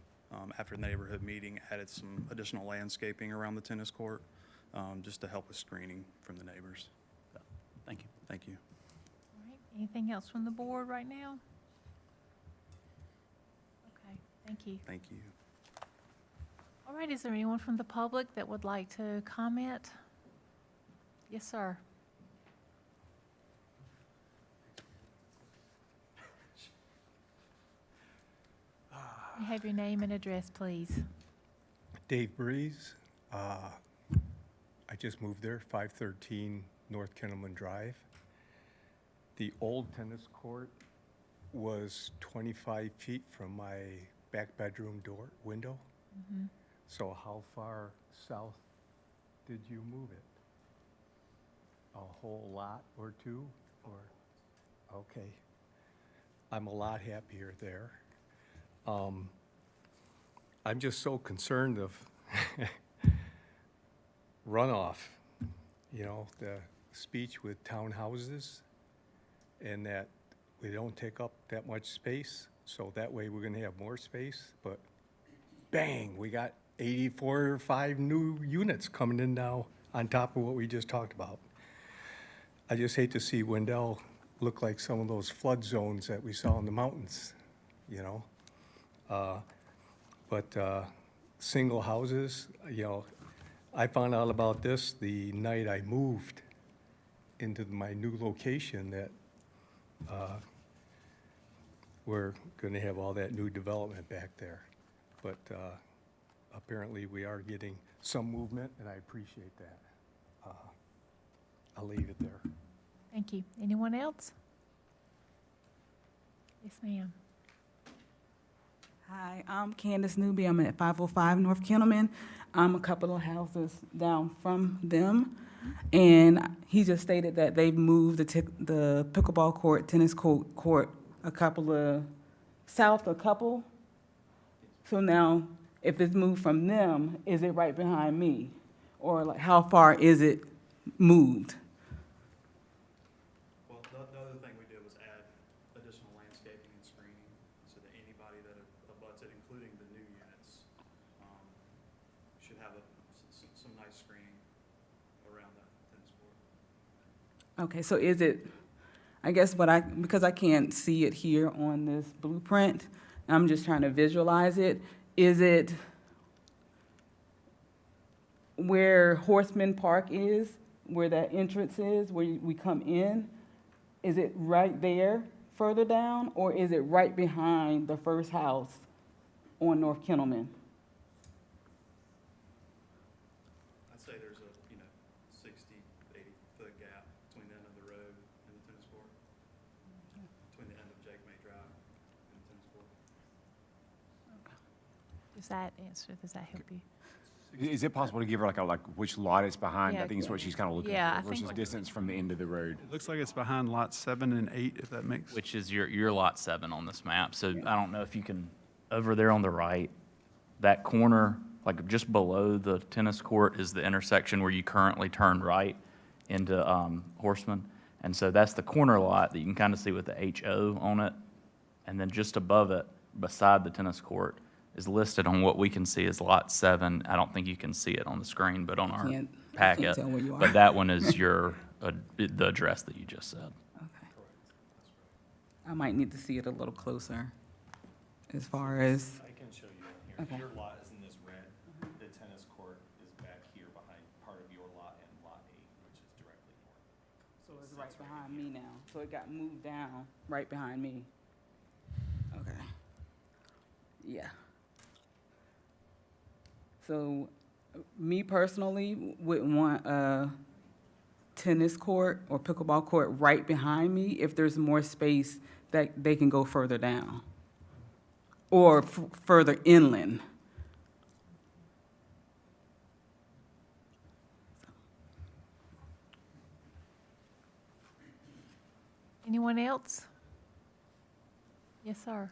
after the neighborhood meeting, added some additional landscaping around the tennis court, just to help with screening from the neighbors. Thank you. Thank you. All right, anything else from the board right now? Okay, thank you. Thank you. All right, is there anyone from the public that would like to comment? Yes, sir. You have your name and address, please. Dave Breeze. I just moved there, 513 North Kenneman Drive. The old tennis court was 25 feet from my back bedroom door window. Mhm. So how far south did you move it? A whole lot or two, or, okay. I'm a lot happier there. I'm just so concerned of runoff, the speech with townhouses, and that we don't take up that much space, so that way we're gonna have more space, but bang, we got 84 or 5 new units coming in now on top of what we just talked about. I just hate to see Wendell look like some of those flood zones that we saw in the mountains, But single houses, I found out about this the night I moved into my new location, that we're going to have all that new development back there. But apparently, we are getting some movement, and I appreciate that. I'll leave it there. Thank you. Anyone else? Yes, ma'am. Hi, I'm Candace Newby. I'm at 505 North Kenneman. I'm a couple of houses down from them. And he just stated that they've moved the pickleball court, tennis court, a couple. So now, if it's moved from them, is it right behind me? Or like, how far is it moved? Well, the other thing we did was add additional landscaping and screening, so that anybody that abuts it, including the new units, should have some nice screening around that tennis court. Okay, so is it, I guess because I can't see it here on this blueprint, I'm just trying to visualize it. Is it where Horseman Park is, where that entrance is, where we come in? Is it right there further down, or is it right behind the first house on North Kenneman? I'd say there's a, 60, 80-foot gap between the end of the road and the tennis court. Does that help you? Is it possible to give her like which lot it's behind? I Yeah. think it's what she's kind of looking Yeah, I for think versus distance from the end of the road. It looks like it's behind lots 7 and 8, if that makes. Which is your lot 7 on this map. So I don't know if you can, over there on the right, that corner, like just below the tennis court is the intersection where you currently turn right into Horseman. And so that's the corner lot that you can kind of see with the HO on it. And then just above it, beside the tennis court, is listed on what we can see as lot 7. I don't think you can see it on the screen, but on our I can't packet. tell where you are. But that one is the address that you just said. Okay. I might need to see it a little closer as far as, I can show you in Okay. here. Your lot is in this red. The tennis court is back here behind part of your lot and lot 8, which is directly north. so it's right behind me now. So it got moved down right behind me. Okay. Yeah. So me personally wouldn't want a tennis court or pickleball court right behind me if there's more space that they can go further down or further inland. Anyone else? Yes, sir.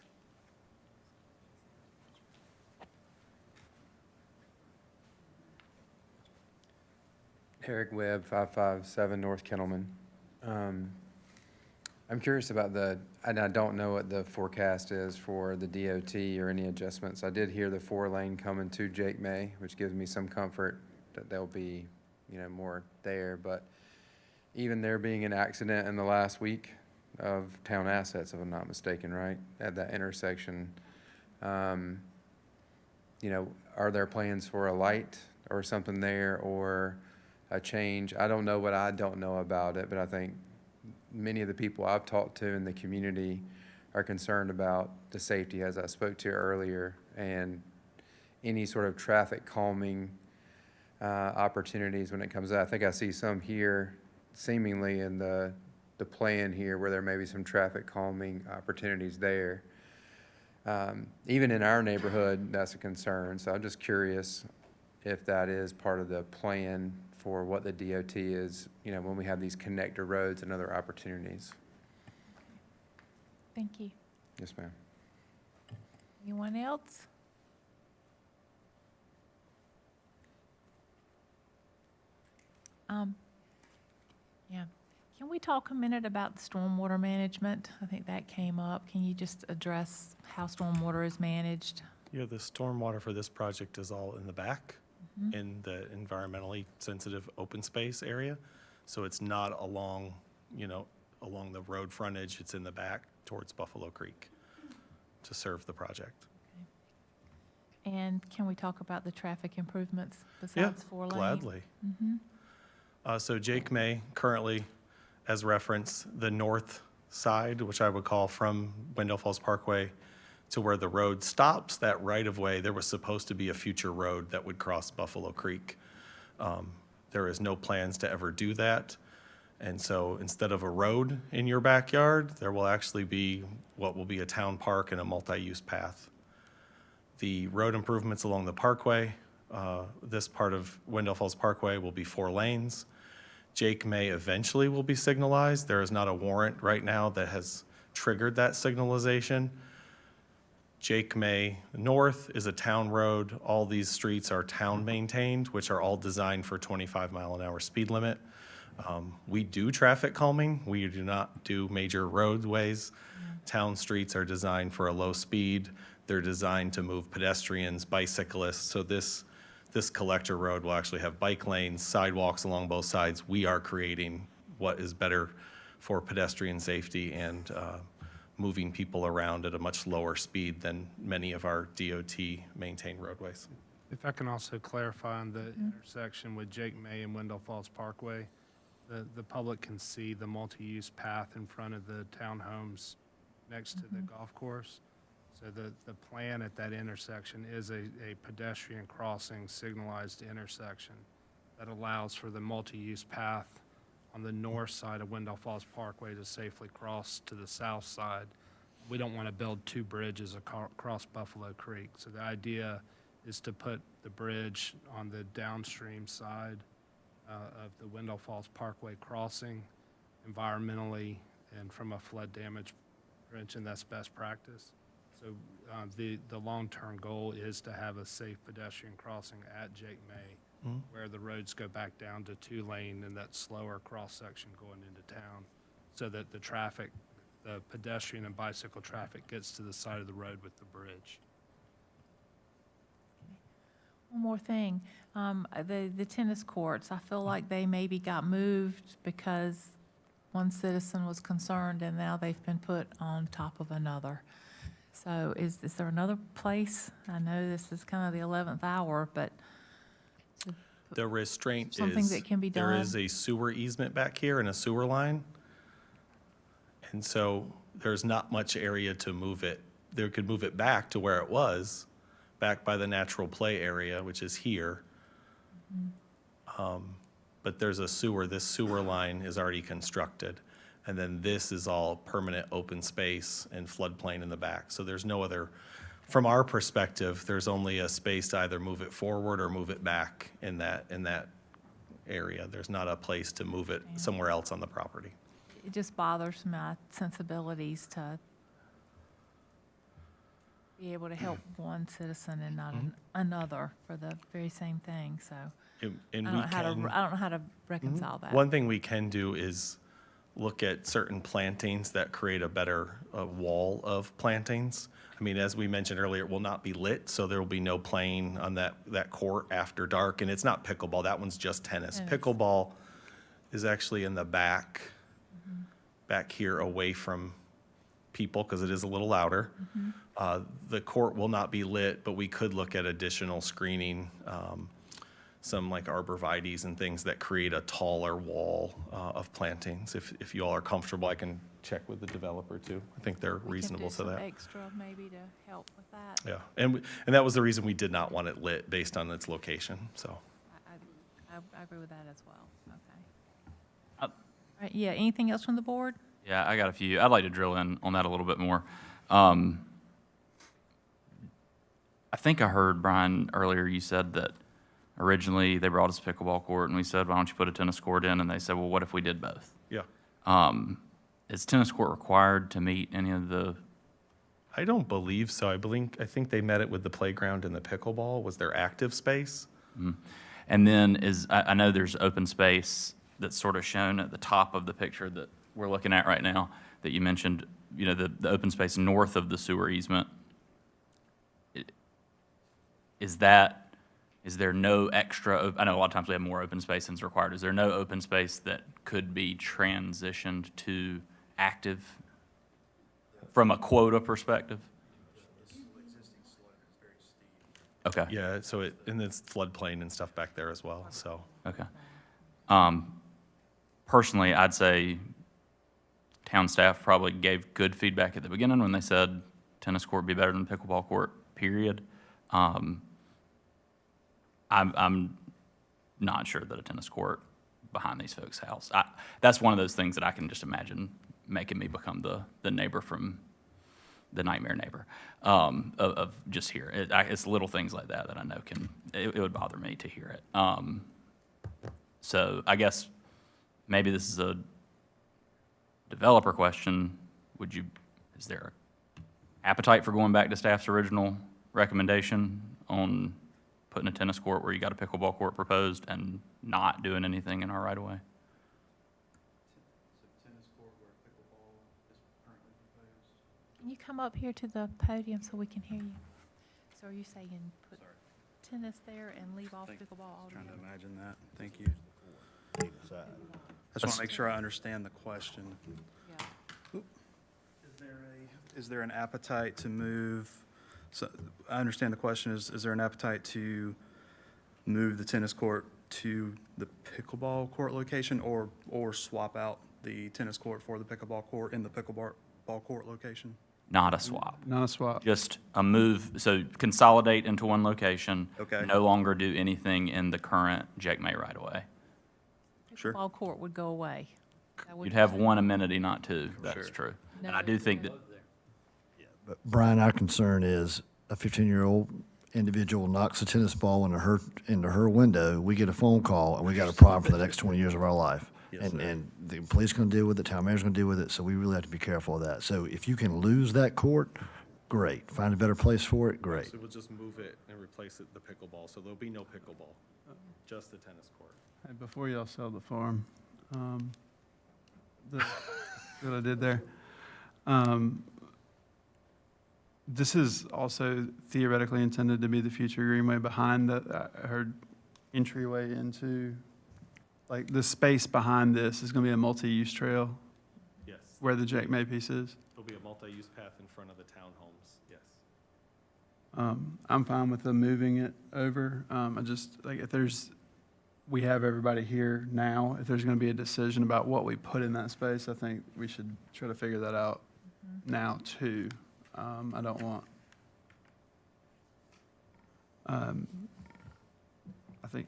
Eric Webb, 557 North Kennelman. I'm curious about and I don't know what the forecast is for the DOT or any adjustments. I did hear the 4-lane coming to Jake May, which gives me some comfort that there'll be, more there. But even there being an accident in the last week of town assets, if I'm not mistaken, right, at that intersection, are there plans for a light or something there or a change? I don't know what I don't know about it, but I think many of the people I've talked to in the community are concerned about the safety, as I spoke to earlier, and any sort of traffic calming opportunities when it comes out. I think I see some here seemingly in the plan here where there may be some traffic calming opportunities there. Even in our neighborhood, that's a concern. So I'm just curious if that is part of the plan for what the DOT is, when we have these connector roads and other opportunities. Thank you. Yes, ma'am. Anyone else? Yeah. Can we talk a minute about the stormwater management? I think that came up. Can you just address how stormwater is managed? Yeah, the stormwater for this project is all in the back, in the environmentally sensitive open space area. So it's not along, along the road frontage. It's in the back towards Buffalo Creek to serve the project. And can we talk about the traffic improvements besides 4-lane? Gladly. So Jake May, currently, as reference, the north side, which I would call from Wendell Falls Parkway to where the road stops, that right-of-way, there was supposed to be a future road that would cross Buffalo Creek. There is no plans to ever do that. And so instead of a road in your backyard, there will actually be what will be a town park and a multi-use path. The road improvements along the parkway, this part of Wendell Falls Parkway will be 4 lanes. Jake May eventually will be signalized. There is not a warrant right now that has triggered that signalization. Jake May North is a town road. All these streets are town maintained, which are all designed for 25-mile-an-hour speed limit. We do traffic calming. We do not do major roadways. Town streets are designed for a low speed. They're designed to move pedestrians, bicyclists. So this collector road will actually have bike lanes, sidewalks along both sides. We are creating what is better for pedestrian safety and moving people around at a much lower speed than many of our DOT-maintained roadways. If I can also clarify on the intersection with Jake May and Wendell Falls Parkway, the public can see the multi-use path in front of the townhomes next to the golf course. So the plan at that intersection is a pedestrian crossing signalized intersection that allows for the multi-use path on the north side of Wendell Falls Parkway to safely cross to the south side. We don't want to build 2 bridges across Buffalo Creek. So the idea is to put the bridge on the downstream side of the Wendell Falls Parkway crossing environmentally and from a flood damage prevention, that's best practice. So the long-term goal is to have a safe pedestrian crossing at Jake May, where the roads go back down to 2-lane and that slower cross-section going into town, so that the traffic, the pedestrian and bicycle traffic gets to the side of the road with the bridge. One more thing, the tennis courts, I feel like they maybe got moved because one citizen was concerned and now they've been put on top of another. So is there another place? I know this is kind of the 11th hour, but The restraint something is, that can be there done? is a sewer easement back here and a sewer line. And so there's not much area to move it. They could move it back to where it was, back by the natural play area, which is here. But there's a sewer, this sewer line is already constructed. And then this is all permanent open space and floodplain in the back. So there's no other, from our perspective, there's only a space to either move it forward or move it back in that area. There's not a place to move it somewhere else on the property. It just bothers my sensibilities to be able to help one citizen and not another for the very same thing, so. And I we don't know how to reconcile that. One thing we can do is look at certain plantings that create a better wall of plantings. I mean, as we mentioned earlier, it will not be lit, so there will be no playing on that court after dark. And it's not pickleball, that one's just tennis. Pickleball is actually in the back, back here away from people, because it is a little louder. The court will not be lit, but we could look at additional screening, some like arborvitaes and things that create a taller wall of plantings. If you all are comfortable, I can check with the developer too. I think they're reasonable to We that. can do some extra maybe to help with that. Yeah, and that was the reason we did not want it lit, based on its location, so. I agree with that as well, okay. Uh, Right, yeah, anything else from the board? Yeah, I got a few. I'd like to drill in on that a little bit more. I think I heard, Brian, earlier you said that originally they brought us a pickleball court and we said, why don't you put a tennis court in? And they said, well, what if we did both? Yeah. Is tennis court required to meet any of the, I don't believe so. I think they met it with the playground and the pickleball was their active space. and then I know there's open space that's sort of shown at the top of the picture that we're looking at right now that you mentioned, you know, the open space north of the sewer easement. Is there no extra, I know a lot of times we have more open space than is required. Is there no open space that could be transitioned to active from a quota perspective? Okay. Yeah, so and it's floodplain and stuff back there as well, so. Okay. Personally, I'd say town staff probably gave good feedback at the beginning when they said tennis court would be better than pickleball court, period. I'm not sure that a tennis court behind these folks' house. That's one of those things that I can just imagine making me become the neighbor from the nightmare neighbor of just here. It's little things like that I know it would bother me to hear it. So I guess maybe this is a developer question. Is there appetite for going back to staff's original recommendation on putting a tennis court where you got a pickleball court proposed and not doing anything in our right of way? Can you come up here to the podium so we can hear you? So are you saying put tennis there and leave off pickleball altogether? Trying to imagine that. Thank you. I just want to make sure I understand the question. Yeah. Is there an appetite to move, so I understand the question is there an appetite to move the tennis court to the pickleball court location or swap out the tennis court for the pickleball court in the pickleball court location? Not a swap. Not a swap. Just a move, so consolidate into one location. Okay. No longer do anything in the current Jake May right of way. Sure. Pickleball court would go away. That would You'd be have it. one amenity, not two. That's Sure. true. No, And I do think that, But Brian, our concern is a 15-year-old individual knocks a tennis ball into her window, we get a phone call, and we got a problem for the next 20 years of our life. Yes, sir. And the police gonna deal with it, town manager's gonna deal with it, so we really have to be careful of that. So if you can lose that court, great. Find a better place for it, great. So we'll just move it and replace it with the pickleball, so there'll be no pickleball, just the tennis court. Hey, before y'all sell the farm, the, what I did there, this is also theoretically intended to be the future greenway behind the, I heard entryway into, like, the space behind this is gonna be a multi-use trail Yes. where the Jake May piece is. There'll be a multi-use path in front of the townhomes, yes. I'm fine with them moving it over. I just, like, if there's, we have everybody here now, if there's gonna be a decision about what we put in that space, I think we should try to figure that out now too. I don't want, I think,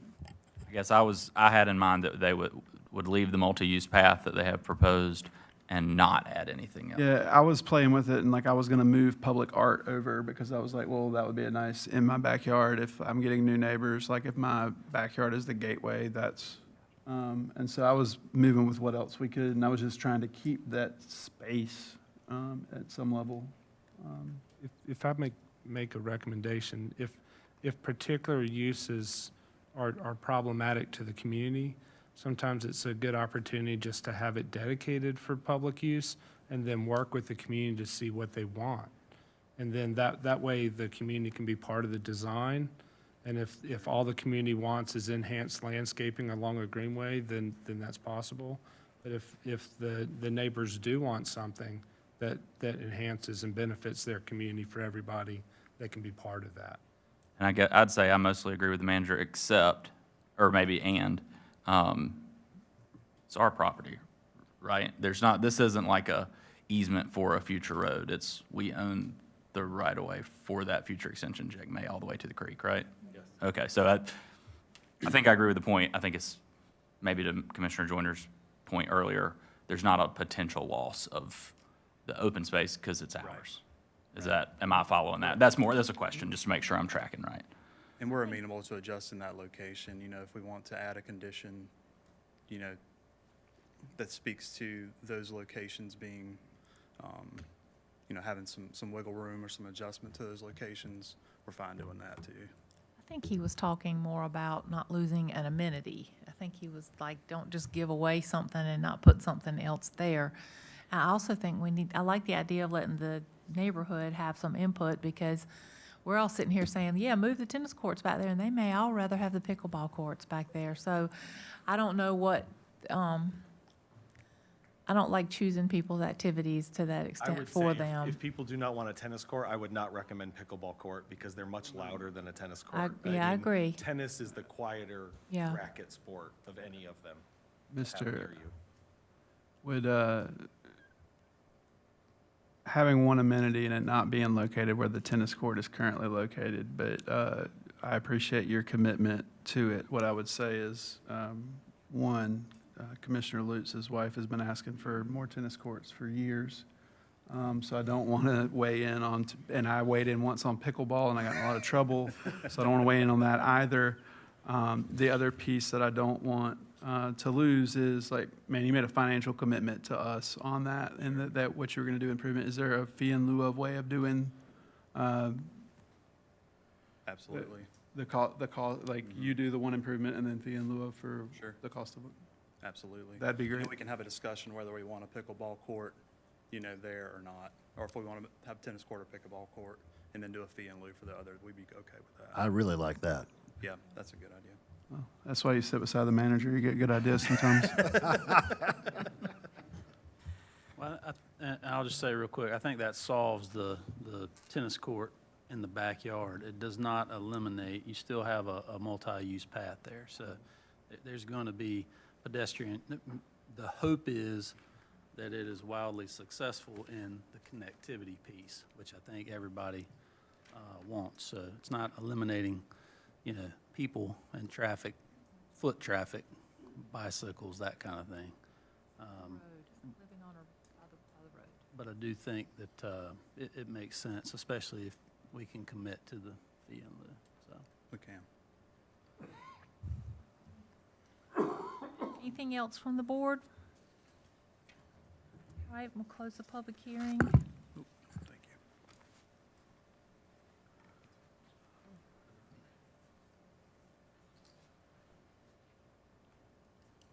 I guess I had in mind that they would leave the multi-use path that they have proposed and not add anything else. yeah, I was playing with it and like I was gonna move public art over because I was like, well, that would be a nice, in my backyard, if I'm getting new neighbors, like if my backyard is the gateway, that's, and so I was moving with what else we could, and I was just trying to keep that space, at some level. If I make a recommendation, if particular uses are problematic to the community, sometimes it's a good opportunity just to have it dedicated for public use and then work with the community to see what they want. And then that way the community can be part of the design. And if all the community wants is enhanced landscaping along a greenway, then that's possible. But if the neighbors do want something that enhances and benefits their community for everybody, they can be part of that. And I'd say I mostly agree with the manager, except, or maybe it's our property, right? This isn't like a easement for a future road. We own the right of way for that future extension, Jake May, all the way to the creek, right? Yes. Okay, so I think I agree with the point. I think it's maybe to Commissioner Joyner's point earlier, there's not a potential loss of the open space because it's ours. Am I following that? That's a question, just to make sure I'm tracking right. And we're amenable to adjusting that location, if we want to add a condition, that speaks to those locations being, having some wiggle room or some adjustment to those locations, we're fine doing that too. I think he was talking more about not losing an amenity. I think he was like, don't just give away something and not put something else there. I also think I like the idea of letting the neighborhood have some input, because we're all sitting here saying, yeah, move the tennis courts back there, and they may all rather have the pickleball courts back there. So I don't know what, I don't like choosing people's activities to that I extent would for say them. if people do not want a tennis court, I would not recommend pickleball court because they're much louder than a tennis court. I mean, agree. Tennis is the quieter Yeah. racket sport of any of them. How Mr. dare you. Would, having one amenity and it not being located where the tennis court is currently located, but I appreciate your commitment to it. What I would say is, one, Commissioner Lutz's wife has been asking for more tennis courts for years. So I don't want to weigh in on, and I weighed in once on pickleball and I got in a lot of trouble, so I don't want to weigh in on that either. The other piece that I don't want to lose is, like, man, you made a financial commitment to us on that, and that what you're going to do improvement. Is there a fee in lieu of way of doing Absolutely. the cost, like you do the one improvement and then fee in lieu of for Sure. the cost of it? Absolutely. That'd be great. We can have a discussion whether we want a pickleball court, there or not, or if we want to have tennis court or pickleball court, and then do a fee in lieu for the other, we'd be okay with that. I really like that. Yeah, that's a good idea. Well, that's why you sit beside the manager. You get good ideas sometimes. Well, and I'll just say real quick, I think that solves the tennis court in the backyard. It does not eliminate, you still have a multi-use path there. So there's going to be pedestrian, the hope is that it is wildly successful in the connectivity piece, which I think everybody wants. So it's not eliminating, people and traffic, foot traffic, bicycles, that kind of thing. But I do think that it makes sense, especially if we can commit to the fee in lieu, so. We can. Anything else from the board? All right, we'll close the public hearing. Thank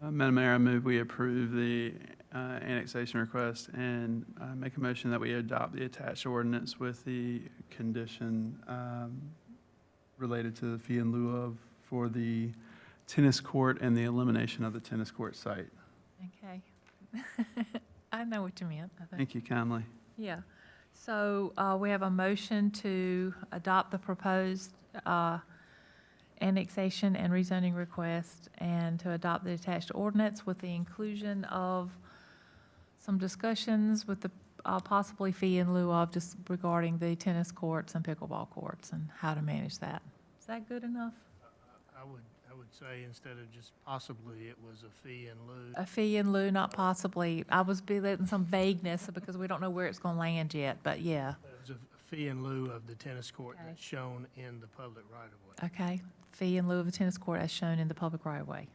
you. Madam Mayor, I move we approve the annexation request and make a motion that we adopt the attached ordinance with the condition related to the fee in lieu of for the tennis court and the elimination of the tennis court site. Okay. I know what you meant, I think. Thank you kindly. Yeah. So we have a motion to adopt the proposed annexation and rezoning request and to adopt the attached ordinance with the inclusion of some discussions with the possibly fee in lieu of just regarding the tennis courts and pickleball courts and how to manage that. Is that good enough? I would say instead of just possibly, it was a fee in lieu. A fee in lieu, not possibly. I was letting some vagueness because we don't know where it's going to land yet, but yeah. It was a fee in lieu of the tennis court Okay. that's shown in the public right-of-way. Okay, fee in lieu of a tennis court as shown in the public right-of-way.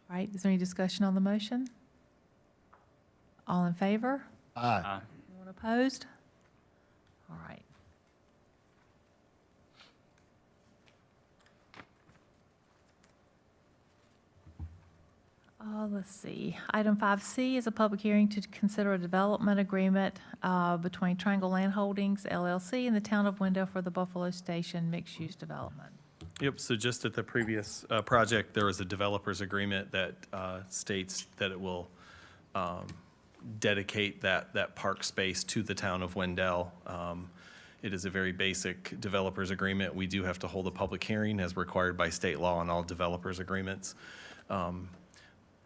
All right, is there any discussion on the motion? All in favor? Aye. Anyone opposed? All right. Let's see. Item 5C is a public hearing to consider a development agreement between Triangle Land Holdings LLC and the town of Wendell for the Buffalo Station mixed-use development. Yep, so just at the previous project, there was a developer's agreement that states that it will dedicate that park space to the town of Wendell. It is a very basic developer's agreement. We do have to hold a public hearing as required by state law on all developer's agreements.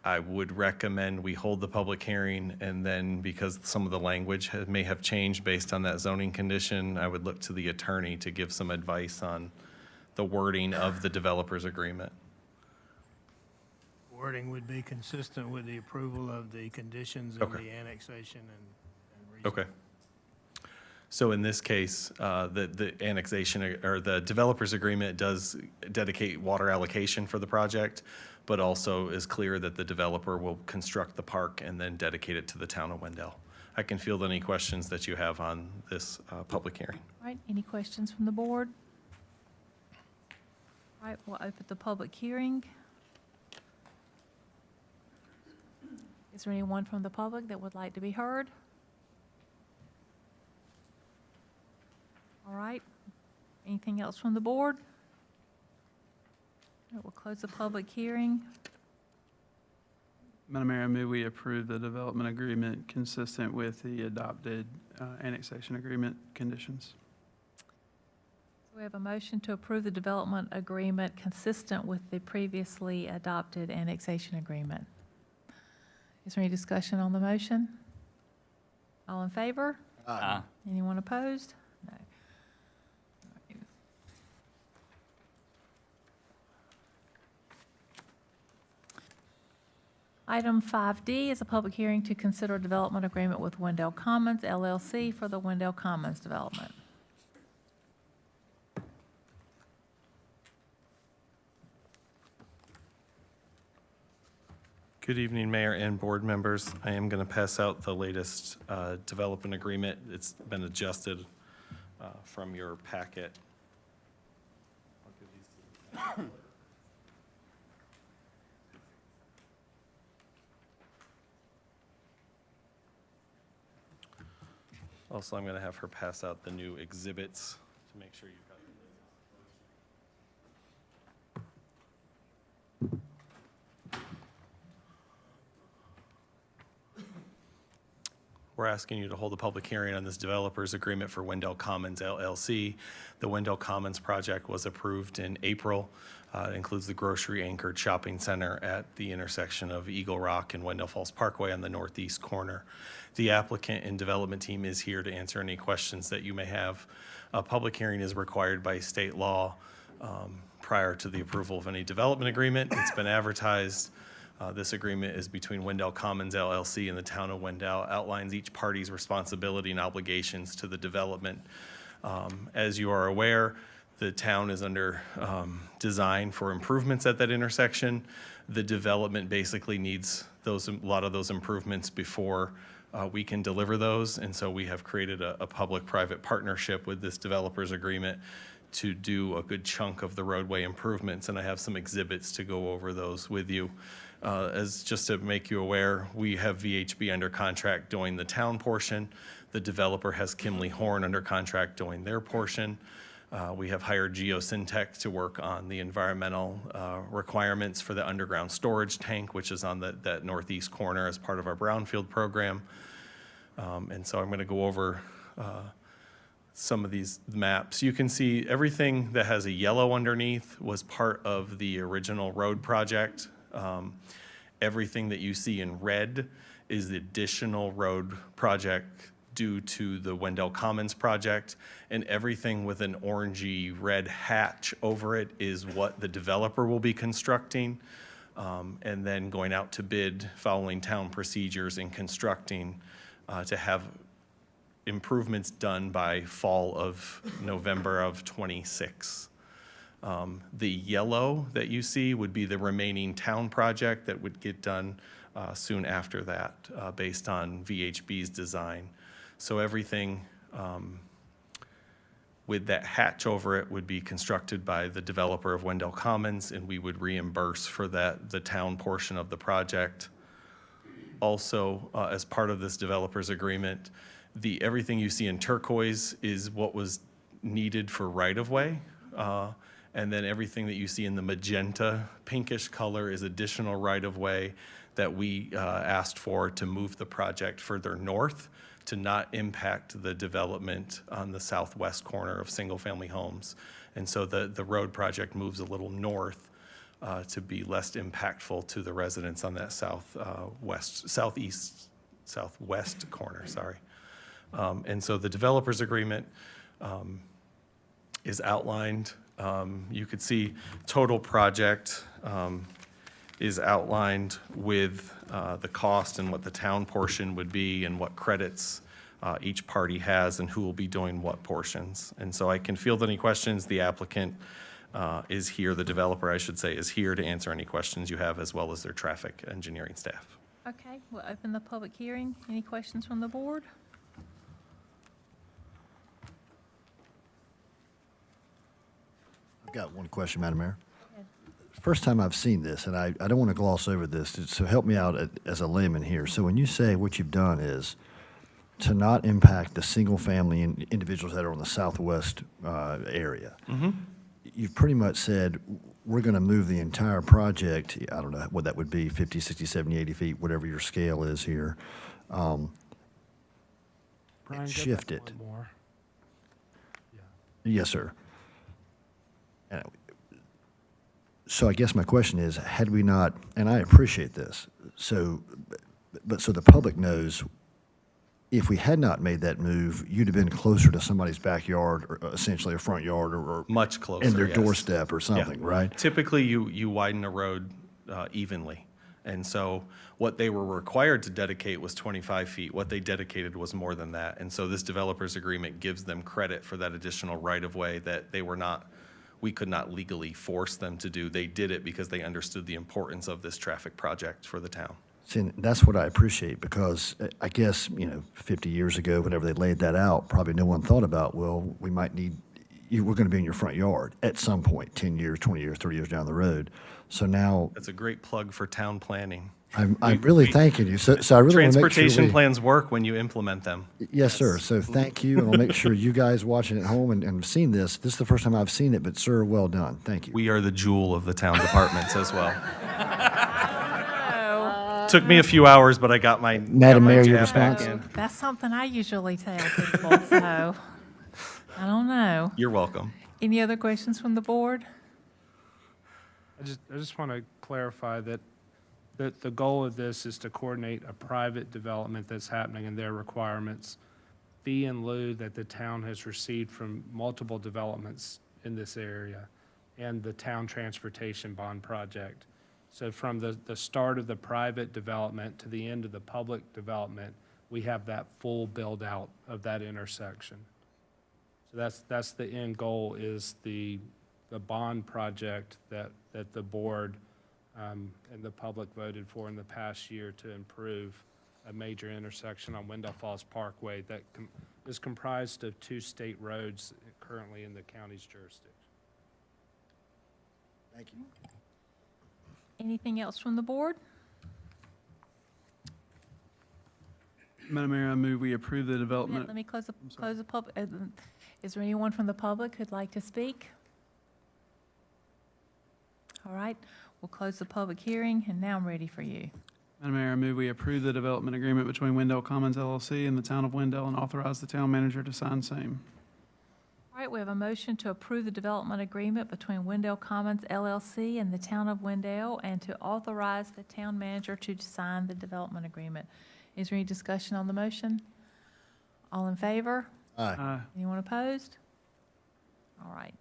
I would recommend we hold the public hearing, and then because some of the language may have changed based on that zoning condition, I would look to the attorney to give some advice on the wording of the developer's agreement. Wording would be consistent with the approval of the conditions of Okay. the annexation and Okay. So in this case, the annexation or the developer's agreement does dedicate water allocation for the project, but also is clear that the developer will construct the park and then dedicate it to the town of Wendell. I can field any questions that you have on this public hearing. All right, any questions from the board? All right, we'll open the public hearing. Is there anyone from the public that would like to be heard? All right, anything else from the board? All right, we'll close the public hearing. Madam Mayor, I move we approve the development agreement consistent with the adopted annexation agreement conditions. So we have a motion to approve the development agreement consistent with the previously adopted annexation agreement. Is there any discussion on the motion? All in favor? Aye. Anyone opposed? No. All right. Item 5D is a public hearing to consider a development agreement with Wendell Commons LLC for the Wendell Commons development. Good evening, Mayor and board members. I am going to pass out the latest development agreement. It's been adjusted from your packet. I'll give these to Also, I'm going to have her pass out the new exhibits to make sure you've got them. We're asking you to hold a public hearing on this developer's agreement for Wendell Commons LLC. The Wendell Commons project was approved in April. It includes the grocery-anchored shopping center at the intersection of Eagle Rock and Wendell Falls Parkway on the northeast corner. The applicant and development team is here to answer any questions that you may have. A public hearing is required by state law prior to the approval of any development agreement. It's been advertised. This agreement is between Wendell Commons LLC and the town of Wendell, outlines each party's responsibility and obligations to the development As you are aware, the town is under design for improvements at that intersection. The development basically needs a lot of those improvements before we can deliver those. And so we have created a public-private partnership with this developers agreement to do a good chunk of the roadway improvements. And I have some exhibits to go over those with you. As just to make you aware, we have VHB under contract doing the town portion. The developer has Kimley Horn under contract doing their portion. We have hired Geosyntec to work on the environmental requirements for the underground storage tank, which is on that northeast corner as part of our brownfield program. And so I'm going to go over some of these maps. You can see everything that has a yellow underneath was part of the original road project. Everything that you see in red is the additional road project due to the Wendell Commons project, and everything with an orangey red hatch over it is what the developer will be constructing, and then going out to bid, following town procedures and constructing to have improvements done by fall of November of '26. The yellow that you see would be the remaining town project that would get done soon after that, based on VHB's design. So everything with that hatch over it would be constructed by the developer of Wendell Commons, and we would reimburse for that, the town portion of the project. Also, as part of this developer's agreement, everything you see in turquoise is what was needed for right-of-way. And then everything that you see in the magenta pinkish color is additional right-of-way that we asked for to move the project further north to not impact the development on the southwest corner of single-family homes. And so the road project moves a little north to be less impactful to the residents on that southwest corner, sorry. And so the developer's agreement is outlined. You could see total project is outlined with the cost and what the town portion would be and what credits each party has and who will be doing what portions. And so I can field any questions. The applicant is here, the developer, I should say, is here to answer any questions you have, as well as their traffic engineering staff. Okay, we'll open the public hearing. Any questions from the board? I've got one question, Madam Mayor. First time I've seen this, and I don't want to gloss over this, so help me out as a layman here. So when you say what you've done is to not impact the single-family individuals that are on the southwest area, you've pretty much said, we're going to move the entire project, I don't know what that would be, 50, 60, 70, 80 feet, whatever your scale is here, Brian, shift go it. back one more. Yes, sir. So I guess my question is, had we not, and I appreciate this, so the public knows, if we had not made that move, you'd have been closer to somebody's backyard, or essentially a front yard, or Much closer, in their yes. doorstep or something, Yeah. right? Typically, you widen a road evenly. And so what they were required to dedicate was 25 feet. What they dedicated was more than that. And so this developer's agreement gives them credit for that additional right-of-way that we could not legally force them to do. They did it because they understood the importance of this traffic project for the town. See, and that's what I appreciate, because I guess, 50 years ago, whenever they laid that out, probably no one thought about, well, we might need, we're going to be in your front yard at some point, 10 years, 20 years, 30 years down the road. So now, That's a great plug for town planning. I'm really thanking you. So I really want to make sure Transportation plans work when you implement them. Yes, sir. So thank you, and I'll make sure you guys watching at home and have seen this. This is the first time I've seen it, but sir, well done. Thank you. We are the jewel of the town departments as well. Took me a few hours, but I got my Madam Mayor, your jab back response? in. That's something I usually tell people, so I don't know. You're welcome. Any other questions from the board? I just want to clarify that the goal of this is to coordinate a private development that's happening and their requirements, fee in lieu that the town has received from multiple developments in this area, and the town transportation bond project. So from the start of the private development to the end of the public development, we have that full build-out of that intersection. So that's the end goal, is the bond project that the board and the public voted for in the past year to improve a major intersection on Wendell Falls Parkway that is comprised of 2 state roads currently in the county's jurisdiction. Thank you. Anything else from the board? Madam Mayor, I move we approve the Let development. me close the public. Is there anyone from the public who'd like to speak? All right, we'll close the public hearing, and now I'm ready for you. Madam Mayor, I move we approve the development agreement between Wendell Commons LLC and the town of Wendell and authorize the town manager to sign same. All right, we have a motion to approve the development agreement between Wendell Commons LLC and the town of Wendell, and to authorize the town manager to sign the development agreement. Is there any discussion on the motion? All in favor? Aye. Anyone opposed? All right.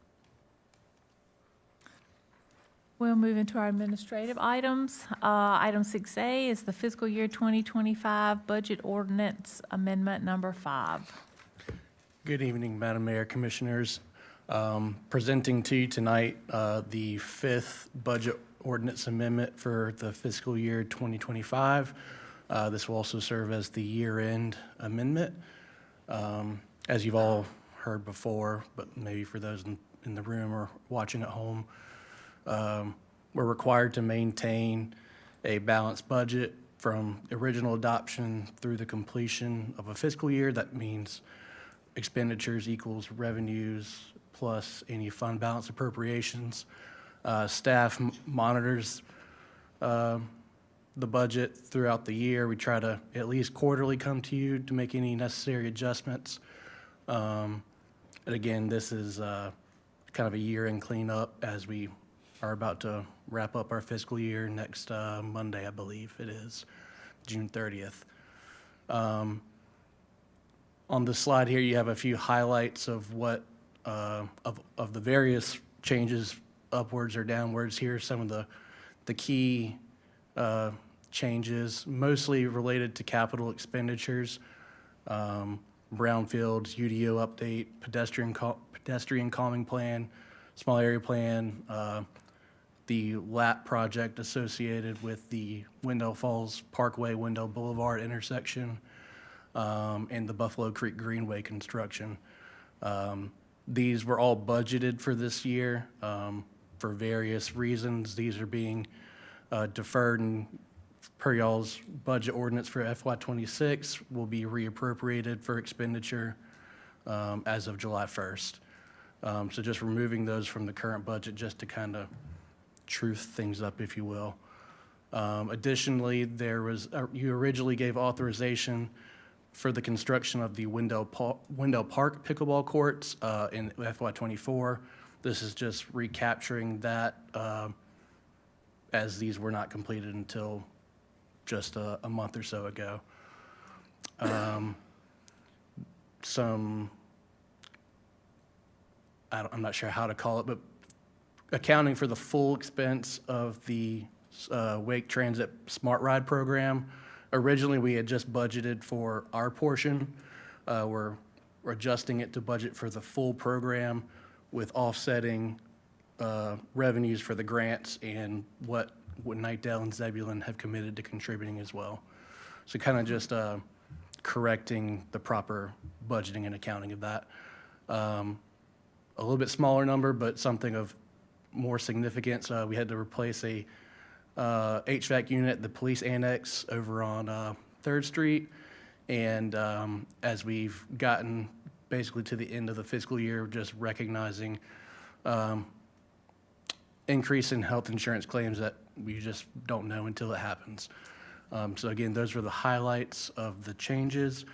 We'll move into our administrative items. Item 6A is the fiscal year 2025 budget ordinance amendment number 5. Good evening, Madam Mayor, Commissioners. Presenting to you tonight the 5th budget ordinance amendment for the fiscal year 2025. This will also serve as the year-end amendment. As you've all heard before, but maybe for those in the room or watching at home, we're required to maintain a balanced budget from original adoption through the completion of a fiscal year. That means expenditures equals revenues plus any fund balance appropriations. Staff monitors the budget throughout the year. We try to at least quarterly come to you to make any necessary adjustments. And again, this is kind of a year-end cleanup as we are about to wrap up our fiscal year next Monday, I believe it is, June 30th. On the slide here, you have a few highlights of what of the various changes, upwards or downwards. Here are some of the key changes, mostly related to capital expenditures, brownfields, UDO update, pedestrian calming plan, small area plan, the LAP project associated with the Wendell Falls Parkway, Wendell Boulevard intersection, and the Buffalo Creek Greenway construction. These were all budgeted for this year for various reasons. These are being deferred, and per y'all's budget ordinance for FY26 will be reappropriated for expenditure as of July 1st. So just removing those from the current budget just to kind of truth things up, if you will. Additionally, you originally gave authorization for the construction of the Wendell Park pickleball courts in FY24. This is just recapturing that as these were not completed until just a month or so ago. I'm not sure how to call it, but accounting for the full expense of the Wake Transit Smart Ride program. Originally, we had just budgeted for our portion. We're adjusting it to budget for the full program with offsetting revenues for the grants and what Nightdale and Zebulon have committed to contributing as well. So kind of just correcting the proper budgeting and accounting of that. A little bit smaller number, but something of more significance. We had to replace a HVAC unit at the police annex over on 3rd Street. And as we've gotten basically to the end of the fiscal year, just recognizing increase in health insurance claims that we just don't know until it happens. So again, those were the highlights of the changes.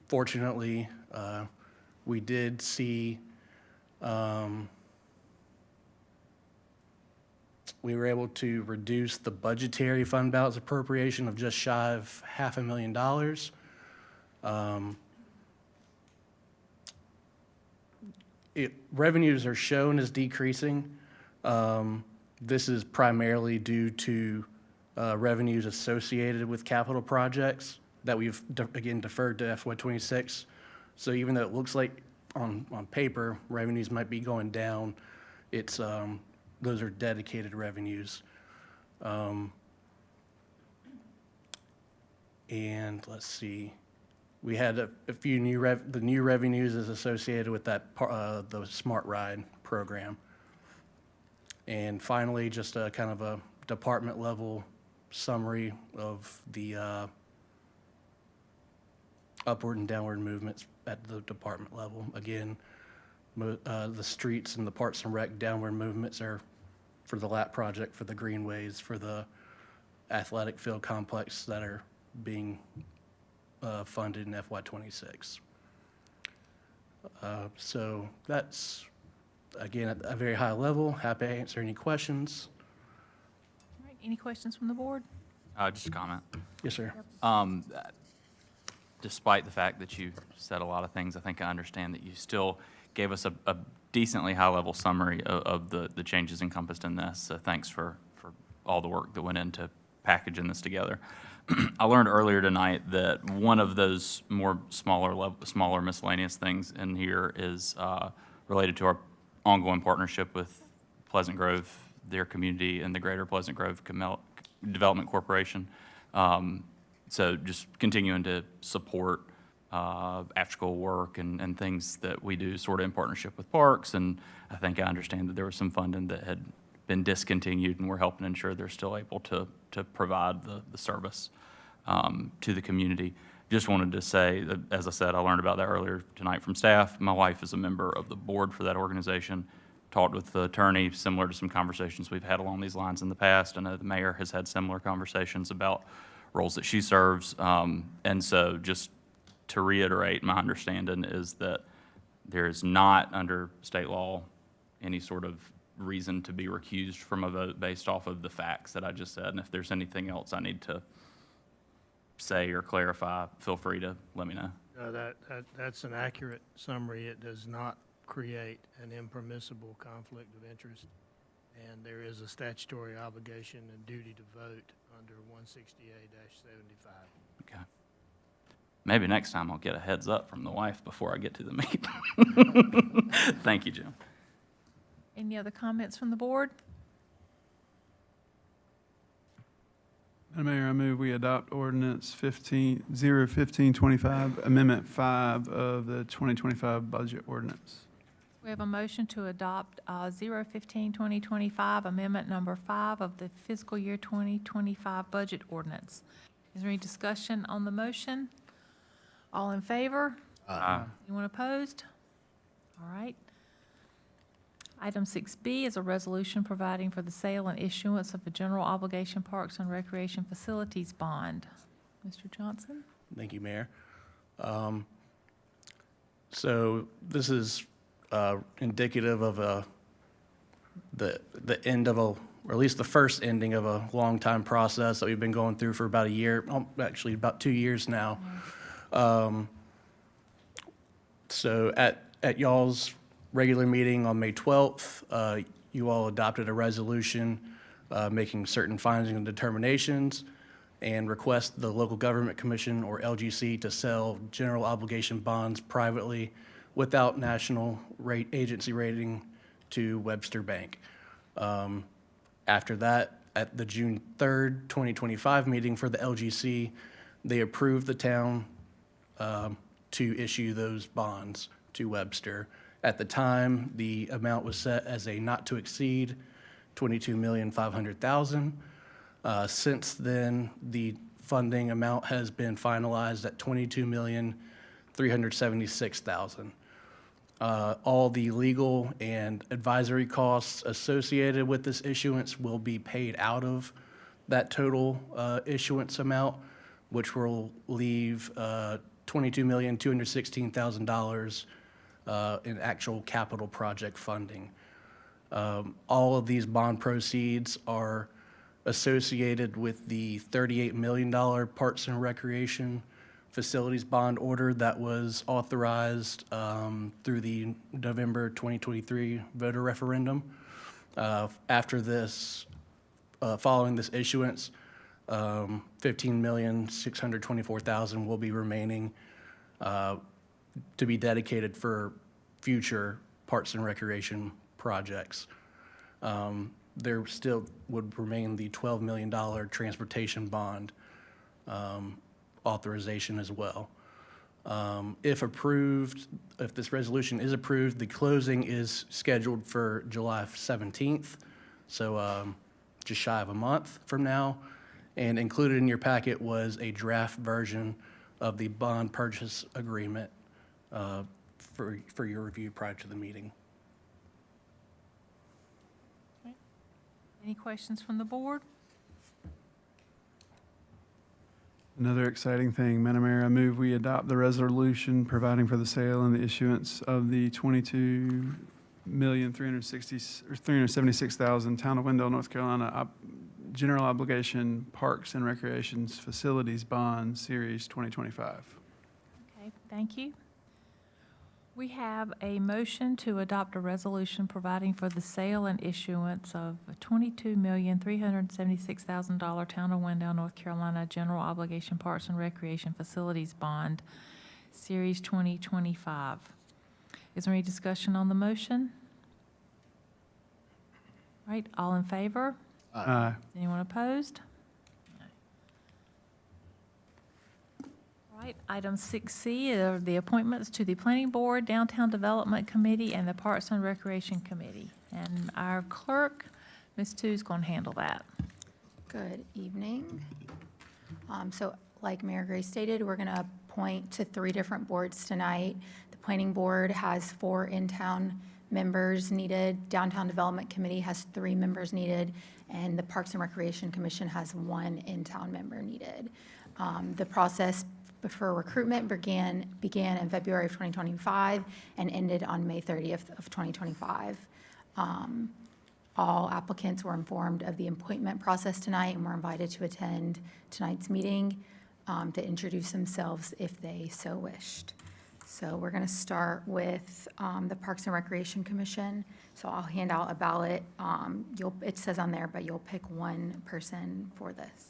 Fortunately, we did see we were able to reduce the budgetary fund balance appropriation of just shy of $500,000. Revenues are shown as decreasing. This is primarily due to revenues associated with capital projects that we've, again, deferred to FY26. So even though it looks like on paper, revenues might be going down. It's, those are dedicated revenues. And let's see, we had a few the new revenues is associated with that, the Smart Ride program. And finally, just a kind of a department level summary of the upward and downward movements at the department level. Again, the streets and the Parks and Rec downward movements are for the LAP project, for the greenways, for the athletic field complex that are being funded in FY26. So that's, again, at a very high level. Happy to answer any questions. All right, any questions from the board? Just a comment. Yes, sir. Despite the fact that you said a lot of things, I think I understand that you still gave us a decently high-level summary of the changes encompassed in this. So thanks for all the work that went into packaging this together. I learned earlier tonight that one of those smaller miscellaneous things in here is related to our ongoing partnership with Pleasant Grove, their community, and the Greater Pleasant Grove Development Corporation. So just continuing to support after-school work and things that we do sort of in partnership with parks. And I think I understand that there was some funding that had been discontinued, and we're helping ensure they're still able to provide the service to the community. Just wanted to say, that, as I said, I learned about that earlier tonight from staff. My wife is a member of the board for that organization. Talked with the attorney, similar to some conversations we've had along these lines in the past. I know the mayor has had similar conversations about roles that she serves. And so just to reiterate, my understanding is that there is not, under state law, any sort of reason to be recused from a vote based off of the facts that I just said. And if there's anything else I need to say or clarify, feel free to let me know. That's an accurate summary. It does not create an impermissible conflict of interest, and there is a statutory obligation and duty to vote under 160A-75. Okay. Maybe next time I'll get a heads up from the wife before I get to the meeting. Thank you, Jim. Any other comments from the board? Madam Mayor, I move we adopt ordinance 01525, Amendment 5 of the 2025 budget ordinance. We have a motion to adopt 015-2025, Amendment Number 5 of the fiscal year 2025 budget ordinance. Is there any discussion on the motion? All in favor? Aye. Anyone opposed? All right. Item 6B is a resolution providing for the sale and issuance of a general obligation parks and recreation facilities bond. Mr. Johnson? Thank you, Mayor. So this is indicative of the end of or at least the first ending of a long-time process that we've been going through for about a year, actually about 2 years now. So at y'all's regular meeting on May 12th, you all adopted a resolution making certain findings and determinations and request the Local Government Commission, or LGC, to sell general obligation bonds privately without national agency rating to Webster Bank. After that, at the June 3rd, 2025 meeting for the LGC, they approved the town to issue those bonds to Webster. At the time, the amount was set as a not to exceed $22,500,000. Since then, the funding amount has been finalized at $22,376,000. All the legal and advisory costs associated with this issuance will be paid out of that total issuance amount, which will leave $22,216,000 in actual capital project funding. All of these bond proceeds are associated with the $38 million Parks and Recreation Facilities bond order that was authorized through the November 2023 voter referendum. After this, following this issuance, $15,624,000 will be remaining to be dedicated for future Parks and Recreation projects. There still would remain the $12 million transportation bond authorization as well. If approved, if this resolution is approved, the closing is scheduled for July 17th, so just shy of a month from now. And included in your packet was a draft version of the bond purchase agreement for your review prior to the meeting. Any questions from the board? Another exciting thing, Madam Mayor, I move we adopt the resolution providing for the sale and the issuance of the 376,000 Town of Wendell, North Carolina General Obligation Parks and Recreations Facilities Bond Series 2025. Okay, thank you. We have a motion to adopt a resolution providing for the sale and issuance of a $22,376,000 Town of Wendell, North Carolina General Obligation Parks and Recreation Facilities Bond, Series 2025. Is there any discussion on the motion? All right, all in favor? Aye. Anyone opposed? All right, item 6C are the appointments to the Planning Board, Downtown Development Committee, and the Parks and Recreation Committee. And our clerk, Ms. Tu, is going to handle that. Good evening. So like Mayor Gray stated, we're going to appoint to 3 different boards tonight. The Planning Board has 4 in-town members needed. Downtown Development Committee has 3 members needed, and the Parks and Recreation Commission has 1 in-town member needed. The process for recruitment began in February of 2025 and ended on May 30th of 2025. All applicants were informed of the appointment process tonight and were invited to attend tonight's meeting to introduce themselves if they so wished. So we're going to start with the Parks and Recreation Commission. So I'll hand out a ballot. It says on there, but you'll pick 1 person for this.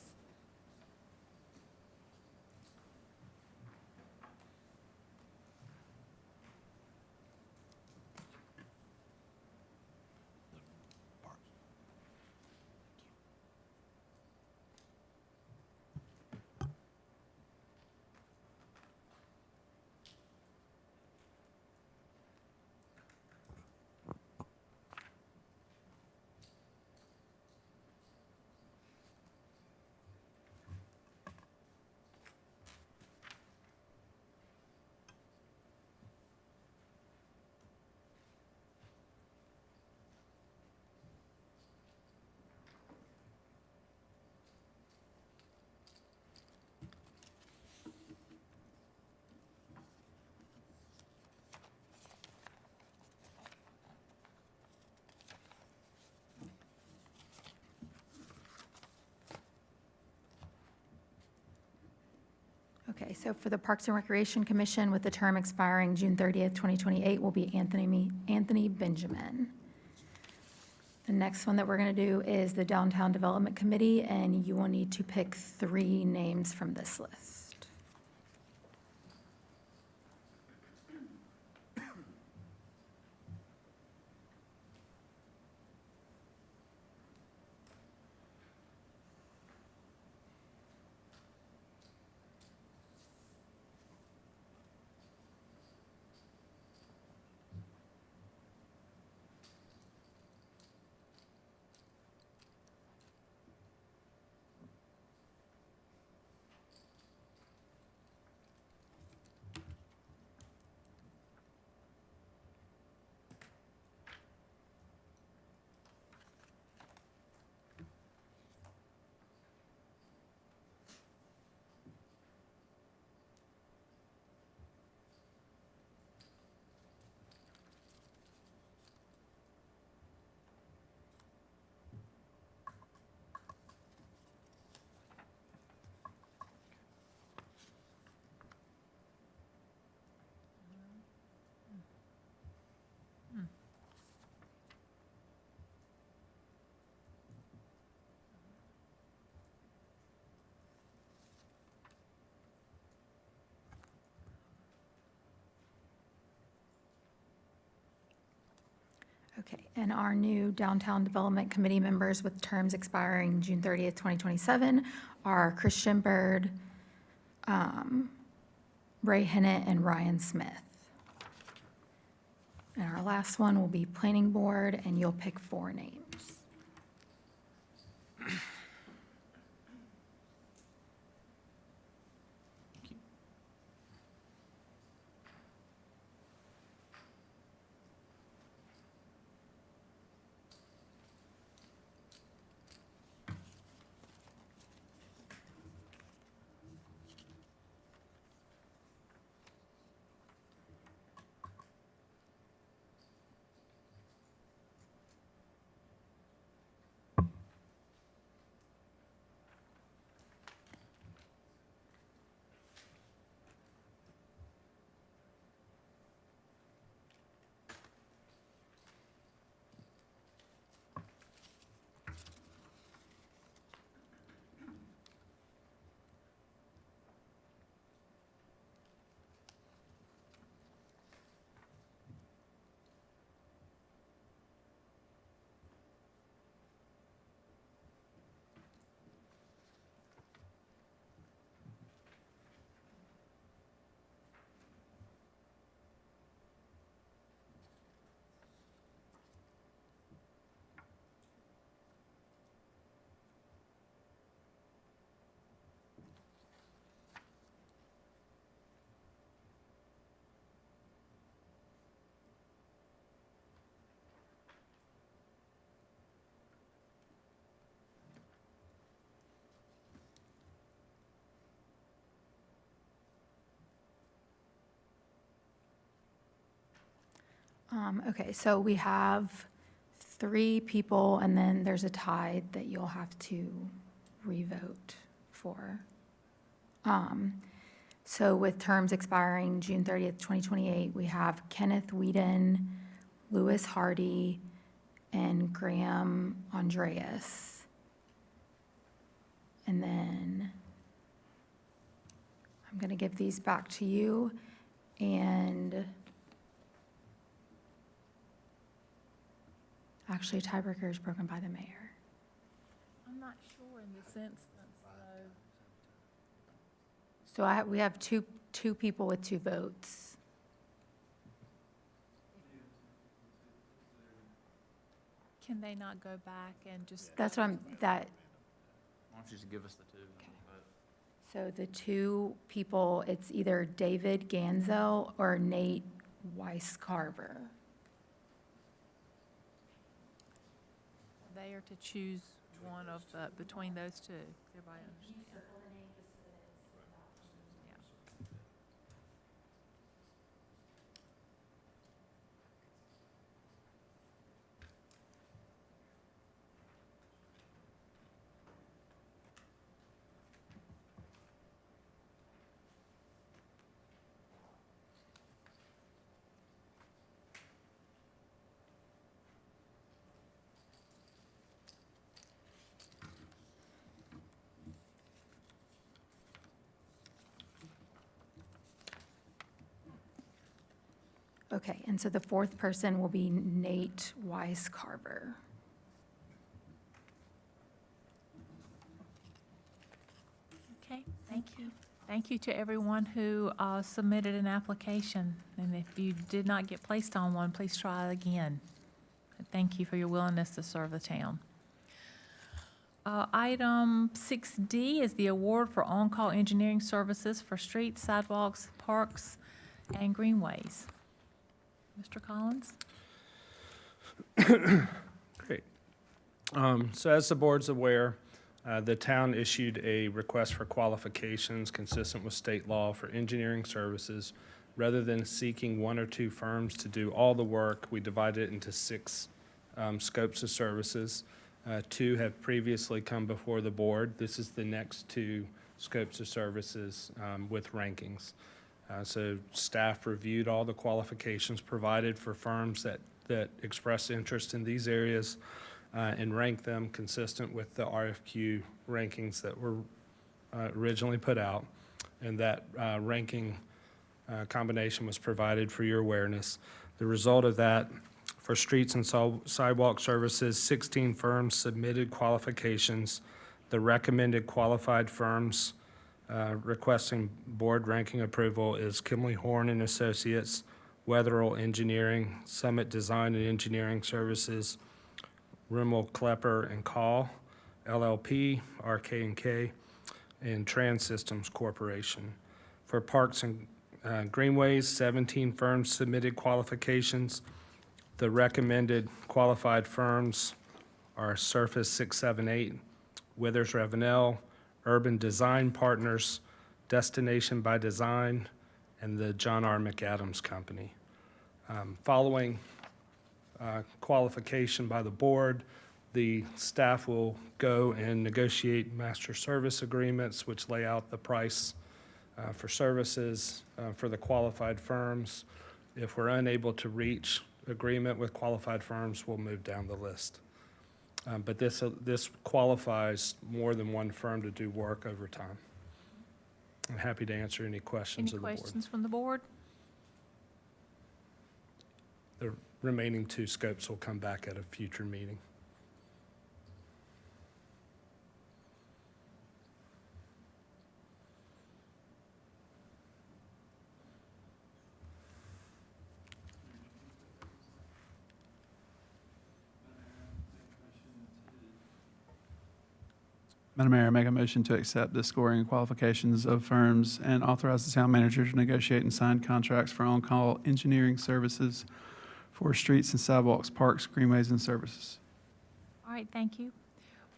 Okay, so for the Parks and Recreation Commission, with the term expiring June 30th, 2028, will be Anthony Benjamin. The next one that we're going to do is the Downtown Development Committee, and you will need to pick 3 names from this list. Okay, and our new Downtown Development Committee members with terms expiring June 30th, 2027 are Christian Bird, Ray Hennett, and Ryan Smith. And our last one will be Planning Board, and you'll pick 4 names. Okay, so we have 3 people, and then there's a tie that you'll have to revote for. So with terms expiring June 30th, 2028, we have Kenneth Whedon, Louis Hardy, and Graham Andreas. And then I'm going to give these back to you, and actually, tiebreaker is broken by the mayor. I'm not sure in this instance, though. So we have two people with 2 votes. Can they not go back and just? That's what Why don't you just give us the 2? So the 2 people, it's either David Ganzel or Nate Weiscarver. They are to choose one of between those 2. Everybody understand? Yeah. Okay, and so the 4th person will be Nate Weiscarver. Okay, thank you. Thank you to everyone who submitted an application. And if you did not get placed on one, please try again. Thank you for your willingness to serve the town. Item 6D is the award for on-call engineering services for streets, sidewalks, parks, and greenways. Mr. Collins? Great. So as the board's aware, the town issued a request for qualifications consistent with state law for engineering services. Rather than seeking 1 or 2 firms to do all the work, we divided it into 6 scopes of services. 2 have previously come before the board. This is the next 2 scopes of services with rankings. So staff reviewed all the qualifications provided for firms that expressed interest in these areas and ranked them consistent with the RFQ rankings that were originally put out. And that ranking combination was provided for your awareness. The result of that For streets and sidewalk services, 16 firms submitted qualifications. The recommended qualified firms requesting board ranking approval is Kimley Horn and Associates, Weatherall Engineering, Summit Design and Engineering Services, Rimmel Klepper and Call, LLP, RK&K, and Trans Systems Corporation. For parks and greenways, 17 firms submitted qualifications. The recommended qualified firms are Surface 678, Withers Ravenel, Urban Design Partners, Destination by Design, and the John R. McAdams Company. Following qualification by the board, the staff will go and negotiate master service agreements, which lay out the price for services for the qualified firms. If we're unable to reach agreement with qualified firms, we'll move down the list. But this qualifies more than one firm to do work over time. I'm happy to answer any questions Any of the board. questions from the board? The remaining two scopes will come back at a future meeting. Madam Mayor, I make a motion to accept the scoring and qualifications of firms and authorize the town manager to negotiate and sign contracts for on-call engineering services for streets and sidewalks, parks, greenways, and services. All right, thank you.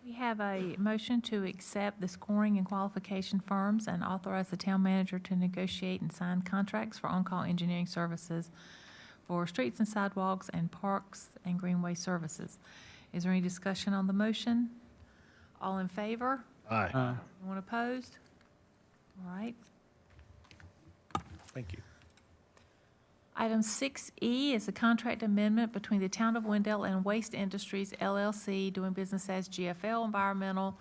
We have a motion to accept the scoring and qualification firms and authorize the town manager to negotiate and sign contracts for on-call engineering services for streets and sidewalks and parks and greenway services. Is there any discussion on the motion? All in favor? Aye. Anyone opposed? All right. Thank you. Item 6E is a contract amendment between the Town of Wendell and Waste Industries LLC, doing business as GFL Environmental,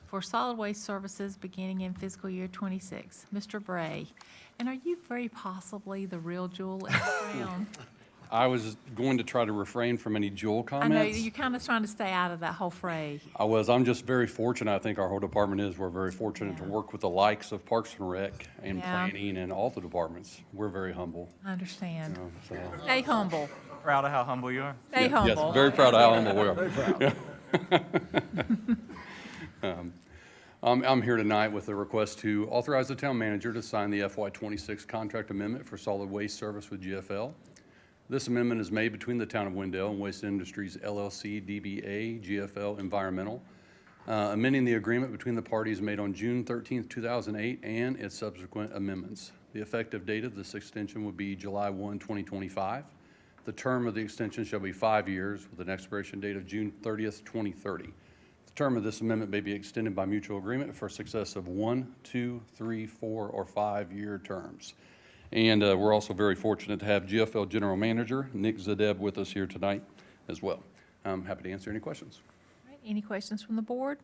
for solid waste services beginning in fiscal year '26. Mr. Bray, and are you very possibly the real jewel in the crown? I was going to try to refrain from any Jewel I know, comments. you're kind of trying to stay out of that whole fray. I'm just very fortunate, I think our whole department is, we're very fortunate to Yeah. work with the likes of Parks and Rec and Yeah. Planning and all the departments. We're very humble. I understand. So, Stay humble. Proud of how humble you are. Stay humble. Yes, very proud of how humble we are. I'm here tonight with a request to authorize the town manager to sign the FY26 contract amendment for solid waste service with GFL. This amendment is made between the Town of Wendell and Waste Industries LLC, DBA, GFL Environmental, amending the agreement between the parties made on June 13th, 2008, and its subsequent amendments. The effective date of this extension would be July 1, 2025. The term of the extension shall be 5 years with an expiration date of June 30th, 2030. The term of this amendment may be extended by mutual agreement for successive 1, 2, 3, 4, or 5-year terms. And we're also very fortunate to have GFL General Manager Nick Zadeb with us here tonight as well. I'm happy to answer any questions. All right, any questions from the board?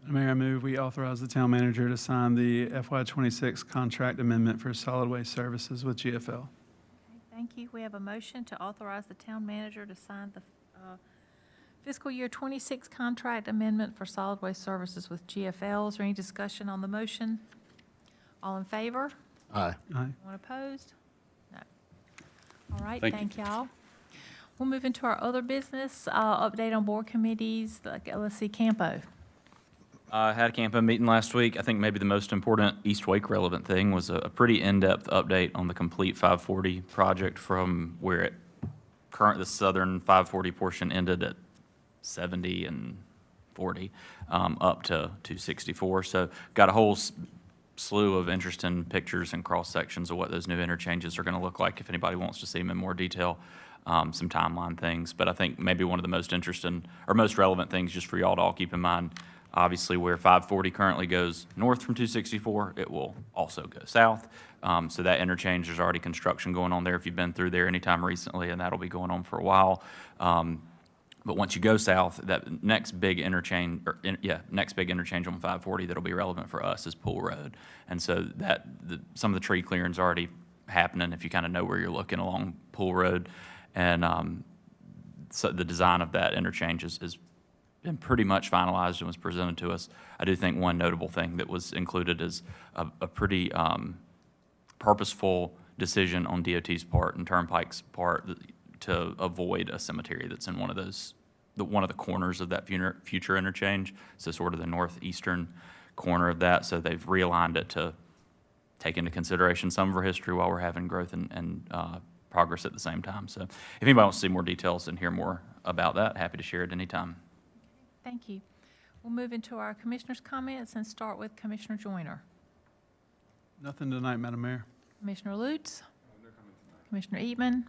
Mayor, I move we authorize the town manager to sign the FY26 contract amendment for solid waste services with GFL. Okay, thank you. We have a motion to authorize the town manager to sign the fiscal year '26 contract amendment for solid waste services with GFL. Is there any discussion on the motion? All in favor? Aye. Aye. Anyone opposed? No. All right, Thank you. thank y'all. We'll move into our other business, update on board committees. Let's see, Campo. I had a Campo meeting last week. I think maybe the most important East Wake relevant thing was a pretty in-depth update on the complete 540 project from where the southern 540 portion ended at 70 and 40, up to 264. So got a whole slew of interesting pictures and cross-sections of what those new interchanges are going to look like if anybody wants to see them in more detail, some timeline things. But I think maybe one of the most interesting or most relevant things just for y'all to all keep in mind, obviously where 540 currently goes north from 264, it will also go south. So that interchange, there's already construction going on there if you've been through there anytime recently, and that'll be going on for a while. But once you go south, that next big interchange, next big interchange on 540 that'll be relevant for us is Pool Road. And so some of the tree clearing's already happening if you kind of know where you're looking along Pool Road. And so the design of that interchange is been pretty much finalized and was presented to us. I do think one notable thing that was included is a pretty purposeful decision on DOT's part and Turnpike's part to avoid a cemetery that's in one of the corners of that future interchange, so sort of the northeastern corner of that. So they've realigned it to take into consideration some of our history while we're having growth and progress at the same time. So if anybody wants to see more details and hear more about that, happy to share it anytime. Thank you. We'll move into our commissioners' comments and start with Commissioner Joyner. Nothing tonight, Madam Mayor. Commissioner Lutz? Commissioner Eatman?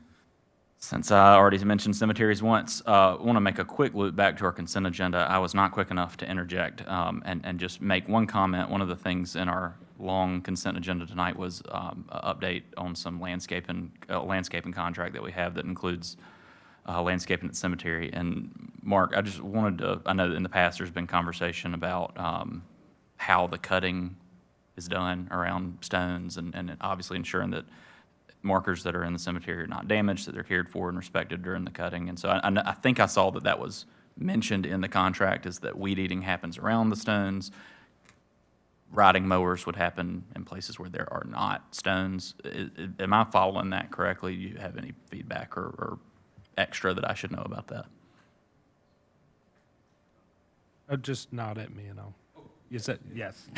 Since I already mentioned cemeteries once, I want to make a quick loop back to our consent agenda. I was not quick enough to interject and just make one comment. One of the things in our long consent agenda tonight was an update on some landscaping contract that we have that includes landscaping at the cemetery. And Mark, I just wanted to, I know that in the past there's been conversation about how the cutting is done around stones and obviously ensuring that markers that are in the cemetery are not damaged, that they're cared for and respected during the cutting. And so I think I saw that was mentioned in the contract, is that weed eating happens around the stones. Riding mowers would happen in places where there are not stones. Am I following that correctly? Do you have any feedback or extra that I should know about that? Just nod at me and I'll. You said yes.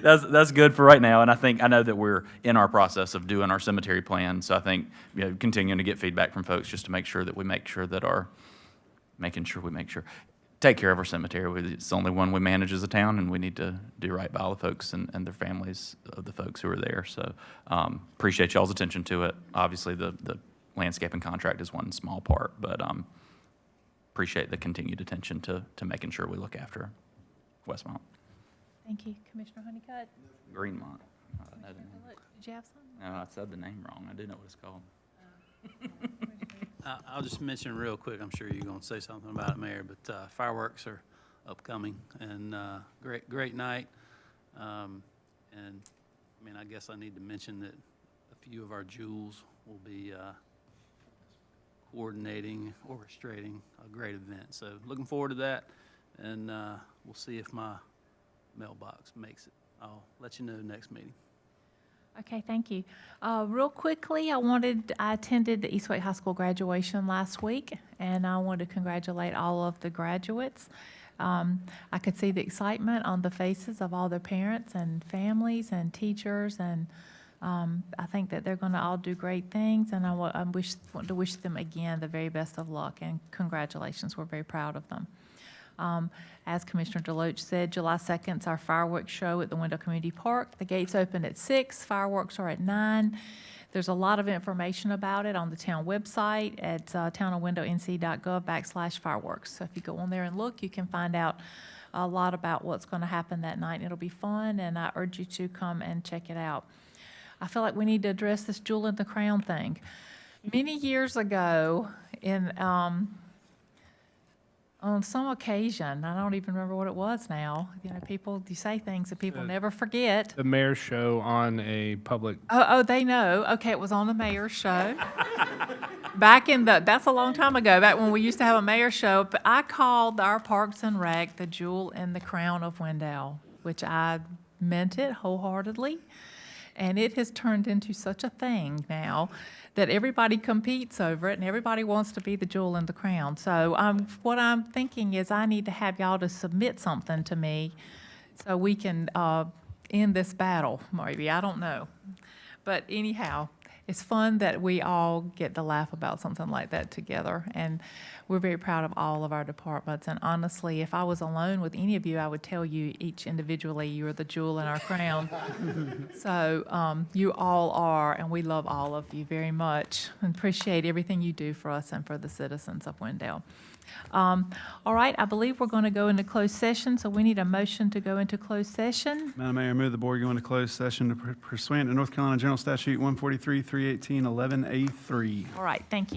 That's good for right now, and I know that we're in our process of doing our cemetery plan, so I think continuing to get feedback from folks just to make sure that we make sure take care of our cemetery. It's the only one we manage as a town, and we need to do right by all the folks and their families of the folks who are there. So appreciate y'all's attention to it. Obviously, the landscaping contract is one small part, but appreciate the continued attention to making sure we look after Westmont. Thank you. Commissioner Honeycutt? Greenmont. Did you have something? No, I said the name wrong. I do know what it's called. I'll just mention real quick, I'm sure you're going to say something about it, Mayor, but fireworks are upcoming, and great night. And, I mean, I guess I need to mention that a few of our jewels will be coordinating, orchestrating a great event. So looking forward to that, and we'll see if my mailbox makes it. I'll let you know next meeting. Okay, thank you. Real quickly, I attended the East Wake High School graduation last week, and I wanted to congratulate all of the graduates. I could see the excitement on the faces of all their parents and families and teachers, and I think that they're going to all do great things, and I want to wish them again the very best of luck, and congratulations. We're very proud of them. As Commissioner Deloach said, July 2nd is our fireworks show at the Wendell Community Park. The gates open at 6, fireworks are at 9. There's a lot of information about it on the town website at townofwendellnc.gov/fireworks. So if you go on there and look, you can find out a lot about what's going to happen that night. It'll be fun, and I urge you to come and check it out. I feel like we need to address this jewel in the crown thing. Many years ago, on some occasion, I don't even remember what it was now. You say things that people never forget. The mayor's show on a public. Oh, they know. Okay, it was on the mayor's show. That's a long time ago, back when we used to have a mayor's show. But I called our Parks and Rec the jewel in the crown of Wendell, which I meant it wholeheartedly. And it has turned into such a thing now that everybody competes over it and everybody wants to be the jewel in the crown. So what I'm thinking is I need to have y'all to submit something to me so we can end this battle, maybe. I don't know. But anyhow, it's fun that we all get to laugh about something like that together. And we're very proud of all of our departments. And honestly, if I was alone with any of you, I would tell you each individually you're the jewel in our crown. So you all are, and we love all of you very much and appreciate everything you do for us and for the citizens of Wendell. All right, I believe we're going to go into closed session, so we need a motion to go into closed session. Madam Mayor, I move the board go into closed session pursuant to North Carolina General Statute 143-318-11A3. All right, thank you.